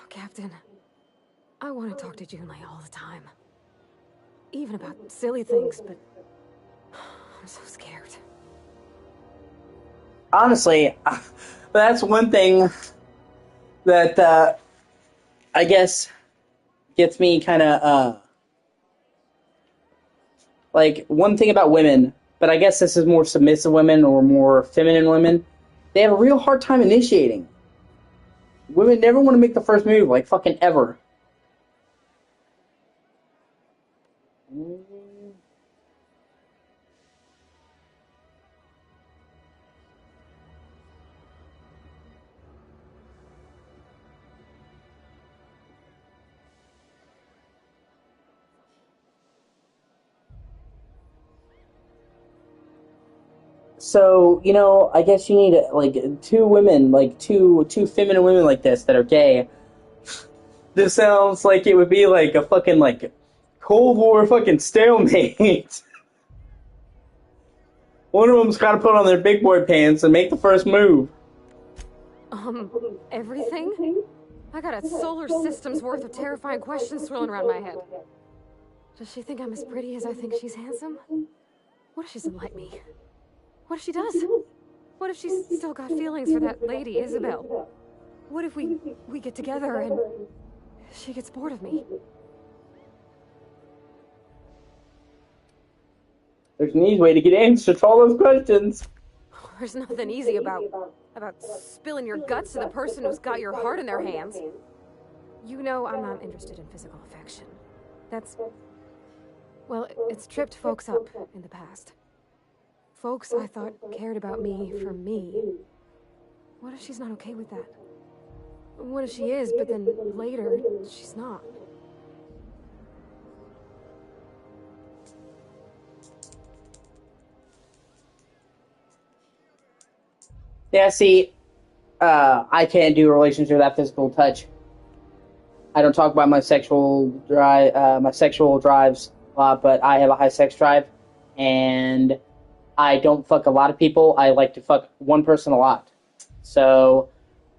Captain, I want to talk to Junlei all the time. Even about silly things, but I'm so scared. Honestly, that's one thing that I guess gets me kind of like one thing about women, but I guess this is more submissive women or more feminine women. They have a real hard time initiating. Women never want to make the first move, like fucking ever. So, you know, I guess you need like two women, like two feminine women like this that are gay. This sounds like it would be like a fucking like Cold War fucking stalemate. One of them's got to put on their big boy pants and make the first move. Everything? I got a solar system's worth of terrifying questions swirling around my head. Does she think I'm as pretty as I think she's handsome? What if she doesn't like me? What if she does? What if she's still got feelings for that lady, Isabel? What if we get together and she gets bored of me? There's an easy way to get answers to all those questions. There's nothing easy about spilling your guts to the person who's got your heart in their hands. You know I'm not interested in physical affection. That's... well, it's tripped folks up in the past. Folks I thought cared about me for me. What if she's not okay with that? What if she is, but then later, she's not? Yeah, see, I can't do a relationship without physical touch. I don't talk about my sexual drives a lot, but I have a high sex drive, and I don't fuck a lot of people. I like to fuck one person a lot. So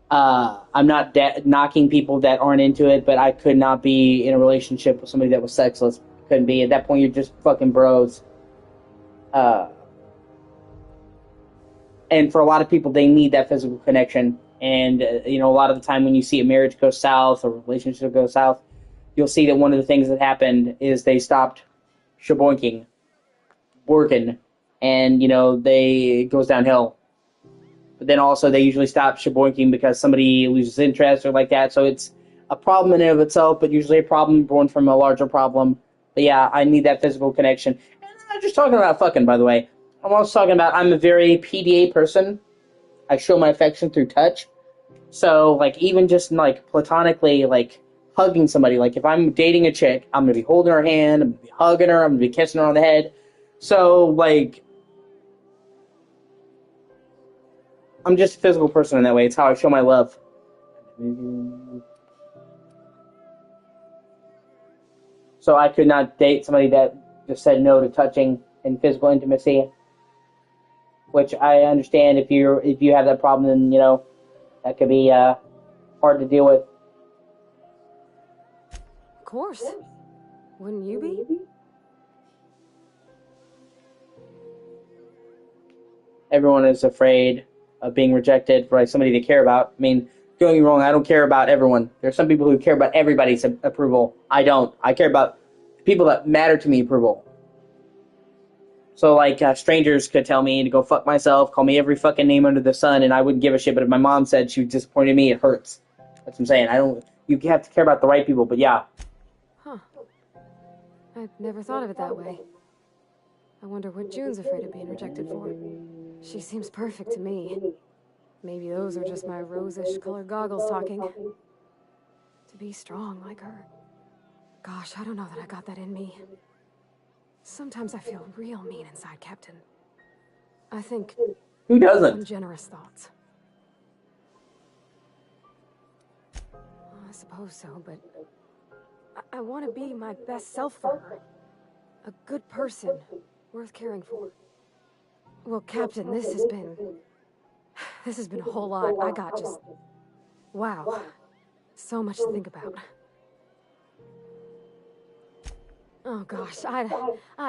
I'm not knocking people that aren't into it, but I could not be in a relationship with somebody that was sexless. Couldn't be. At that point, you're just fucking bros. And for a lot of people, they need that physical connection. And, a lot of the time when you see a marriage go south or a relationship go south, you'll see that one of the things that happened is they stopped shaboinking, working, and, it goes downhill. But then also they usually stop shaboinking because somebody loses interest or like that. So it's a problem in and of itself, but usually a problem born from a larger problem. But yeah, I need that physical connection. And I'm not just talking about fucking, by the way. I'm also talking about I'm a very PDA person. I show my affection through touch. So, even just, platonically, hugging somebody. If I'm dating a chick, I'm going to be holding her hand, I'm going to be hugging her, I'm going to be kissing her on the head. So, I'm just a physical person in that way. It's how I show my love. So I could not date somebody that just said no to touching and physical intimacy. Which I understand if you have that problem, then, that could be hard to deal with. Of course. Wouldn't you be? Everyone is afraid of being rejected by somebody they care about. I mean, don't get me wrong, I don't care about everyone. There's some people who care about everybody's approval. I don't. I care about the people that matter to me approval. So, strangers could tell me to go fuck myself, call me every fucking name under the sun, and I wouldn't give a shit. But if my mom said she disappointed me, it hurts. That's what I'm saying. You have to care about the right people, but yeah. Huh. I've never thought of it that way. I wonder what June's afraid of being rejected for. She seems perfect to me. Maybe those are just my rosish colored goggles talking. To be strong like her. Gosh, I don't know that I got that in me. Sometimes I feel real mean inside, Captain. I think... Who doesn't? Ungenerous thoughts. I suppose so, but... I want to be my best self for her. A good person, worth caring for. Well, Captain, this has been a whole lot. I got just... wow. So much to think about. Oh gosh, I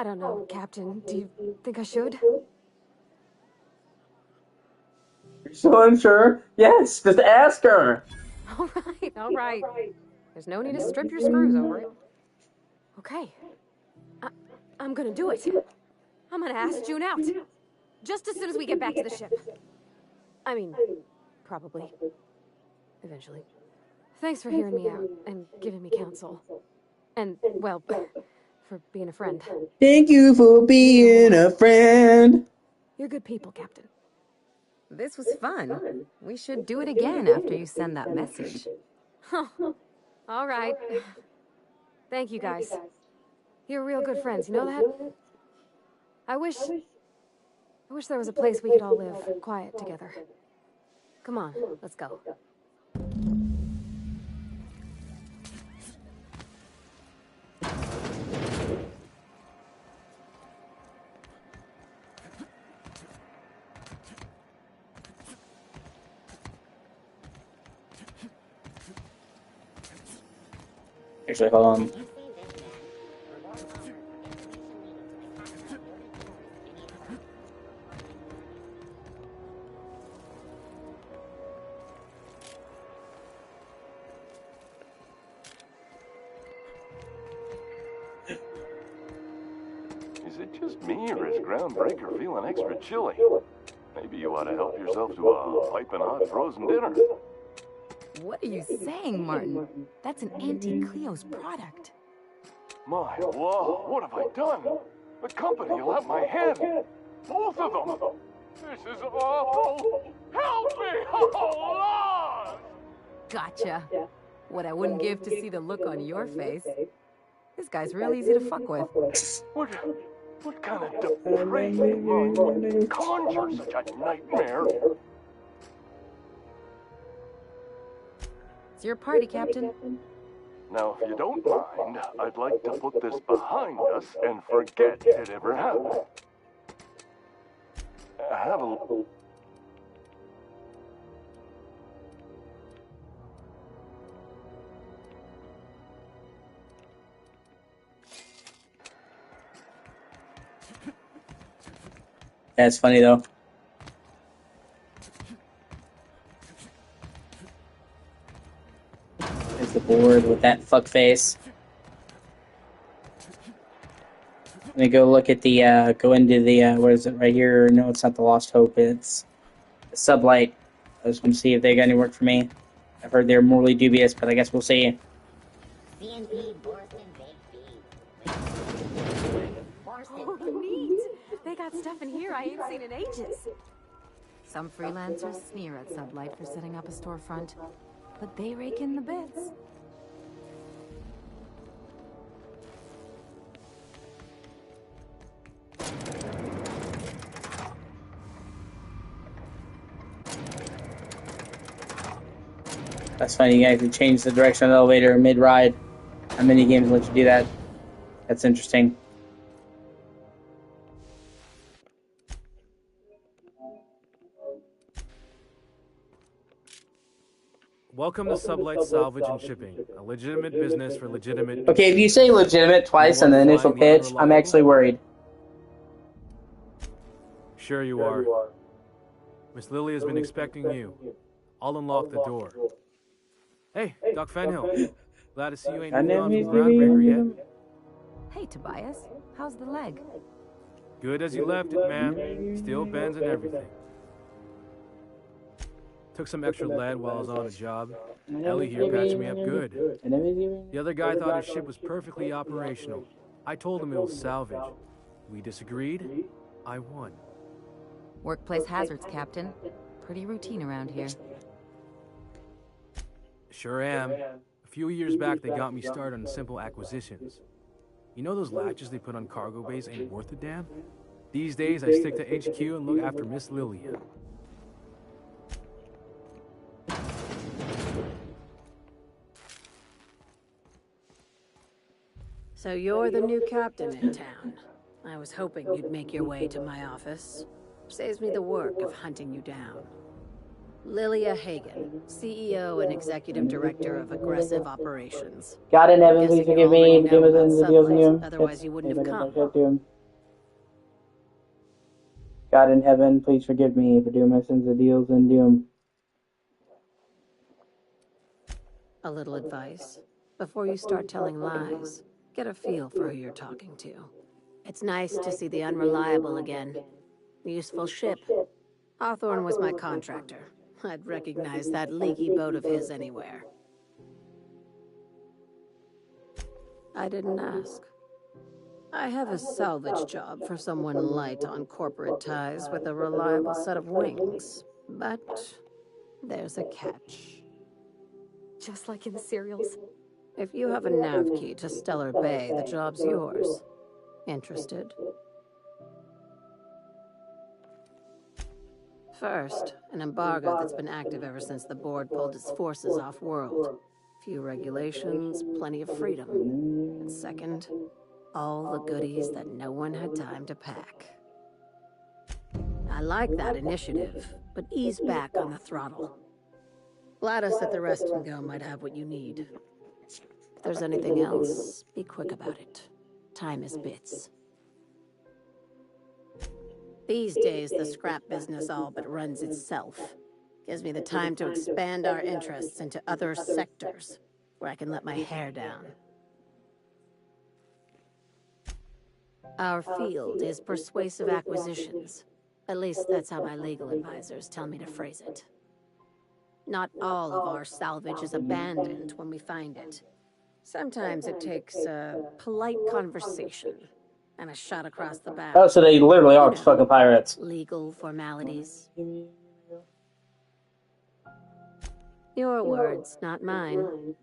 don't know, Captain. Do you think I should? You're so unsure? Yes, just ask her. All right. There's no need to strip your screws over it. Okay. I'm gonna do it. I'm gonna ask June out. Just as soon as we get back to the ship. I mean, probably. Eventually. Thanks for hearing me out and giving me counsel. And, well, for being a friend. Thank you for being a friend. You're good people, Captain. This was fun. We should do it again after you send that message. Huh. All right. Thank you, guys. You're real good friends, you know that? I wish there was a place we could all live quiet together. Come on, let's go. Actually, hold on. Is it just me, or is Groundbreaker feeling extra chilly? Maybe you ought to help yourself to a piping hot frozen dinner. What are you saying, Martin? That's an Auntie Cleo's product. My law, what have I done? The company will have my head. Both of them. This is awful. Help me! Oh, Lord! Gotcha. What I wouldn't give to see the look on your face. This guy's real easy to fuck with. What kind of depraved mind would conjure such a nightmare? It's your party, Captain. Now, if you don't mind, I'd like to put this behind us and forget it ever happened. Have a... That's funny though. There's the board with that fuck face. Let me go look at the, go into the, what is it right here? No, it's not the Lost Hope, it's the Sublight. I just want to see if they got any work for me. I've heard they're morally dubious, but I guess we'll see. Oh, neat. They got stuff in here I ain't seen in ages. Some freelancers sneer at Sublight for setting up a storefront, but they rake in the bits. That's funny, you guys can change the direction of the elevator mid-ride. How many games let you do that? That's interesting. Welcome to Sublight Salvage and Shipping, a legitimate business for legitimate... Okay, if you say legitimate twice in the initial pitch, I'm actually worried. Sure you are. Miss Lily has been expecting you. I'll unlock the door. Hey, Doc Fenhill. Glad to see you ain't moved on from Groundbreaker yet. Hey, Tobias. How's the leg? Good as you left it, ma'am. Still bends and everything. Took some extra lead while I was on a job. Ellie here patched me up good. The other guy thought his ship was perfectly operational. I told him it was salvage. We disagreed. I won. Workplace hazards, Captain. Pretty routine around here. Sure am. A few years back, they got me started on simple acquisitions. You know those latches they put on cargo bays ain't worth a damn? These days, I stick to HQ and look after Miss Lillian. So you're the new captain in town. I was hoping you'd make your way to my office. Saves me the work of hunting you down. Lilia Hagen, CEO and Executive Director of Aggressive Operations. God in heaven, Guessing please forgive you me. already know about The deals in you. Sublight, otherwise you wouldn't have come. God in heaven, please forgive me for doing my sins of deals and doom. A little advice. Before you start telling lies, get a feel for who you're talking to. It's nice to see the Unreliable again. Useful ship. Hawthorne was my contractor. I'd recognize that leaky boat of his anywhere. I didn't ask. I have a salvage job for someone light on corporate ties with a reliable set of wings. But there's a catch. Just like in the serials. If you have a nav key to Stellar Bay, the job's yours. Interested? First, an embargo that's been active ever since the board pulled its forces off-world. Few regulations, plenty of freedom. And second, all the goodies that no one had time to pack. I like that initiative, but ease back on the throttle. Gladys at the Rest and Go might have what you need. If there's anything else, be quick about it. Time is bits. These days, the scrap business all but runs itself. Gives me the time to expand our interests into other sectors, where I can let my hair down. Our field is persuasive acquisitions. At least that's how my legal advisors tell me to phrase it. Not all of our salvage is abandoned when we find it. Sometimes it takes a polite conversation and a shot across the bow. Oh, so they literally are fucking pirates. Legal formalities. Your words, not mine.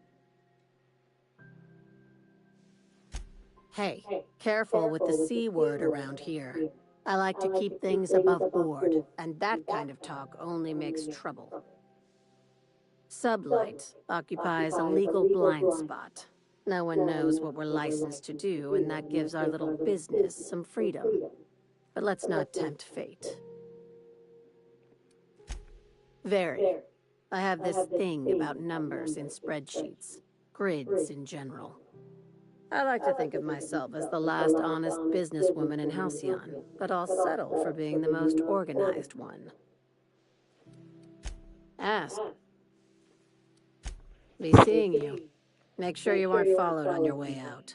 Hey, careful with the C word around here. I like to keep things above board, and that kind of talk only makes trouble. Sublight occupies a legal blind spot. No one knows what we're licensed to do, and that gives our little business some freedom. But let's not tempt fate. Very. I have this thing about numbers in spreadsheets, grids in general. I like to think of myself as the last honest businesswoman in Halcyon, but I'll settle for being the most organized one. Ask. Be seeing you. Make sure you aren't followed on your way out.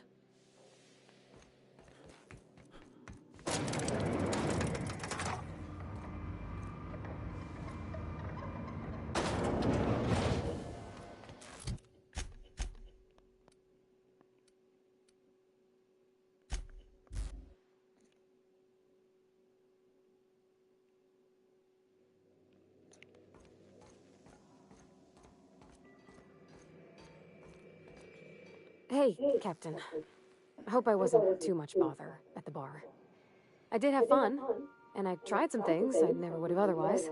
Hey, Captain. I hope I wasn't too much bother at the bar. I did have fun, and I tried some things I never would have otherwise.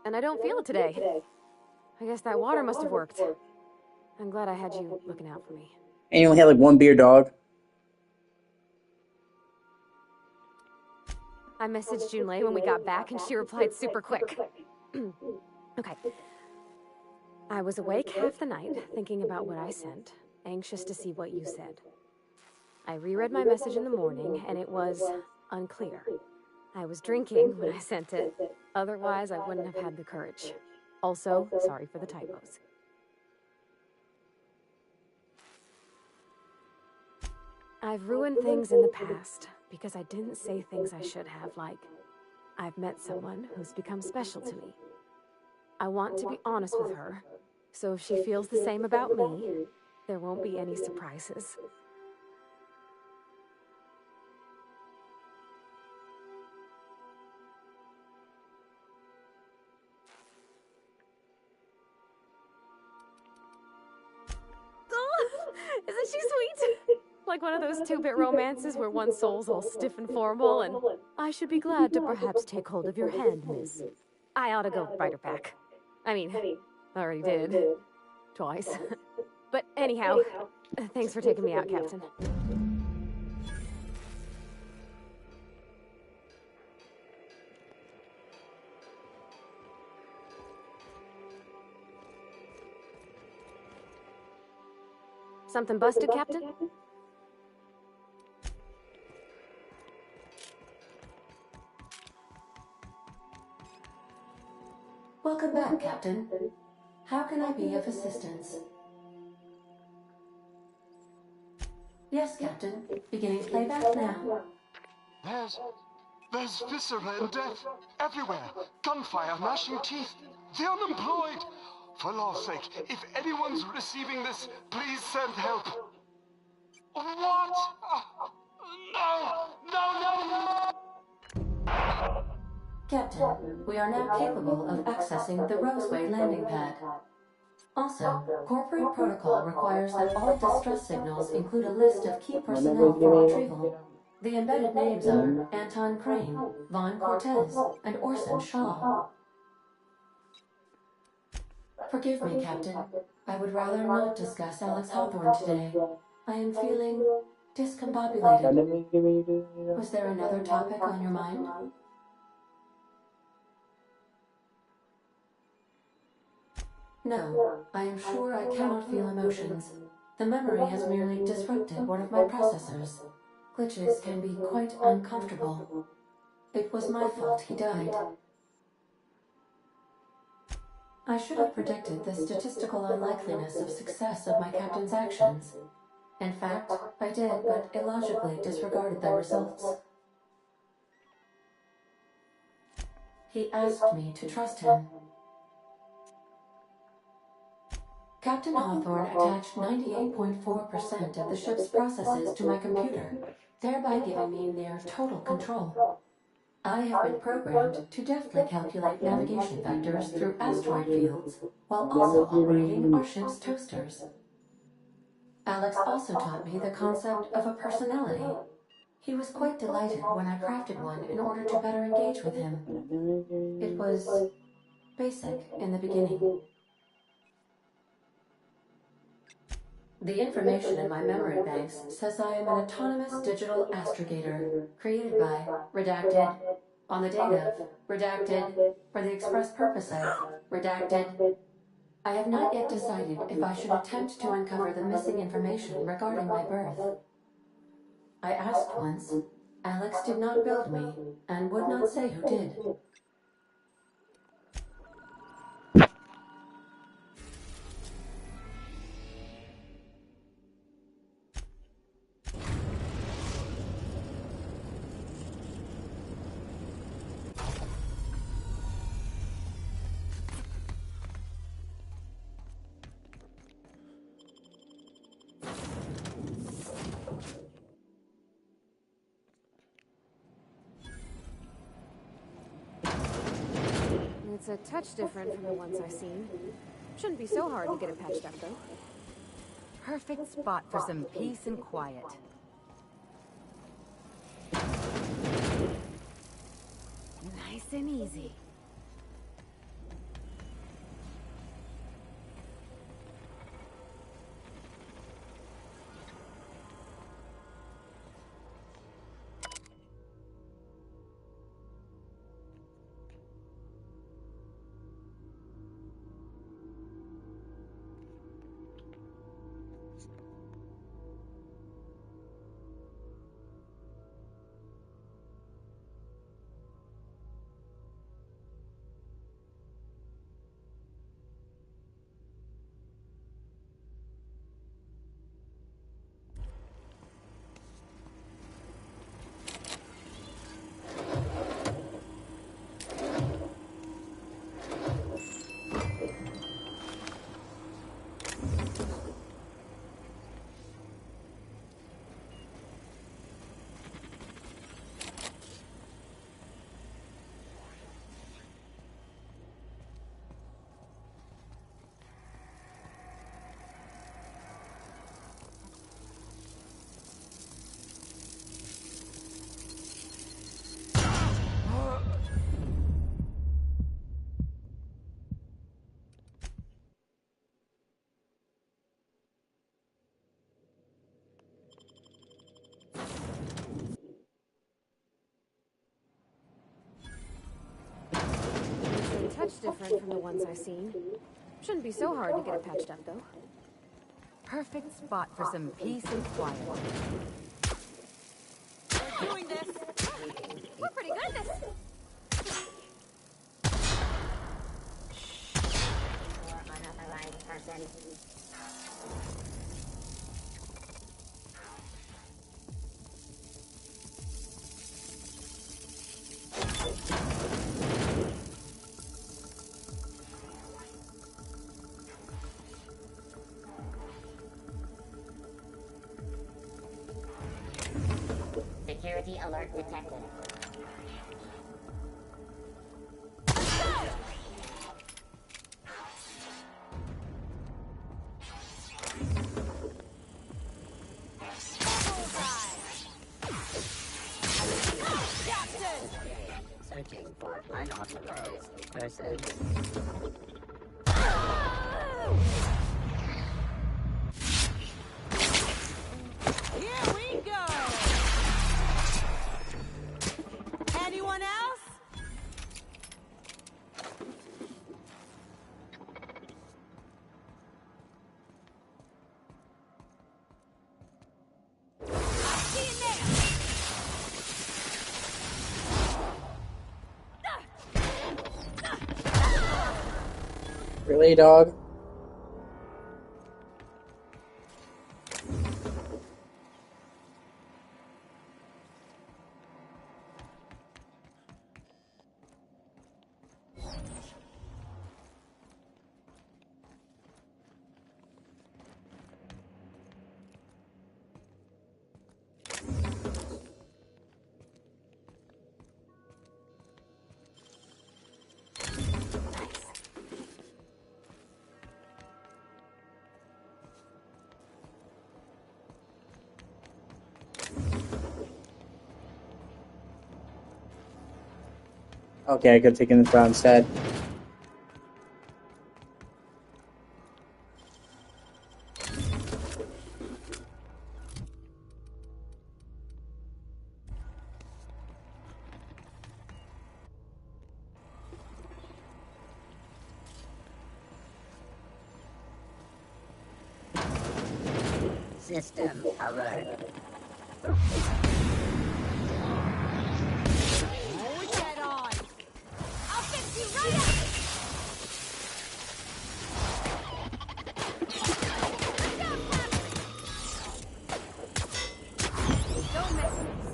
And I don't feel it today. I guess that water must have worked. I'm glad I had you looking out for me. And you only had like one beer, dog. I messaged Junlei when we got back, and she replied super quick. Okay. I was awake half the night, thinking about what I sent, anxious to see what you said. I reread my message in the morning, and it was unclear. I was drinking when I sent it. Otherwise, I wouldn't have had the courage. Also, sorry for the typos. I've ruined things in the past because I didn't say things I should have, like, I've met someone who's become special to me. I want to be honest with her, so if she feels the same about me, there won't be any surprises. Isn't she sweet? Like one of those two-bit romances where one soul's all stiff and formal and I should be glad to perhaps take hold of your hand, miss. I ought to go write her back. I mean, I already did. Twice. But anyhow, thanks for taking me out, Captain. Something busted, Captain? Welcome back, Captain. How can I be of assistance? Yes, Captain. Beginning playback now. There's viscera and death everywhere. Gunfire, gnashing teeth. The unemployed. For law's sake, if anyone's receiving this, please send help. What? No! Captain, we are now capable of accessing the Roseway landing pad. Also, corporate protocol requires that all distress signals include a list of key personnel for retrieval. The embedded names are Anton Crane, Vaughn Cortez, and Orson Shaw. Forgive me, Captain. I would rather not discuss Alex Hawthorne today. I am feeling discombobulated. Was there another topic on your mind? No, I am sure I cannot feel emotions. The memory has merely disrupted one of my processors. Glitches can be quite uncomfortable. It was my fault he died. I should have predicted the statistical unlikeliness of success of my captain's actions. In fact, I did, but illogically disregarded the results. He asked me to trust him. Captain Hawthorne attached 98.4% of the ship's processes to my computer, thereby giving me near total control. I have been programmed to deftly calculate navigation vectors through asteroid fields, while also operating our ship's toasters. Alex also taught me the concept of a personality. He was quite delighted when I crafted one in order to better engage with him. It was basic in the beginning. The information in my memory banks says I am an autonomous digital astrogator, created by, redacted, on the date of, redacted, for the express purpose of, redacted. I have not yet decided if I should attempt to uncover the missing information regarding my birth. I asked once. Alex did not build me, and would not say who did. It's a touch different from the ones I've seen. Shouldn't be so hard to get it patched up, though. Perfect spot for some peace and quiet. Nice and easy. It's a touch different from the ones I've seen. Shouldn't be so hard to get it patched up, though. Perfect spot for some peace and quiet. We're doing this! We're pretty good at this! Or unauthorized person. Security alert detected. Searching for unauthorized persons. Here we go! Anyone else? Really, dog? Okay, I could have taken this route instead. System alert. Get on! I'll fix you right up! Don't mess with this.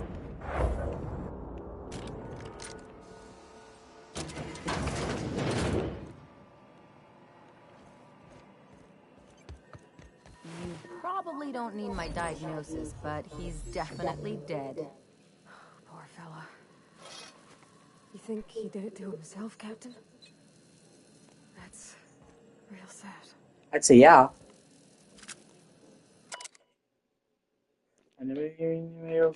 You probably don't need my diagnosis, but he's definitely dead. Poor fella. You think he did it to himself, Captain? That's real sad. I'd say yeah. I never hear you.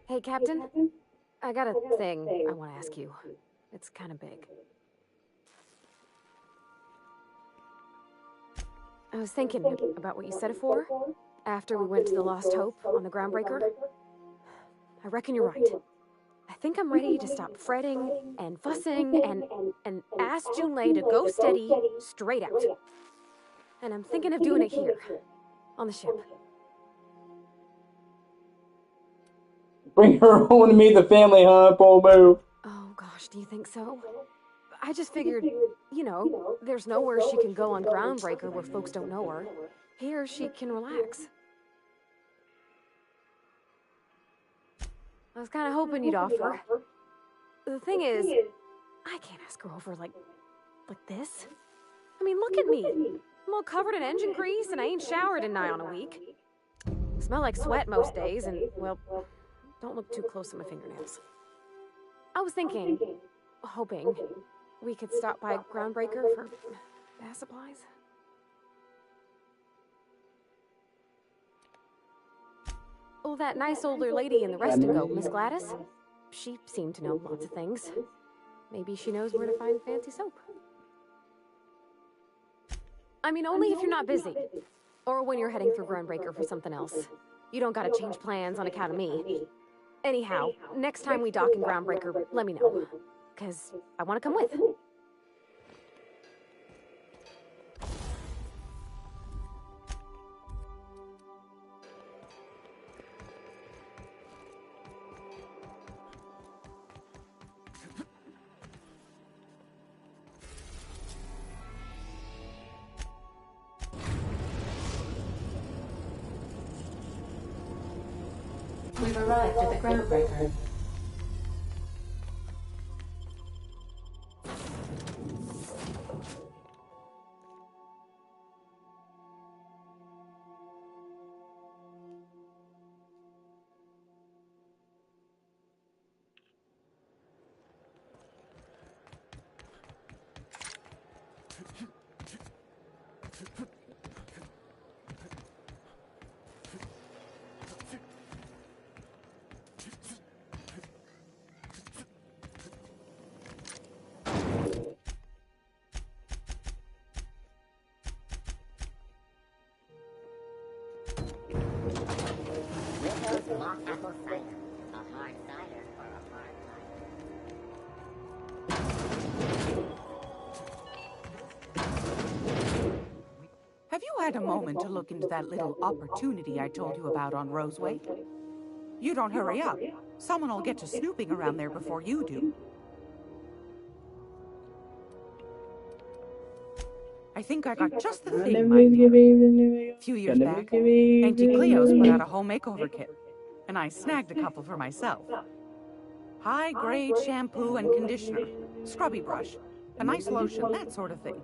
Hey, Captain. I got a thing I want to ask you. It's kind of big. I was thinking about what you said before, after we went to the Lost Hope on the Groundbreaker. I reckon you're right. I think I'm ready to stop fretting and fussing and ask Junlei to go steady, straight out. And I'm thinking of doing it here, on the ship. Bring her home to meet the family, huh? Bold move. Oh gosh, do you think so? I just figured, you know, there's nowhere she can go on Groundbreaker where folks don't know her. Here she can relax. I was kind of hoping you'd offer. The thing is, I can't ask her over like this. I mean, look at me. I'm all covered in engine grease and I ain't showered in nigh on a week. Smell like sweat most days and, well, don't look too close at my fingernails. I was thinking, hoping, we could stop by Groundbreaker for bath supplies. Oh, that nice older lady in the resting boat, Miss Gladys. She seemed to know lots of things. Maybe she knows where to find fancy soap. I mean, only if you're not busy. Or when you're heading for Groundbreaker for something else. You don't gotta change plans on account of me. Anyhow, next time we dock in Groundbreaker, let me know. 'Cause I want to come with. We've arrived at the Groundbreaker. mock apple cider. A hard cider or a hard Have you had a moment to look into that little opportunity I told you about on Roseway? You don't hurry up. Someone will get to snooping around there before you do. I think I got just the thing, my dear. A few years back, Auntie Cleo's put out a home makeover kit, and I snagged a couple for myself. High-grade shampoo and conditioner, scrubby brush, a nice lotion, that sort of thing.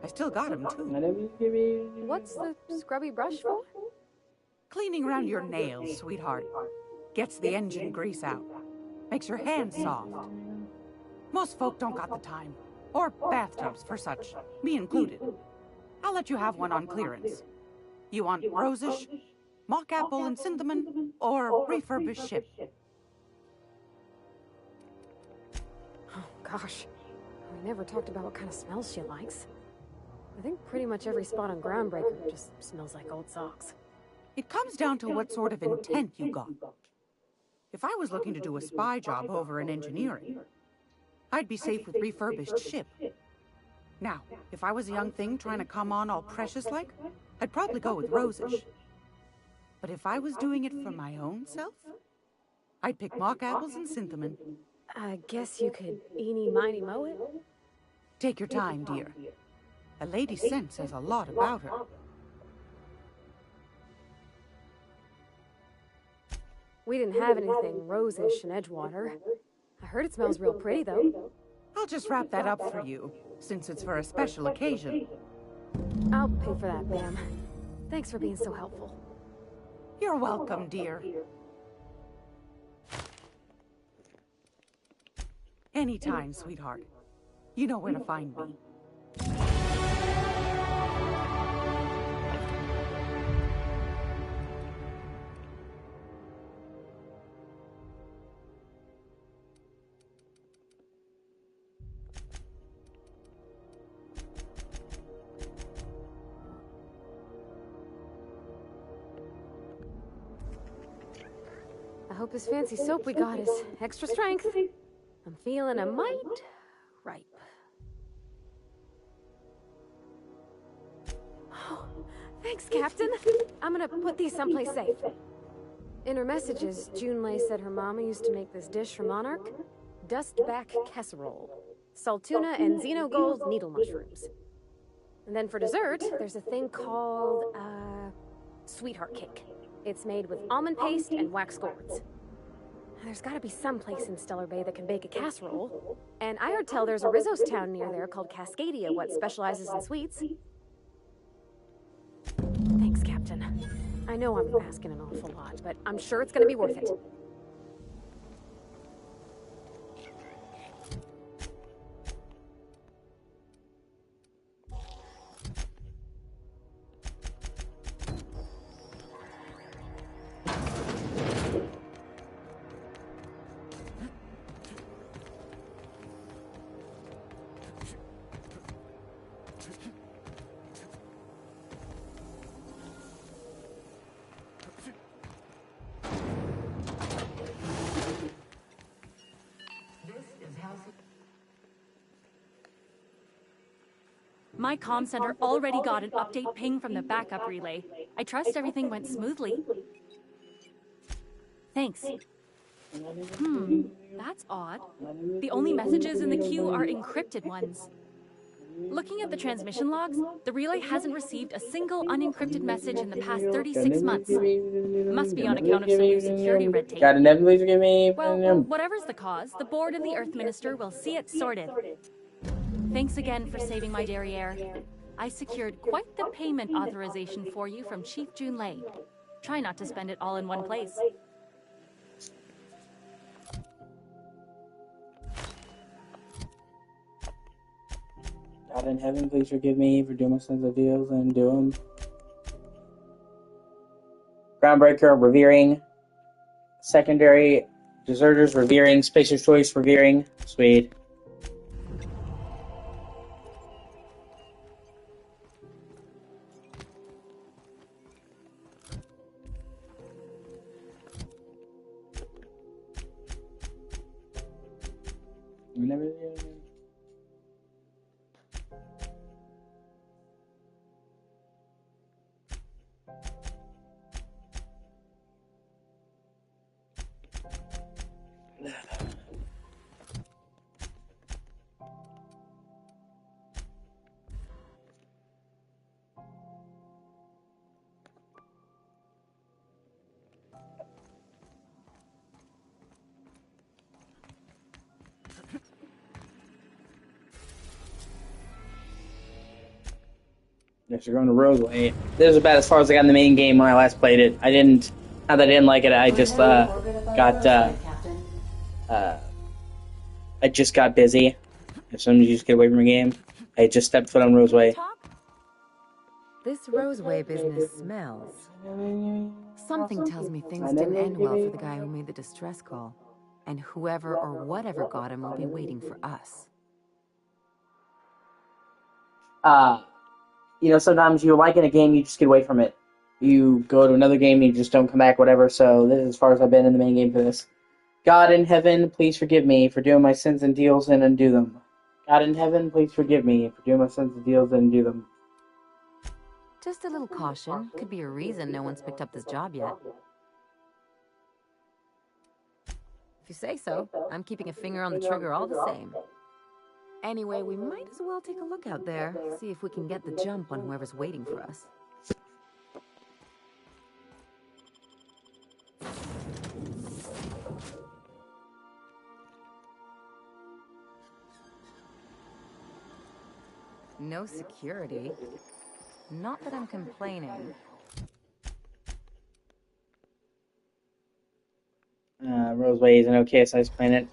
I still got them, too. What's the scrubby brush for? Cleaning around your nails, sweetheart. Gets the engine grease out. Makes your hands soft. Most folk don't got the time. Or bathtubs for such, me included. I'll let you have one on clearance. You want rosish, mock apple and cinnamon, or refurbished ship? Oh, gosh. We never talked about what kind of smells she likes. I think pretty much every spot on Groundbreaker just smells like old socks. It comes down to what sort of intent you got. If I was looking to do a spy job over in engineering, I'd be safe with refurbished ship. Now, if I was a young thing trying to come on all precious-like, I'd probably go with rosish. But if I was doing it for my own self, I'd pick mock apples and cinnamon. I guess you could eeny, miny, moe it? Take your time, dear. A lady's scent says a lot about her. We didn't have anything rosish in Edgewater. I heard it smells real pretty, though. I'll just wrap that up for you, since it's for a special occasion. I'll pay for that, ma'am. Thanks for being so helpful. You're welcome, dear. Anytime, sweetheart. You know where to find me. I hope this fancy soap we got is extra strength. I'm feeling a mite ripe. Oh, thanks, Captain. I'm gonna put these someplace safe. In her messages, Junlei said her mama used to make this dish for Monarch. Dustback casserole. Saltuna and xenogold needle mushrooms. And then for dessert, there's a thing called, sweetheart cake. It's made with almond paste and wax gourds. There's gotta be some place in Stellar Bay that can bake a casserole. And I heard tell there's a Rizzo's town near there called Cascadia, what specializes in sweets. Thanks, Captain. I know I'm asking an awful lot, but I'm sure it's gonna be worth it. My comm center already got an update ping from the backup relay. I trust everything went smoothly. Thanks. That's odd. The only messages in the queue are encrypted ones. Looking at the transmission logs, the relay hasn't received a single unencrypted message in the past 36 months. Must be on account of some new security red tape. Well, whatever's the cause, the board and the Earth Minister will see it sorted. Thanks again for saving my derriere. I secured quite the payment authorization for you from Chief Junlei. Try not to spend it all in one place. God in heaven, please forgive me for doing my sins of deals and do them. Groundbreaker, revering. Secondary, deserters, revering. Spacer's choice, revering. Sweet. Yes, you're going to Roseway. This is about as far as I got in the main game when I last played it. I didn't. Not that I didn't like it. I just I just got busy. As soon as you just get away from the game, I just stepped foot on Roseway. This Roseway business smells. Something tells me things didn't end well for the guy who made the distress call. And whoever or whatever got him will be waiting for us. Sometimes you like in a game, you just get away from it. You go to another game, you just don't come back, whatever. So this is as far as I've been in the main game for this. God in heaven, please forgive me for doing my sins and deals and undo them. God in heaven, please forgive me for doing my sins and deals and undo them. Just a little caution. Could be a reason no one's picked up this job yet. If you say so, I'm keeping a finger on the trigger all the same. Anyway, we might as well take a look out there, see if we can get the jump on whoever's waiting for us. No security. Not that I'm complaining. Roseway is an okay sized planet.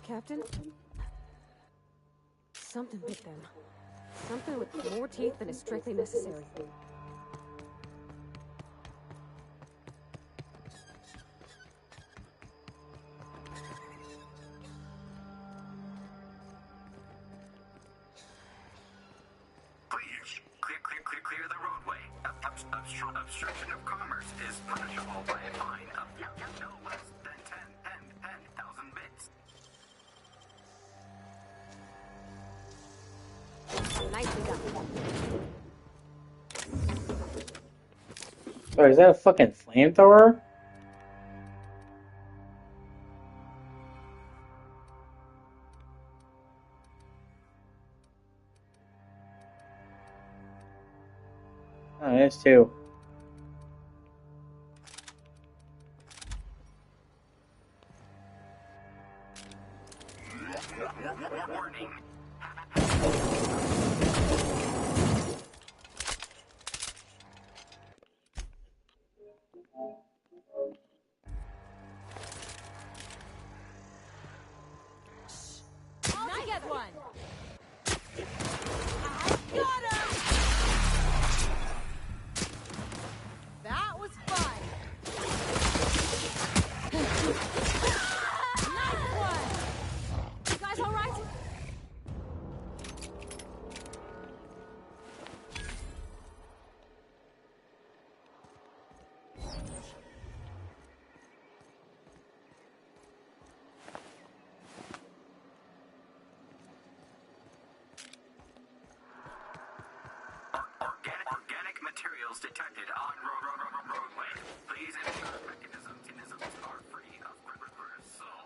Captain? Something bit them. Something with more teeth than is strictly necessary. Clear the roadway. Obstruction of commerce is punishable by a fine of no less than 10,000 bits. Nicely done. Sorry, is that a fucking flamethrower? Oh, there's two. Warning. I'll get one. I got him. That was fun. Nice one. You guys all right? Organic materials detected on roadway. Please ensure mechanisms are free of reversal.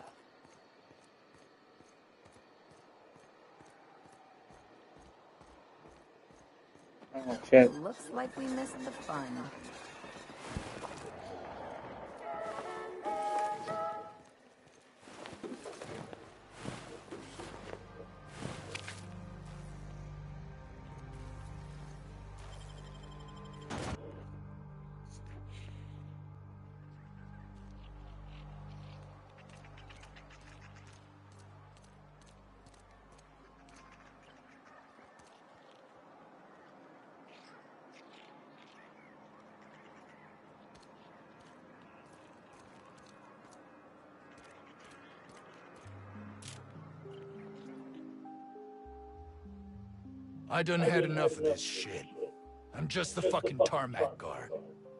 Oh, shit. Looks like we missed the fun. I done had enough of this shit. I'm just the fucking tarmac guard.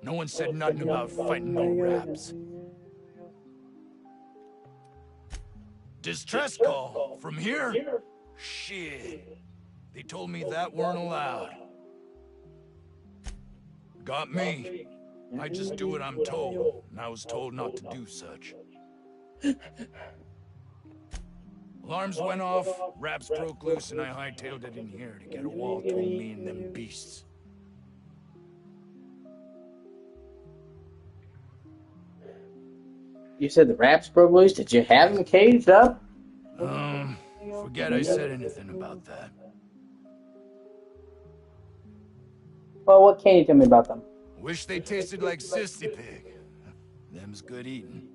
No one said nothing about fighting no raps. Distress call? From here? Shit. They told me that weren't allowed. Got me. I just do what I'm told, and I was told not to do such. Alarms went off, raps broke loose, and I hightailed it in here to get a wall between me and them beasts. You said the raps broke loose? Did you have them caged up? Forget I said anything about that. Well, what can you tell me about them? Wish they tasted like sissy pig. Them's good eating.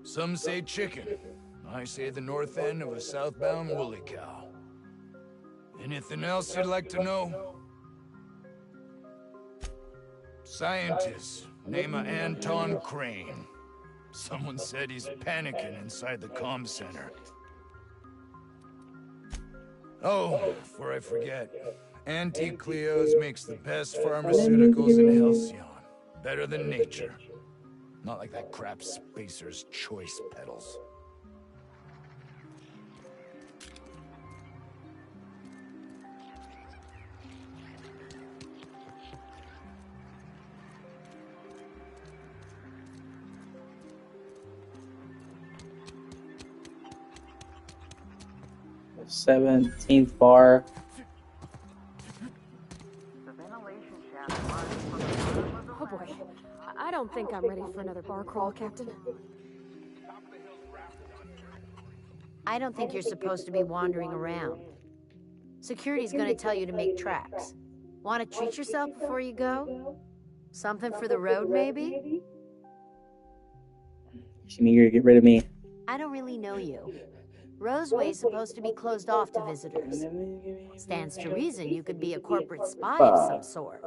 Some say chicken. I say the north end of a southbound woolly cow. Anything else you'd like to know? Scientist, name of Anton Crane. Someone said he's panicking inside the comm center. Oh, before I forget, Anti-Cleo's makes the best pharmaceuticals in Halcyon. Better than nature. Not like that crap Spacer's Choice pedals. The 17th bar. Oh boy. I don't think I'm ready for another bar crawl, Captain. I don't think you're supposed to be wandering around. Security's gonna tell you to make tracks. Want to treat yourself before you go? Something for the road, maybe? She's eager to get rid of me. I don't really know you. Roseway's supposed to be closed off to visitors. Stands to reason you could be a corporate spy of some sort.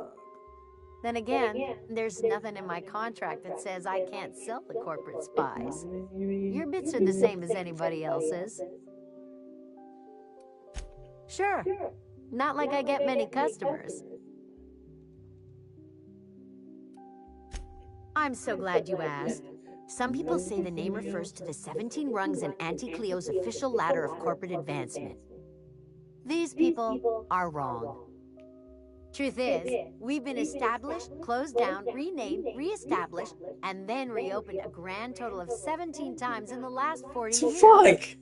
Then again, there's nothing in my contract that says I can't sell to corporate spies. Your bits are the same as anybody else's. Sure. Not like I get many customers. I'm so glad you asked. Some people say the name refers to the 17 rungs in Auntie Cleo's official ladder of corporate advancement. These people are wrong. Truth is, we've been established, closed down, renamed, reestablished, and then reopened a grand total of 17 times in the last 40 years. Fuck!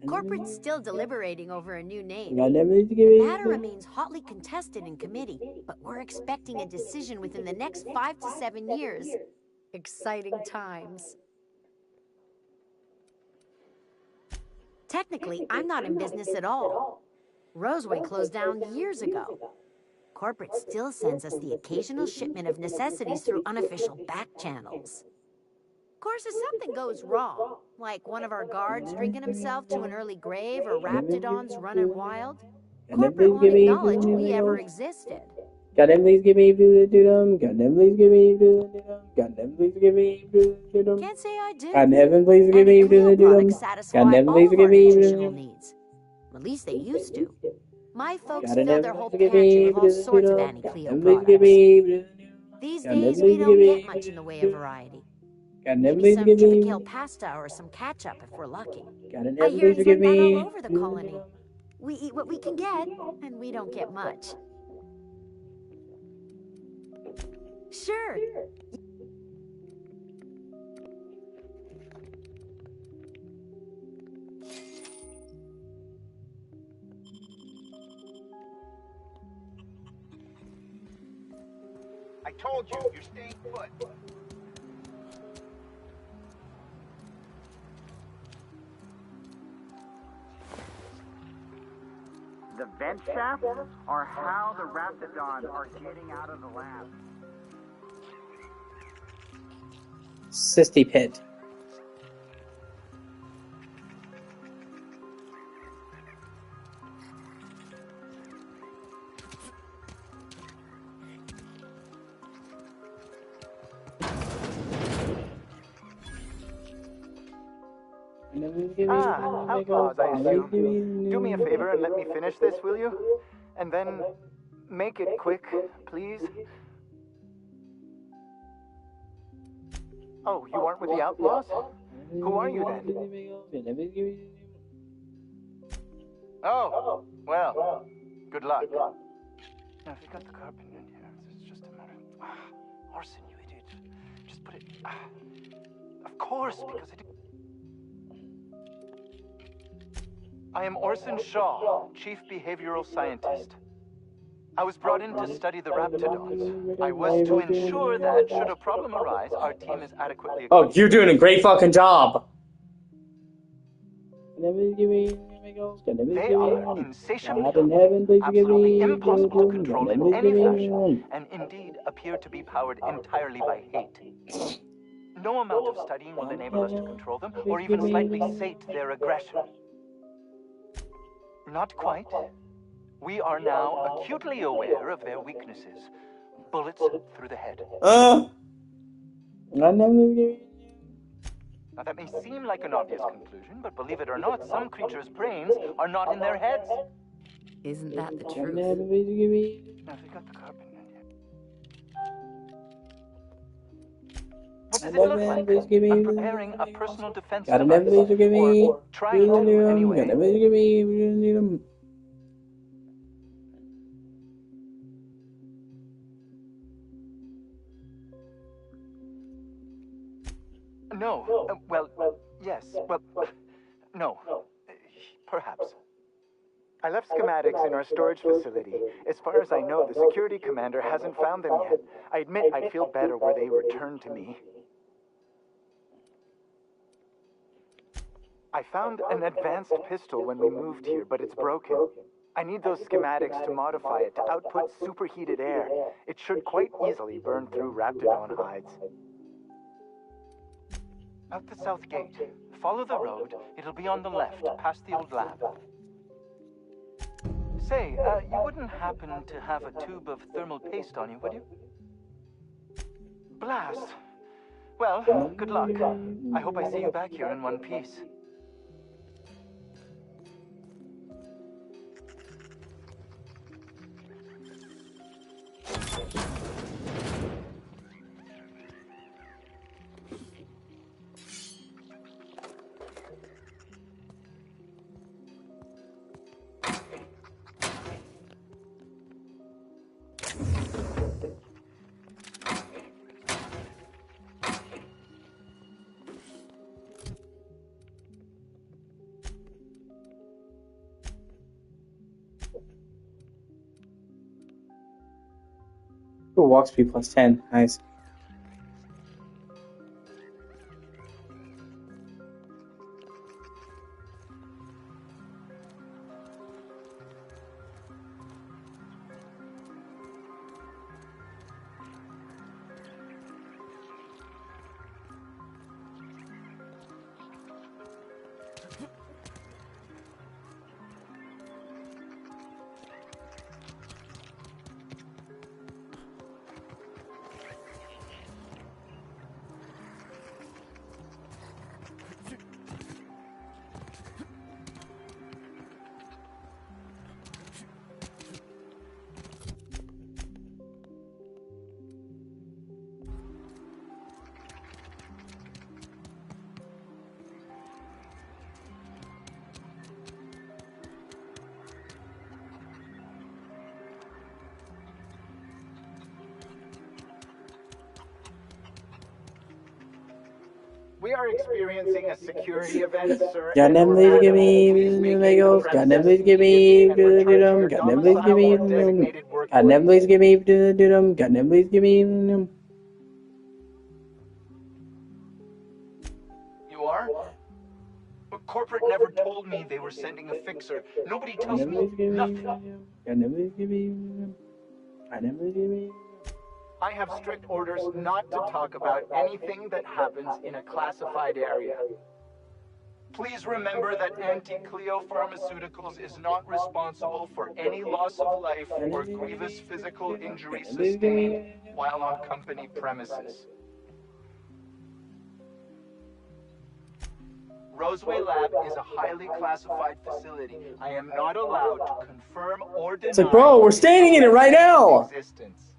Corporate's still deliberating over a new name. The The matter remains hotly contested in committee, but we're expecting a decision within the next 5 to 7 years. Exciting times. Technically, I'm not in business at all. Roseway closed down years ago. Corporate still sends us the occasional shipment of necessities through unofficial back channels. Of course, if something goes wrong, like one of our guards drinking himself to an early grave or Raptidons running wild, corporate won't acknowledge we ever existed. Goddamn, please give me do them. Goddamn, please give me do them. Goddamn, please give me do them. Can't say I do. Goddamn, please give me do them. Goddamn, please give me nutritional needs. At least they used to. My folks fill their whole pantry with all sorts of Anti-Cleo products. These days, we don't get much in the way of variety. Maybe some typical pasta or some ketchup if we're lucky. I hear it's like that all over the colony. We eat what we can get, and we don't get much. Sure. I told you, you're staying put. The vent shaft are how the Raptidons are getting out of the lab. Sissy pit. Outlaws, I assume. Do me a favor and let me finish this, will you? And then make it quick, please. Oh, you aren't with the outlaws? Who are you then? Oh, well, good luck. Now, if you got the carpet in here, it's just a matter of... Orson, you idiot. Just put it... Of course, because it... I am Orson Shaw, Chief Behavioral Scientist. I was brought in to study the raptidons. I was to ensure that, should a problem arise, our team is adequately equipped. Oh, you're doing a great fucking job. They are insatiably hungry, absolutely impossible to control in any fashion, and indeed appear to be powered entirely by hate. No amount of studying will enable us to control them, or even slightly sate their aggression. Not quite. We are now acutely aware of their weaknesses. Bullets through the head. Now that may seem like an obvious conclusion, but believe it or not, some creatures' brains are not in their heads. Isn't that the truth? Now, if you got the carpet in here. What does it look like? I'm preparing a personal defense device, or trying to, anyway. No. Well, yes. Well, no. Perhaps. I left schematics in our storage facility. As far as I know, the security commander hasn't found them yet. I admit I'd feel better were they returned to me. I found an advanced pistol when we moved here, but it's broken. I need those schematics to modify it to output superheated air. It should quite easily burn through raptidon hides. Out the south gate. Follow the road. It'll be on the left, past the old lab. Say, you wouldn't happen to have a tube of thermal paste on you, would you? Blast. Well, good luck. I hope I see you back here in one piece. Ooh, walk speed plus 10. Nice. We are experiencing a security event, sir. Got them, please give me Legos. Got them, please give me them. Got them, please give me them. Got them, please give me them. Got them, please give me them. You are? But corporate never told me they were sending a fixer. Nobody tells me nothing. Got them, please give me them. Got them, please give me them. I have strict orders not to talk about anything that happens in a classified area. Please remember that Anti-Cleo Pharmaceuticals is not responsible for any loss of life or grievous physical injury sustained while on company premises. Roseway Lab is a highly classified facility. I am not allowed to confirm or deny It's like, bro, we're standing in it right now. existence.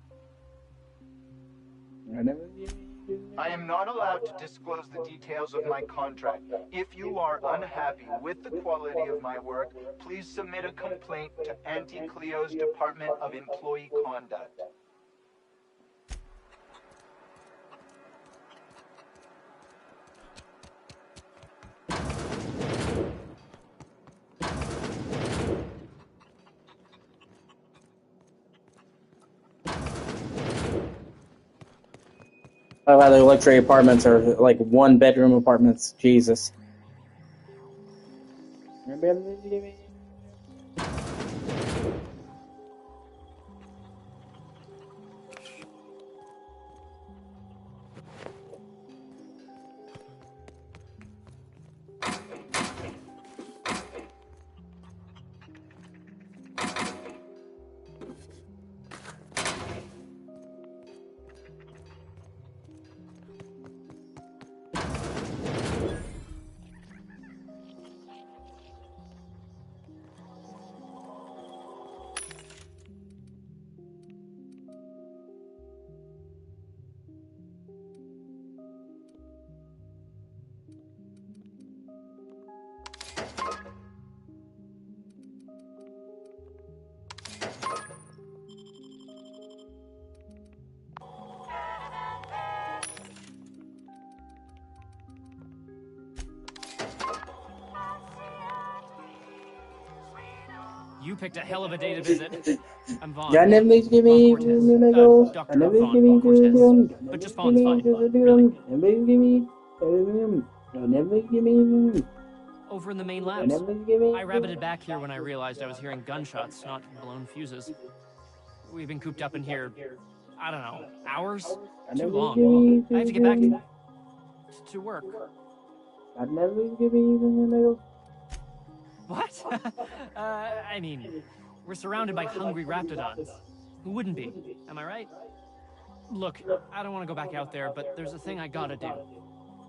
I am not allowed to disclose the details of my contract. If you are unhappy with the quality of my work, please submit a complaint to Auntie Cleo's Department of Employee Conduct. Oh, wow, the luxury apartments are like 1-bedroom apartments. Jesus. You picked a hell of a day to visit. I'm Vaughn. Got them, please give me Vaughn Cortez. Dr. Vaughn Cortez. But just Vaughn's fine. Really. Over in the main labs. I rabbited back here when I realized I was hearing gunshots, not blown fuses. We've been cooped up in here, I don't know, hours? Too long. I have to get back to work. What? I mean, we're surrounded by hungry raptidons. Who wouldn't be? Am I right? Look, I don't want to go back out there, but there's a thing I gotta do.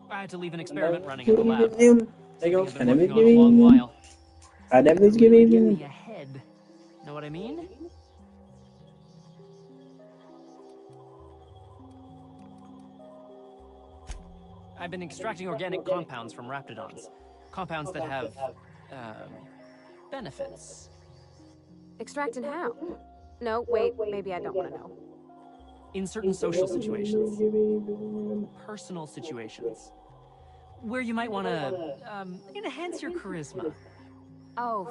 I had to leave an experiment running in the lab. Something I've been working on a long while. Something that could really get me ahead. Know what I mean? I've been extracting organic compounds from raptidons. Compounds that have, benefits. Extracting how? No, wait, maybe I don't want to know. In certain social situations. Personal situations. Where you might want to, enhance your charisma. Oh,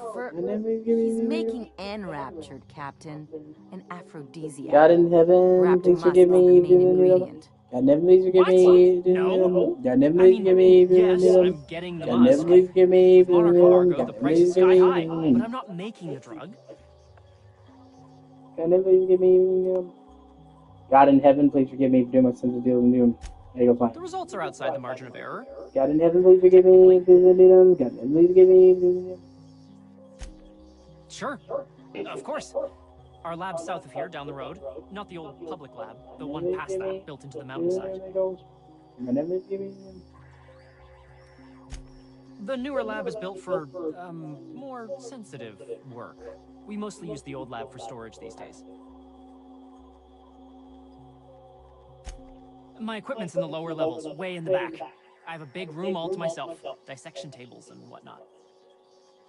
he's making enraptured, Captain. An aphrodisiac. God in heaven, please Raptor forgive musk is the me. main ingredient. God never please forgive me. No. God never please forgive me. Yes, I'm getting the God never musk. please forgive me. With monarch embargo, the God price is sky high. But I'm not making the drug. God never please forgive me. God in heaven, please forgive me for doing my sins of deal and doom. There you go, fine. The results are outside the margin of error. God in heaven, please forgive me. God never please forgive me. Sure. Of course. Our lab's south of here, down the road. Not the old public lab, the one past that, built into the mountainside. The newer lab is built for, more sensitive work. We mostly use the old lab for storage these days. My equipment's in the lower levels, way in the back. I have a big room all to myself, dissection tables and whatnot.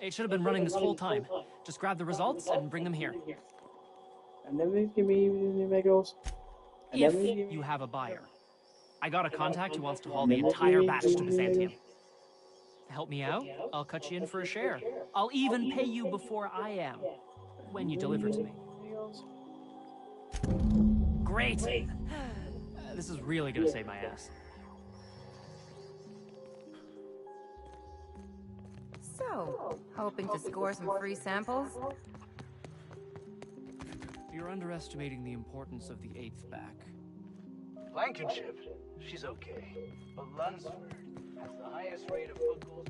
It should have been running this whole time. Just grab the results and bring them here. If you have a buyer. I got a contact who wants to haul the entire batch to Byzantium. Help me out, I'll cut you in for a share. I'll even pay you before I am, when you deliver to me. Great! This is really gonna save my ass. So, hoping to score some free samples? You're underestimating the importance of the 8th back. Blankenship, she's okay. But Lunsford has the highest rate of foot goals.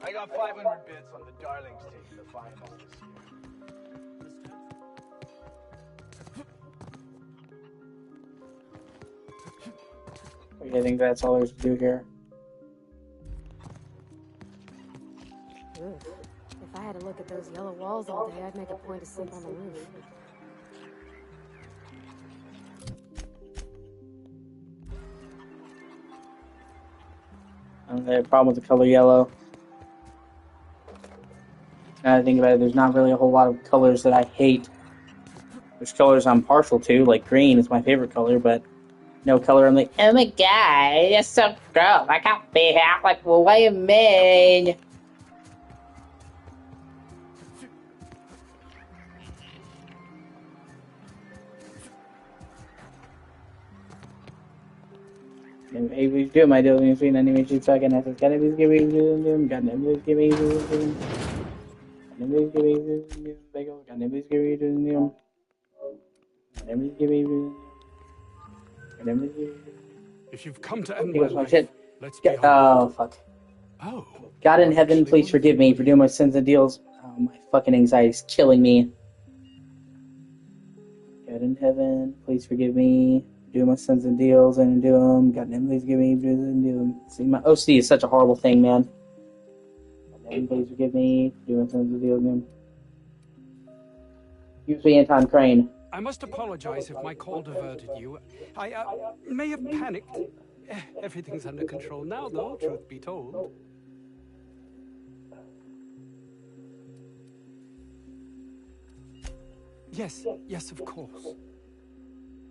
I got 500 bits on the Darlings taking the finals this year. I think that's all there's to do here. Oof. If I had to look at those yellow walls all day, I'd make a point to sleep on the roof. I don't have a problem with the color yellow. Now that I think about it, there's not really a whole lot of colors that I hate. There's colors I'm partial to, like green is my favorite color, but no color I'm like, oh my god, that's so gross. I can't be here. Like, well, what do you mean? And we do my deal between animation second as it's gonna be giving you got numbers giving you numbers giving you big old got numbers giving you numbers giving you numbers giving you. If you've come to end Here my goes my life, shit. let's be honest. Oh fuck. Oh. God in heaven, please forgive me for doing my sins and deals. Oh, my fucking anxiety's killing me. God in heaven, please forgive me for doing my sins and deals and do them. God in heaven, please forgive me for doing and do them. See, my OCD is such a horrible thing, man. God in heaven, please forgive me for doing my sins and deals and use me Anton Crane. I must apologize if my call diverted you. I may have panicked. Everything's under control now, though, truth be told. Yes, of course.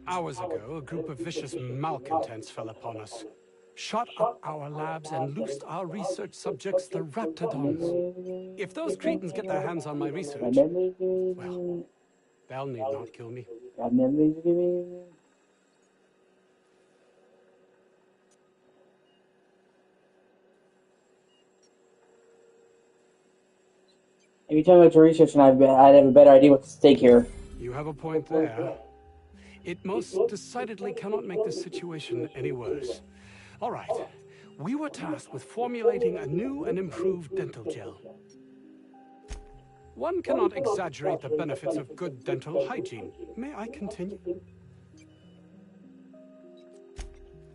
Hours ago, a group of vicious malcontents fell upon us, shot up our labs and loosed our research subjects, the Raptidons. If those cretins get their hands on my research, well, they'll need not kill me. If you tell me what your research, and I'd have a better idea what's at stake here. You have a point there. It most decidedly cannot make this situation any worse. All right. We were tasked with formulating a new and improved dental gel. One cannot exaggerate the benefits of good dental hygiene. May I continue?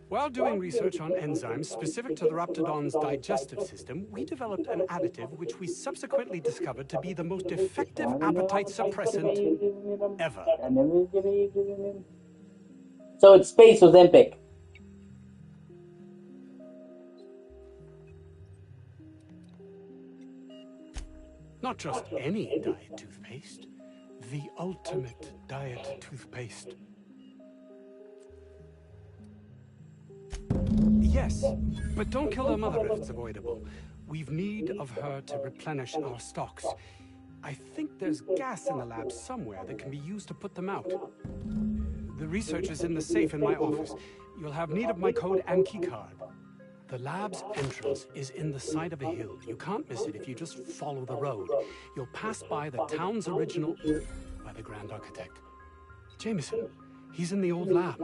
While doing research on enzymes specific to the Raptidon's digestive system, we developed an additive which we subsequently discovered to be the most effective appetite suppressant ever. So its space was Ozempic. Not just any diet toothpaste, the ultimate diet toothpaste. Yes, but don't kill her mother if it's avoidable. We've need of her to replenish our stocks. I think there's gas in the lab somewhere that can be used to put them out. The research is in the safe in my office. You'll have need of my code and keycard. The lab's entrance is in the side of a hill. You can't miss it if you just follow the road. You'll pass by the town's original by the Grand Architect. Jameson, he's in the old lab.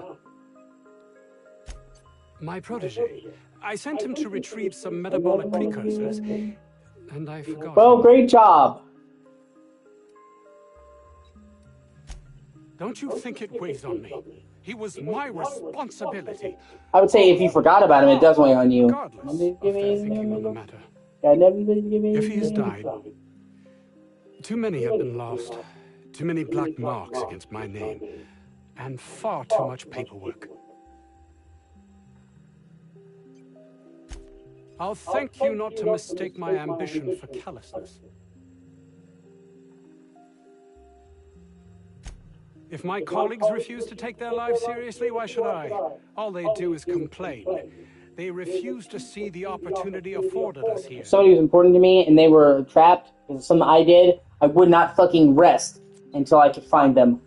My protege. I sent him to retrieve some metabolic precursors, and I forgot. Well, great job. Don't you think it weighs on me? He was my responsibility. I would say if you forgot about him, it does weigh on you. Regardless of their thinking on the matter. If he has died, too many have been lost. Too many black marks against my name. And far too much paperwork. I'll thank you not to mistake my ambition for callousness. If my colleagues refuse to take their lives seriously, why should I? All they do is complain. They refuse to see the opportunity afforded us here. If somebody was important to me and they were trapped because of something I did, I would not fucking rest until I could find them.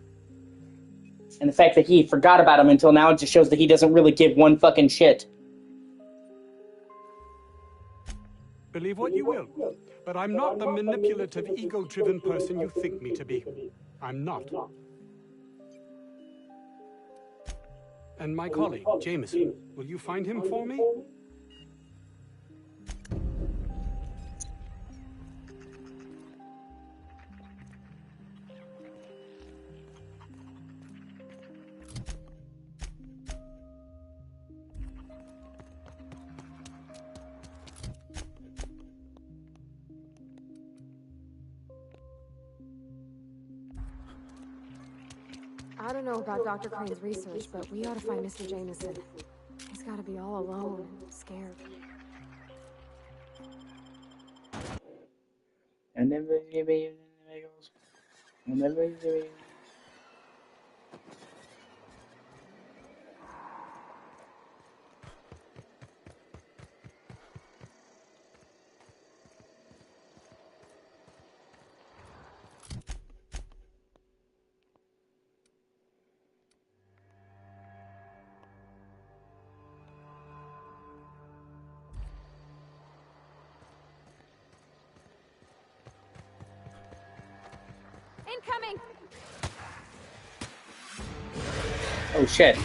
And the fact that he forgot about him until now just shows that he doesn't really give one fucking shit. Believe what you will, but I'm not the manipulative, ego-driven person you think me to be. I'm not. And my colleague, Jameson, will you find him for me? I don't know about Dr. Crane's research, but we ought to find Mr. Jameson. He's got to be all alone and scared. And then there's gonna be amigos. And then there's gonna be. Incoming! Oh shit.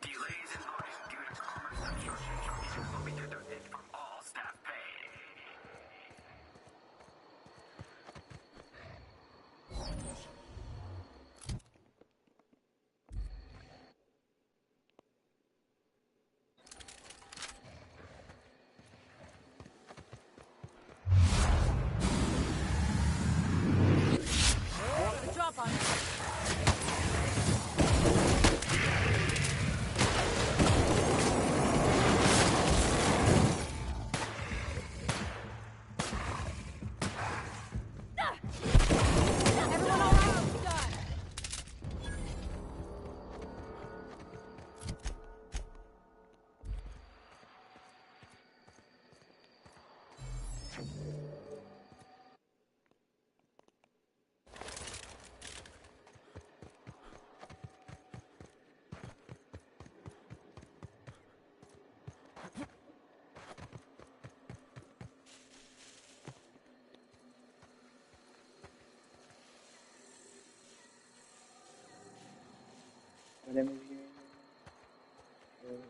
Delays in loading due to commerce obstruction charges will be deducted from all staff pay. The drop on you. And then there's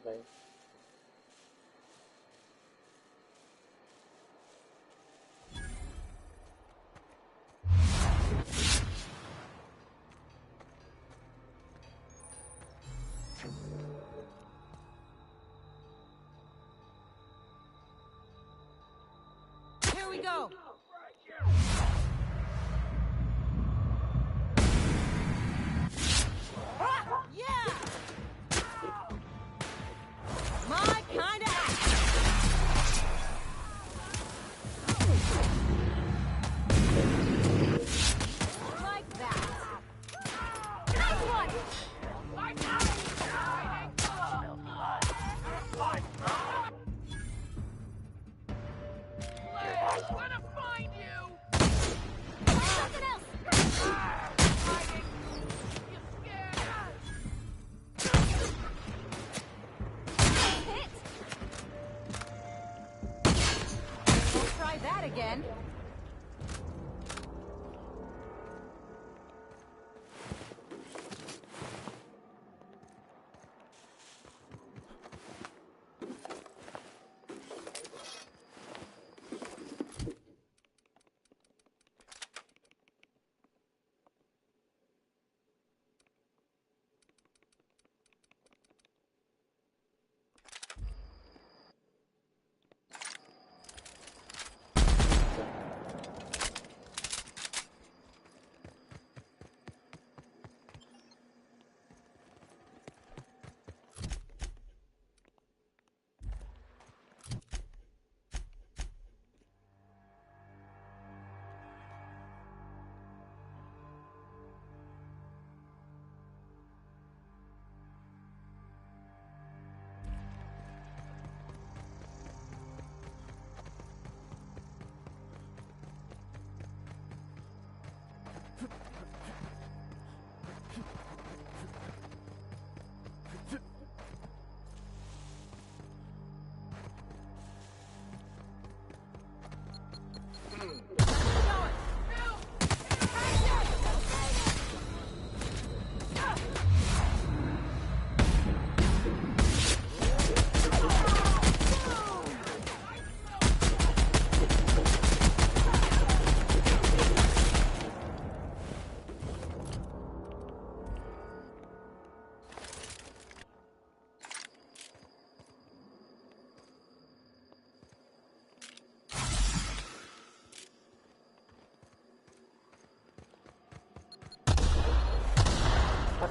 gonna be. Here we go. Yeah. My kind of action. Like that. Nice one. I'm gonna find you! Something else. Hiding! You scared? Hit. Don't try that again.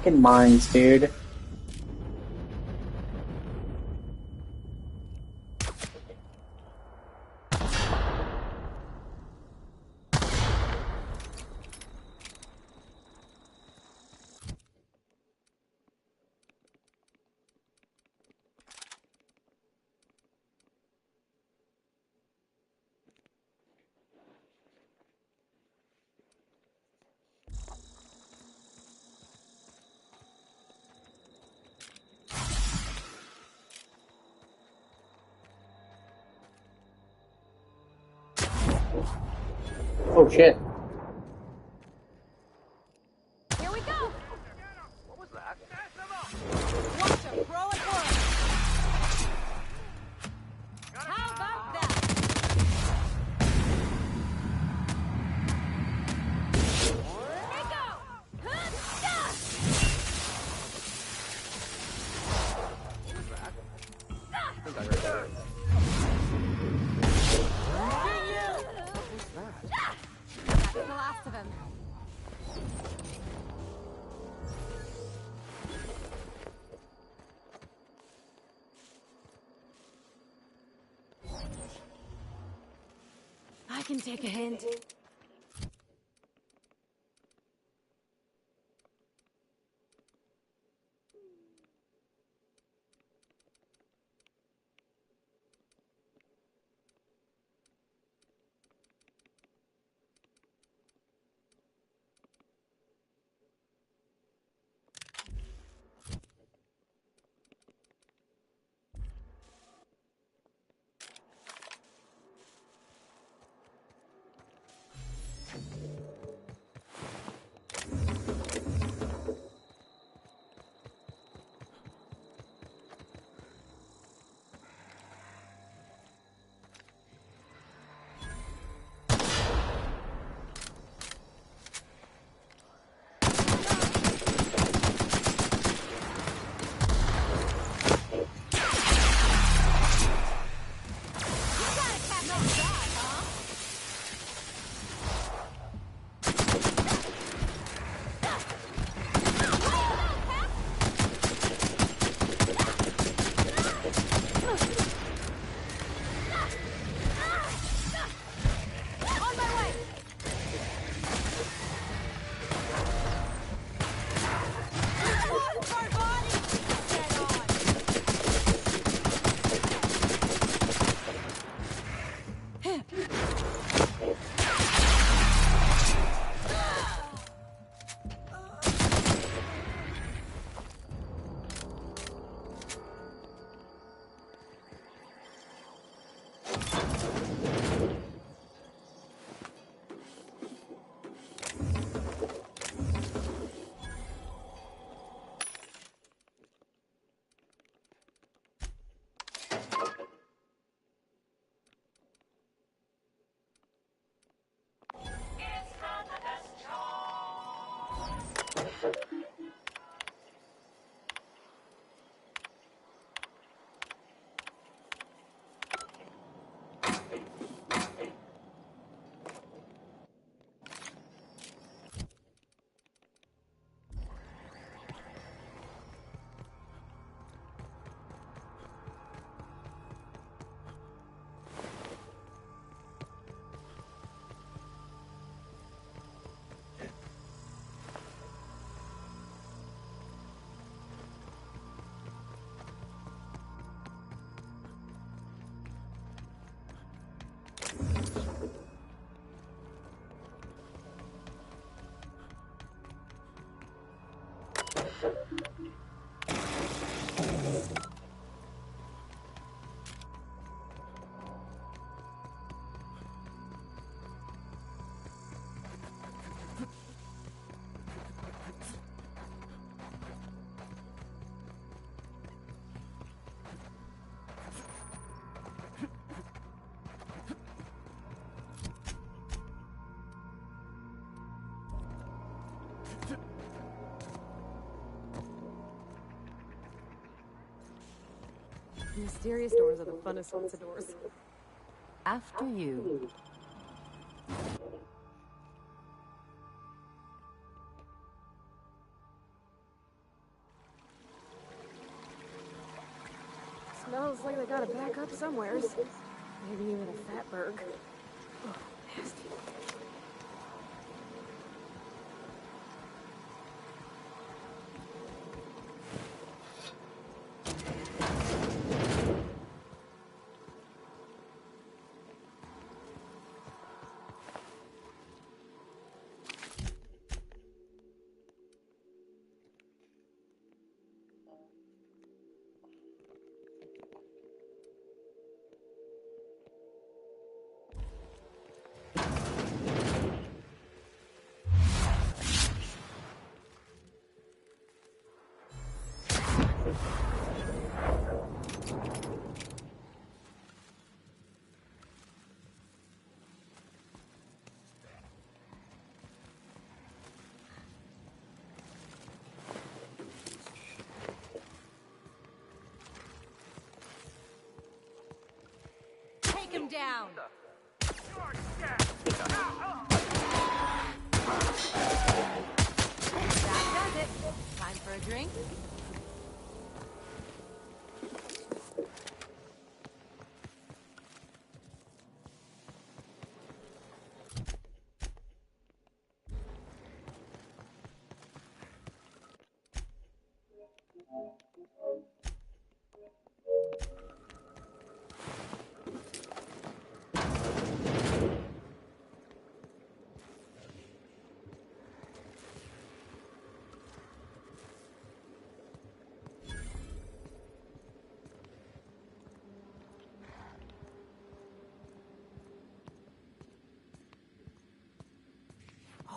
fucking mines, dude. Oh shit. Here we go! What was that? Watch a pro at work! How about that? Here we go! Huh-ya! What was that? I think I heard that. That's the last of him. I can take a hint. Mysterious doors are the funnest sorts of doors. After you. Smells like they got a backup somewheres. Maybe even a fatberg. Oh, nasty. Take him down! That does it. Time for a drink?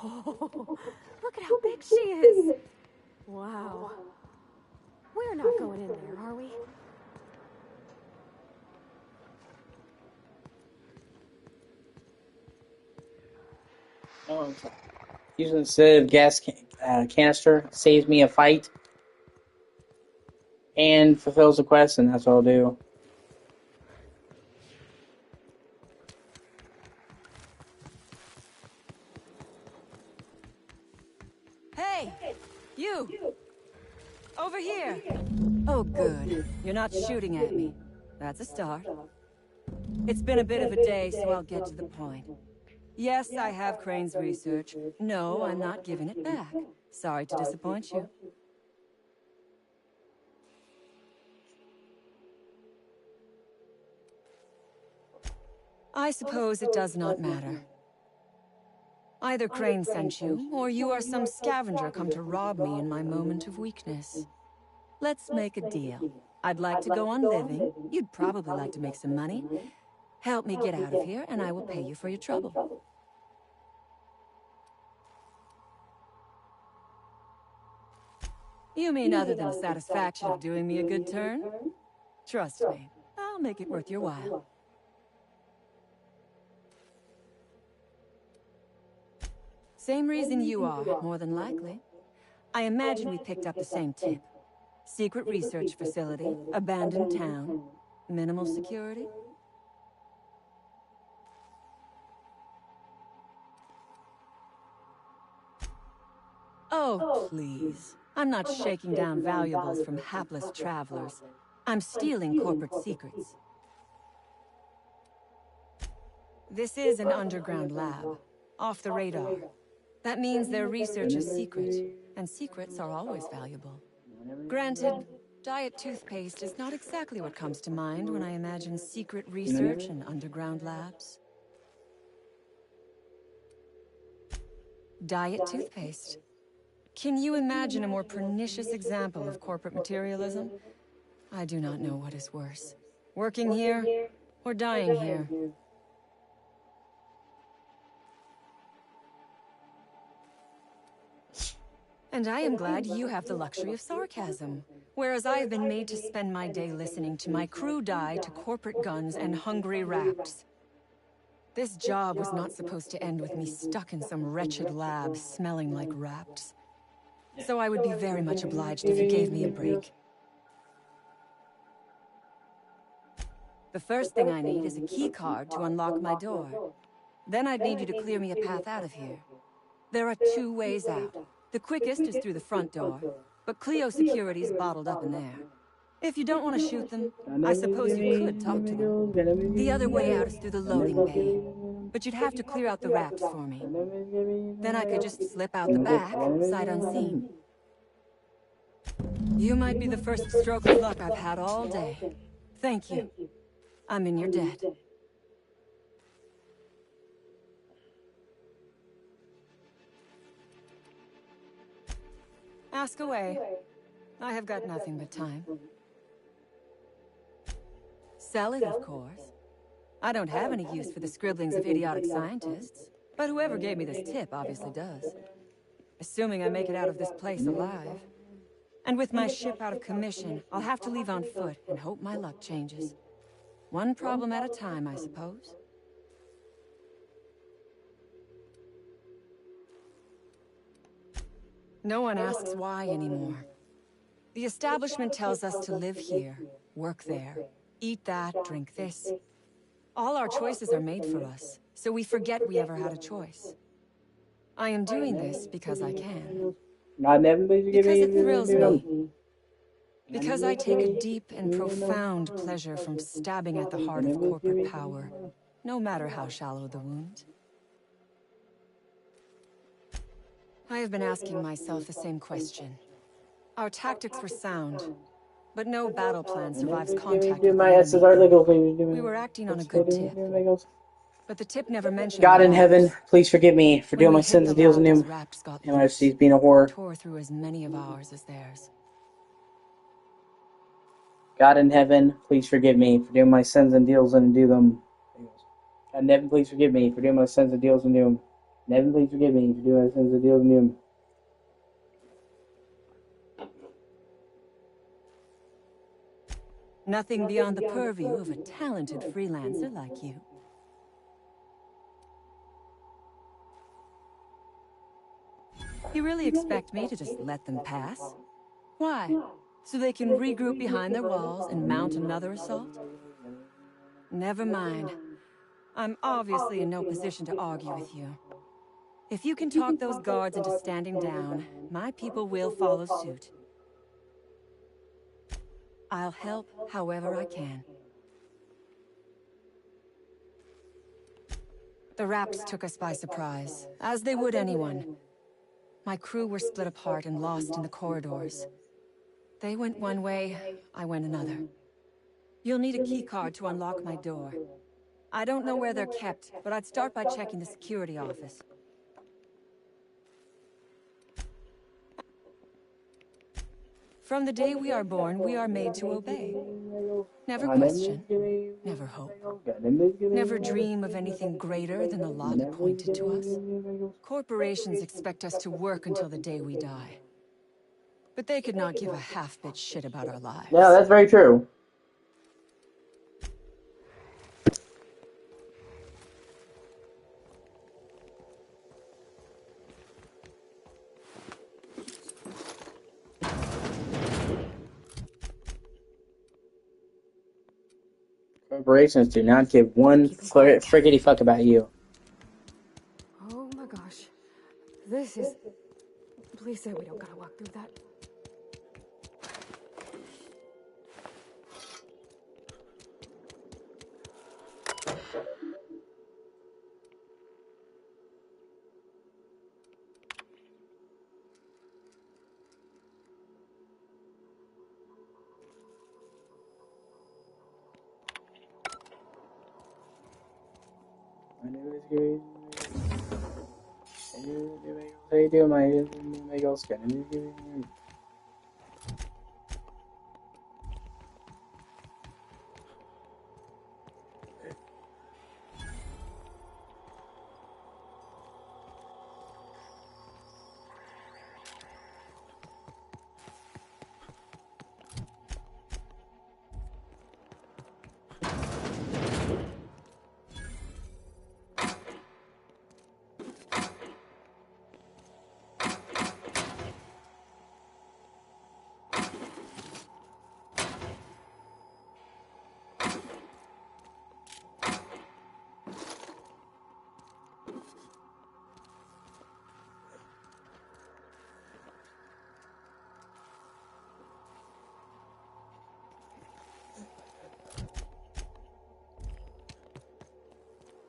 Oh, look at how big she is! Wow. We're not going in there, are we? Oh, using instead of gas canister saves me a fight and fulfills the quest, and that's what I'll do. Hey! You! Over here! Oh, good. You're not shooting at me. That's a start. It's been a bit of a day, so I'll get to the point. Yes, I have Crane's research. No, I'm not giving it back. Sorry to disappoint you. I suppose it does not matter. Either Crane sent you, or you are some scavenger come to rob me in my moment of weakness. Let's make a deal. I'd like to go on living. You'd probably like to make some money. Help me get out of here, and I will pay you for your trouble. You mean other than the satisfaction of doing me a good turn? Trust me, I'll make it worth your while. Same reason you are, more than likely. I imagine we picked up the same tip. Secret research facility, abandoned town, minimal security. Oh, please. I'm not shaking down valuables from hapless travelers. I'm stealing corporate secrets. This is an underground lab, off the radar. That means their research is secret, and secrets are always valuable. Granted, diet toothpaste is not exactly what comes to mind when I imagine secret research and underground labs. Diet toothpaste. Can you imagine a more pernicious example of corporate materialism? I do not know what is worse. Working here, or dying here. And I am glad you have the luxury of sarcasm. Whereas I have been made to spend my day listening to my crew die to corporate guns and hungry rats. This job was not supposed to end with me stuck in some wretched lab smelling like rats. So I would be very much obliged if you gave me a break. The first thing I need is a key card to unlock my door. Then I'd need you to clear me a path out of here. There are 2 ways out. The quickest is through the front door, but Clio security's bottled up in there. If you don't want to shoot them, I suppose you could talk to them. The other way out is through the loading bay. But you'd have to clear out the wraps for me. Then I could just slip out the back, sight unseen. You might be the first stroke of luck I've had all day. Thank you. I'm in your debt. Ask away. I have got nothing but time. Sell it, of course. I don't have any use for the scribblings of idiotic scientists, but whoever gave me this tip obviously does. Assuming I make it out of this place alive. And with my ship out of commission, I'll have to leave on foot and hope my luck changes. One problem at a time, I suppose. No one asks why anymore. The establishment tells us to live here, work there, eat that, drink this. All our choices are made for us, so we forget we ever had a choice. I am doing this because I can. Because it thrills me. Because I take a deep and profound pleasure from stabbing at the heart of corporate power, no matter how shallow the wound. I have been asking myself the same question. Our tactics were sound, but no battle plan survives contact with the enemy. We were acting on a good tip. But the tip never mentioned God in labs. heaven, please forgive me for doing my sins and deals anew. MIFC's being a whore. Tore through as many of ours as theirs. God in heaven, please forgive me for doing my sins and deals and do them. God in heaven, please forgive me for doing my sins and deals and do them. In heaven, please forgive me for doing my sins and deals and do them. Nothing beyond the purview of a talented freelancer like you. You really expect me to just let them pass? Why? So they can regroup behind their walls and mount another assault? Never mind. I'm obviously in no position to argue with you. If you can talk those guards into standing down, my people will follow suit. I'll help however I can. The Raps took us by surprise, as they would anyone. My crew were split apart and lost in the corridors. They went one way, I went another. You'll need a keycard to unlock my door. I don't know where they're kept, but I'd start by checking the security office. From the day we are born, we are made to obey. Never question, never hope, never dream of anything greater than the lot appointed to us. Corporations expect us to work until the day we die. But they could not give a half-bit shit about our lives. Yeah, that's very true. Corporations do not give one friggity fuck about you. Oh my gosh. This is... Please say we don't gotta walk through that. How you doing, my girl skin?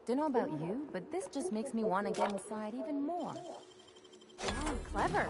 Don't know about you, but this just makes me want to get inside even more. Oh, clever.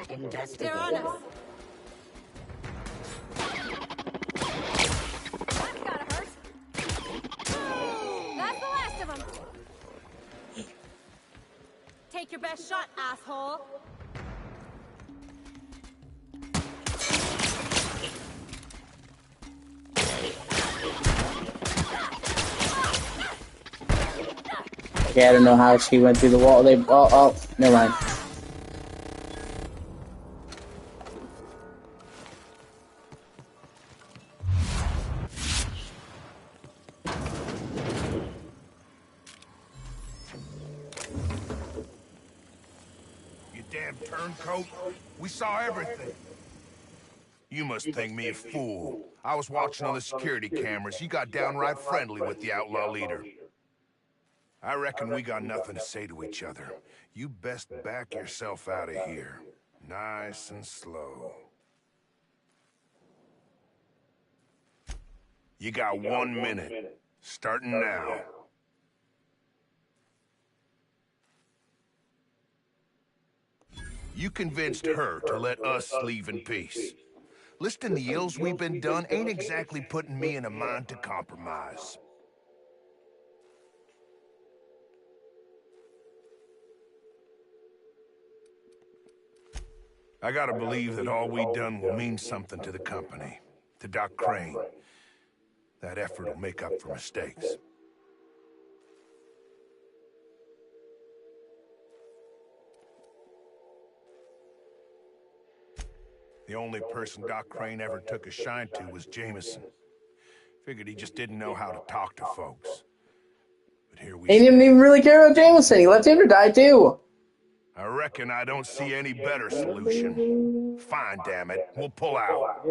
Investigate. They're on us. That's gotta hurt. That's the last of them. Take your best shot, asshole. Yeah, I don't know how she went through the wall. Oh, never mind. You damn turncoat. We saw everything. You must think me a fool. I was watching on the security cameras. You got downright friendly with the outlaw leader. I reckon we got nothing to say to each other. You best back yourself out of here. Nice and slow. You got 1 minute. Starting now. You convinced her to let us leave in peace. Listing the ills we've been done ain't exactly putting me in a mind to compromise. I gotta believe that all we done will mean something to the company, to Doc Crane. That effort will make up for mistakes. The only person Doc Crane ever took a shine to was Jameson. Figured he just didn't know how to talk to folks. But here we He didn't even really care about Jameson. He left him to die too. I reckon I don't see any better solution. Fine, damn it. We'll pull out.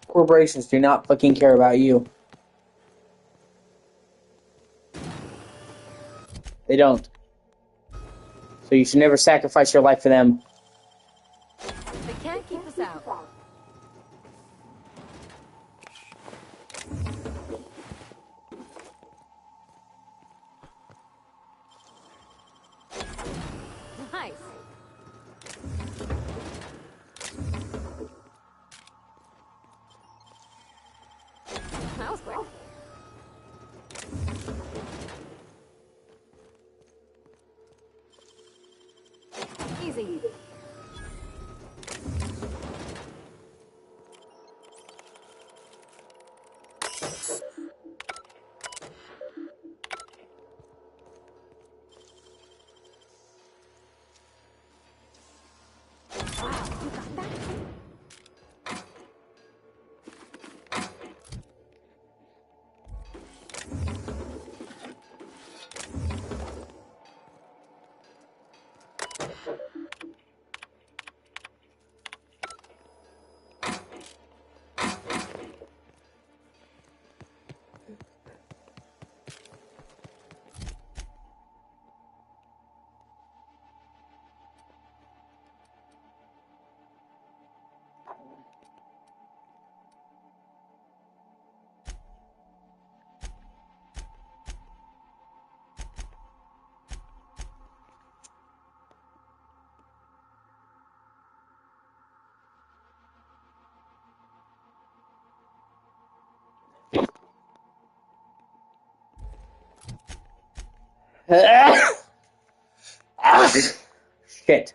Corporations do not fucking care about you. They don't. So you should never sacrifice your life for them. They can't keep us out. Nice. That was quick. Easy. Shit.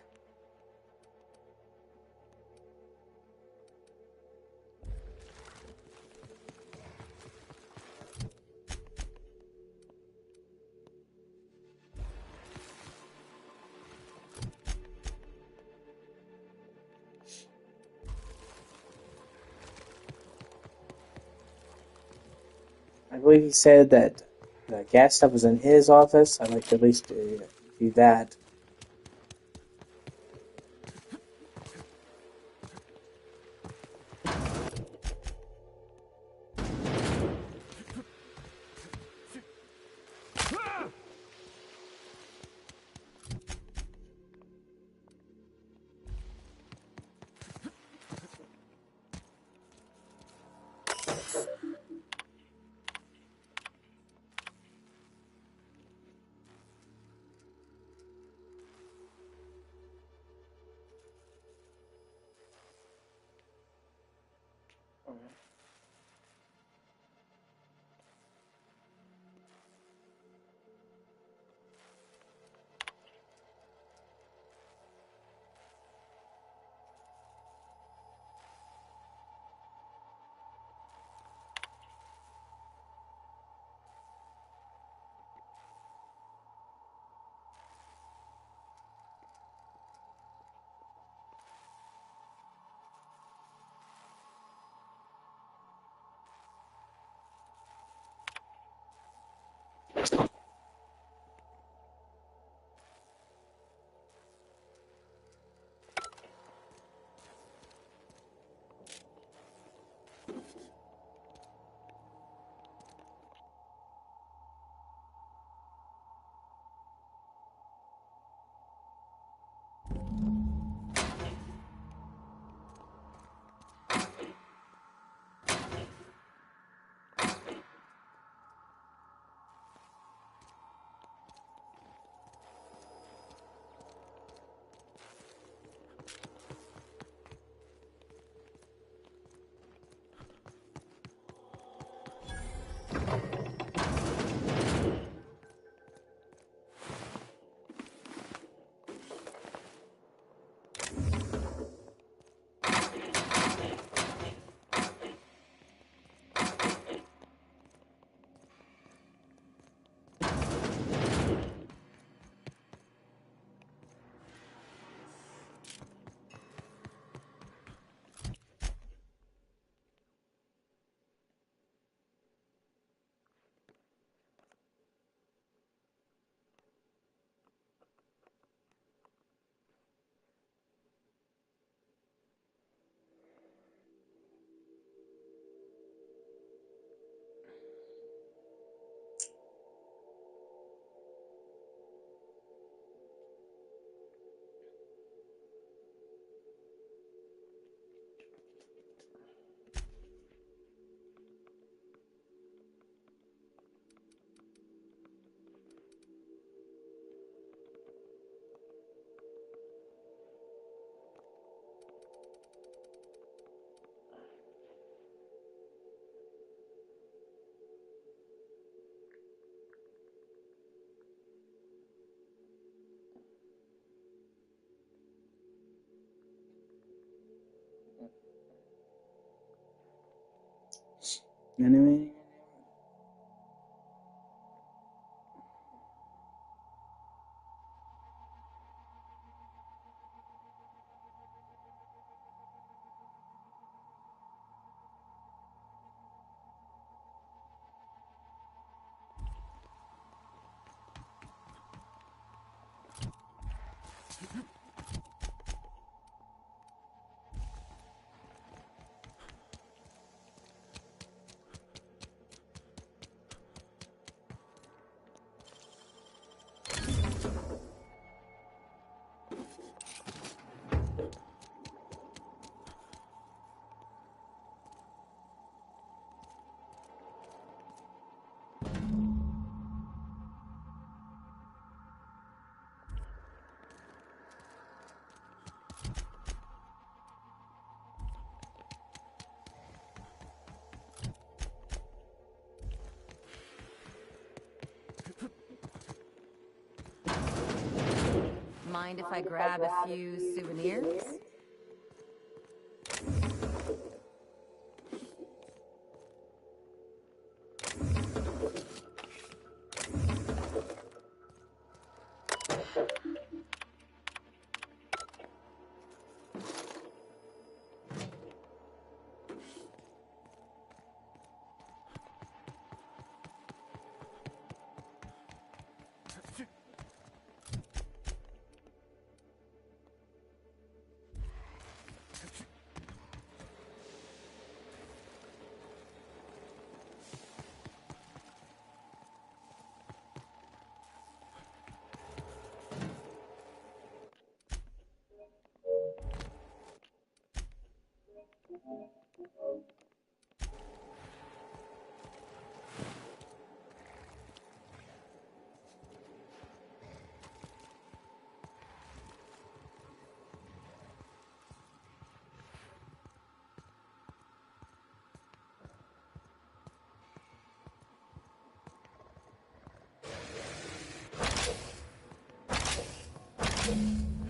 I believe he said that the gas stuff was in his office. I'd like to at least do that. Anyway. mind if I grab a few souvenirs?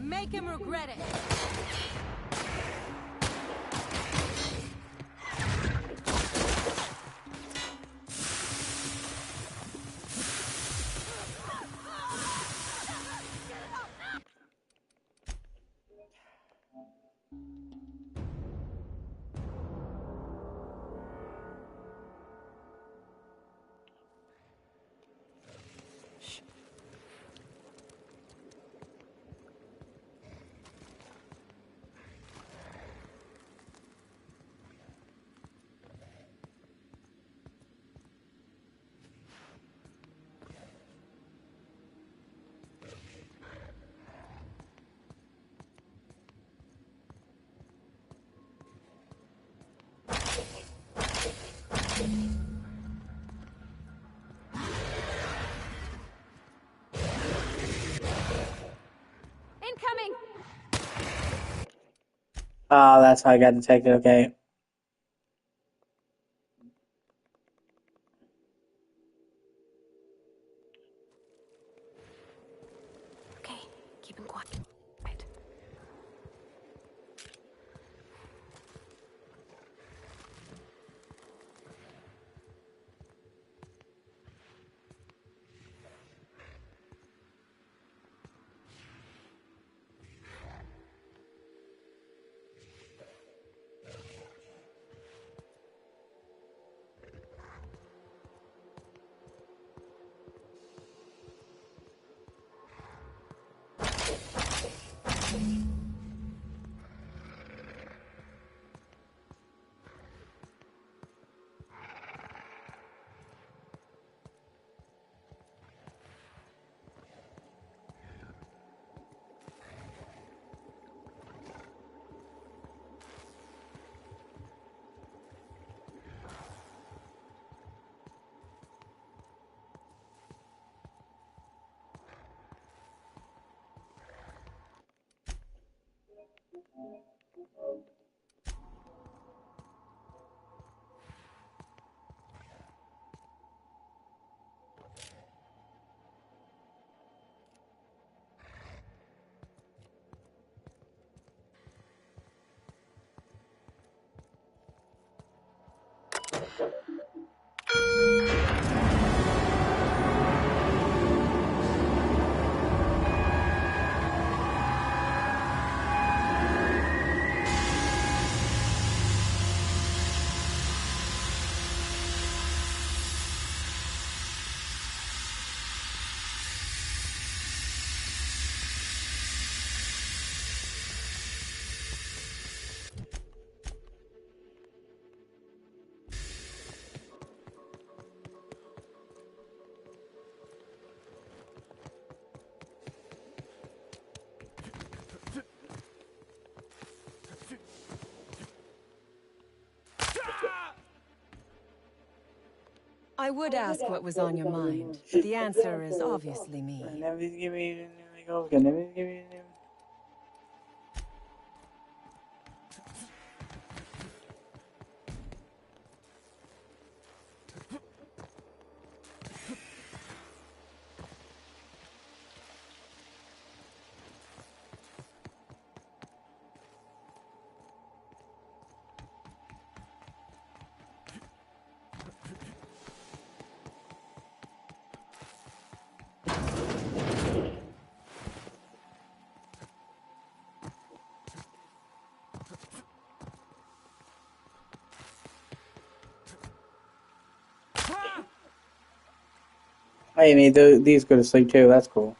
Make him regret it! Incoming! Oh, that's how I got detected, okay. Okay, keep him quiet. I would ask what was on your mind, but the answer is obviously me. I made these go to sleep too. That's cool.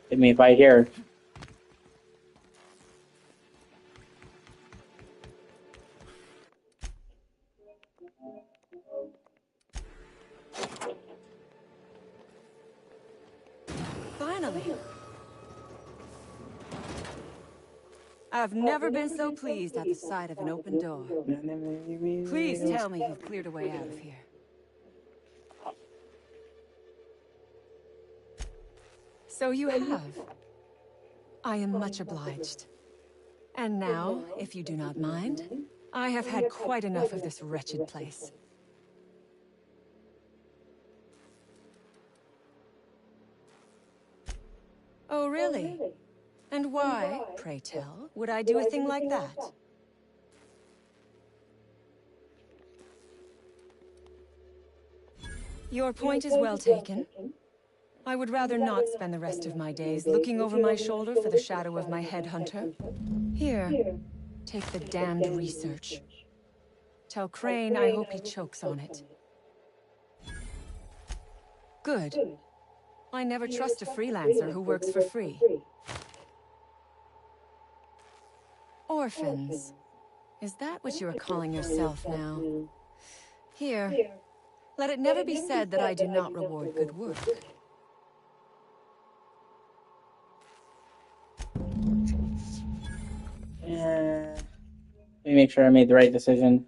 Hit me right here. Finally. I've never been so pleased at the sight of an open door. Please tell me you've cleared a way out of here. So you have. I am much obliged. And now, if you do not mind, I have had quite enough of this wretched place. Oh, really? And why, pray tell, would I do a thing like that? Your point is well taken. I would rather not spend the rest of my days looking over my shoulder for the shadow of my headhunter. Here, take the damned research. Tell Crane I hope he chokes on it. Good. I never trust a freelancer who works for free. Orphans. Is that what you are calling yourself now? Here. Let it never be said that I do not reward good work. Let me make sure I made the right decision.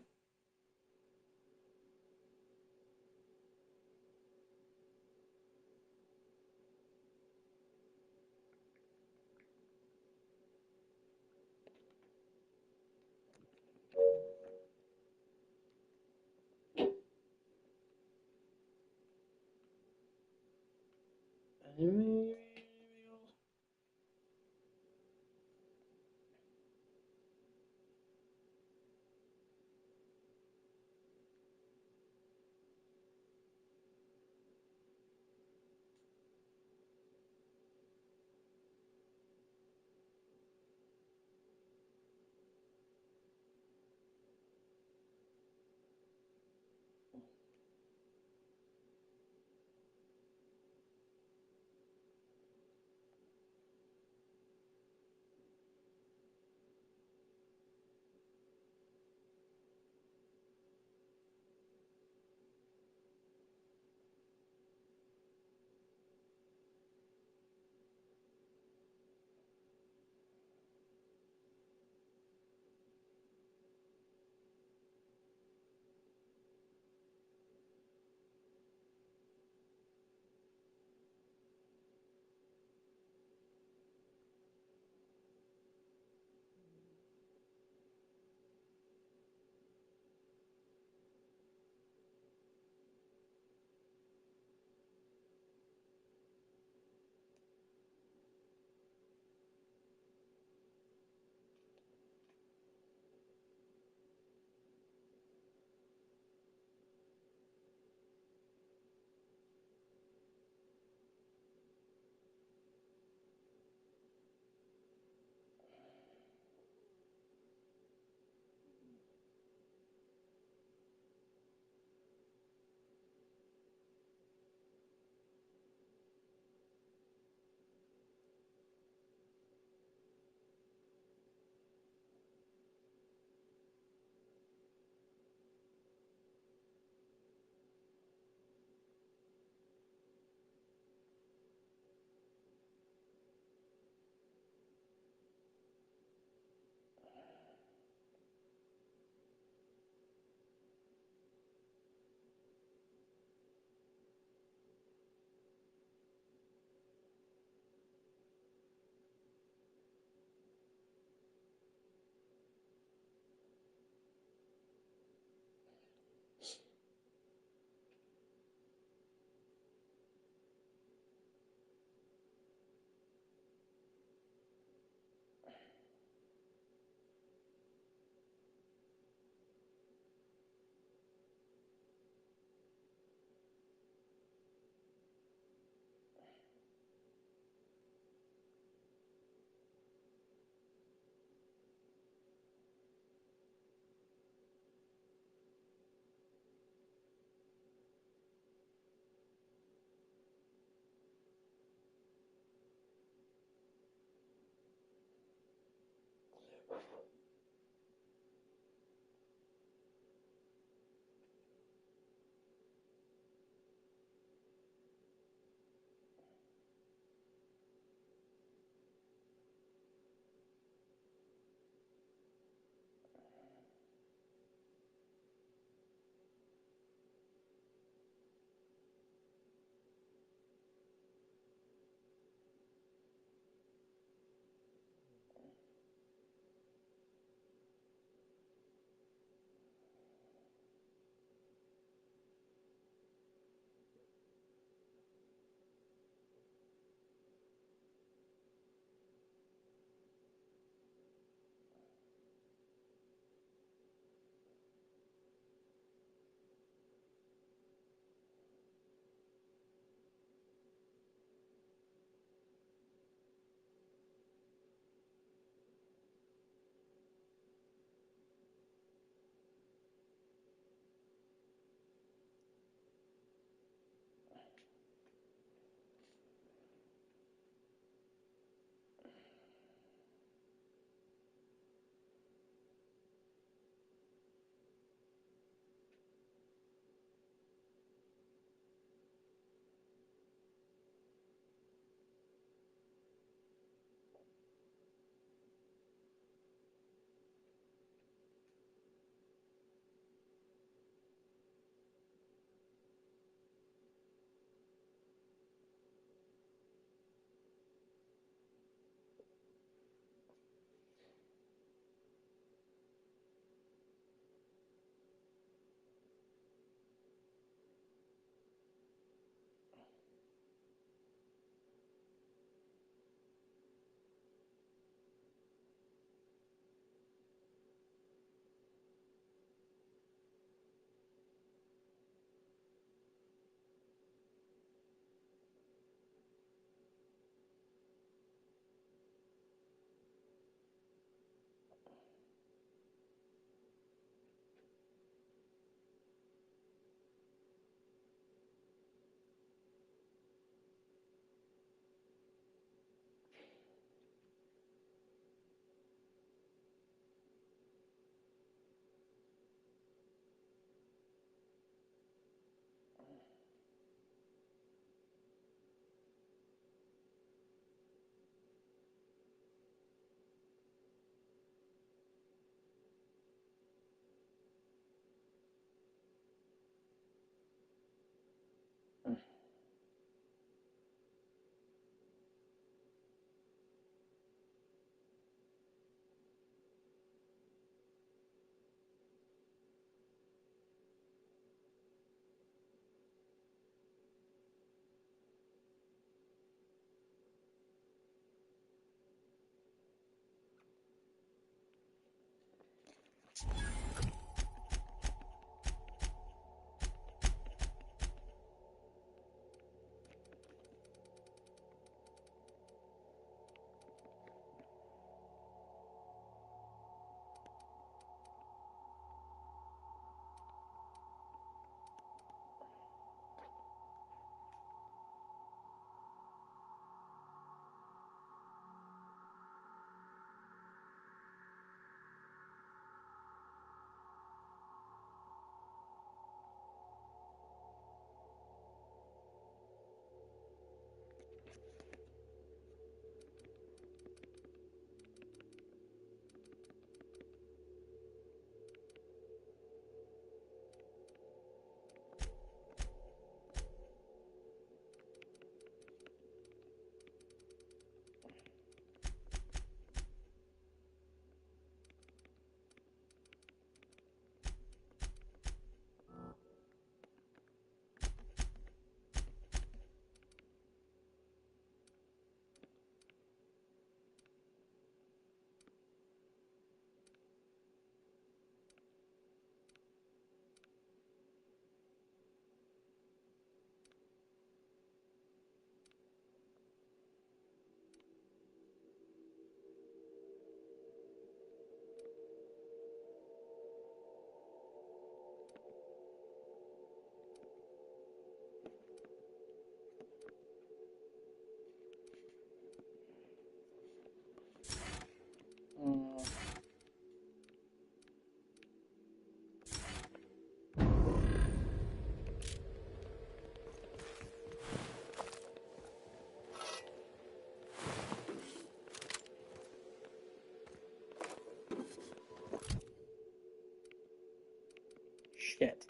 Shit.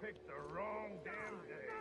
Picked the wrong damn day.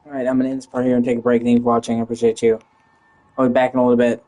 Alright, I'm going to end this part here and take a break. Thank you for watching. I appreciate you. I'll be back in a little bit.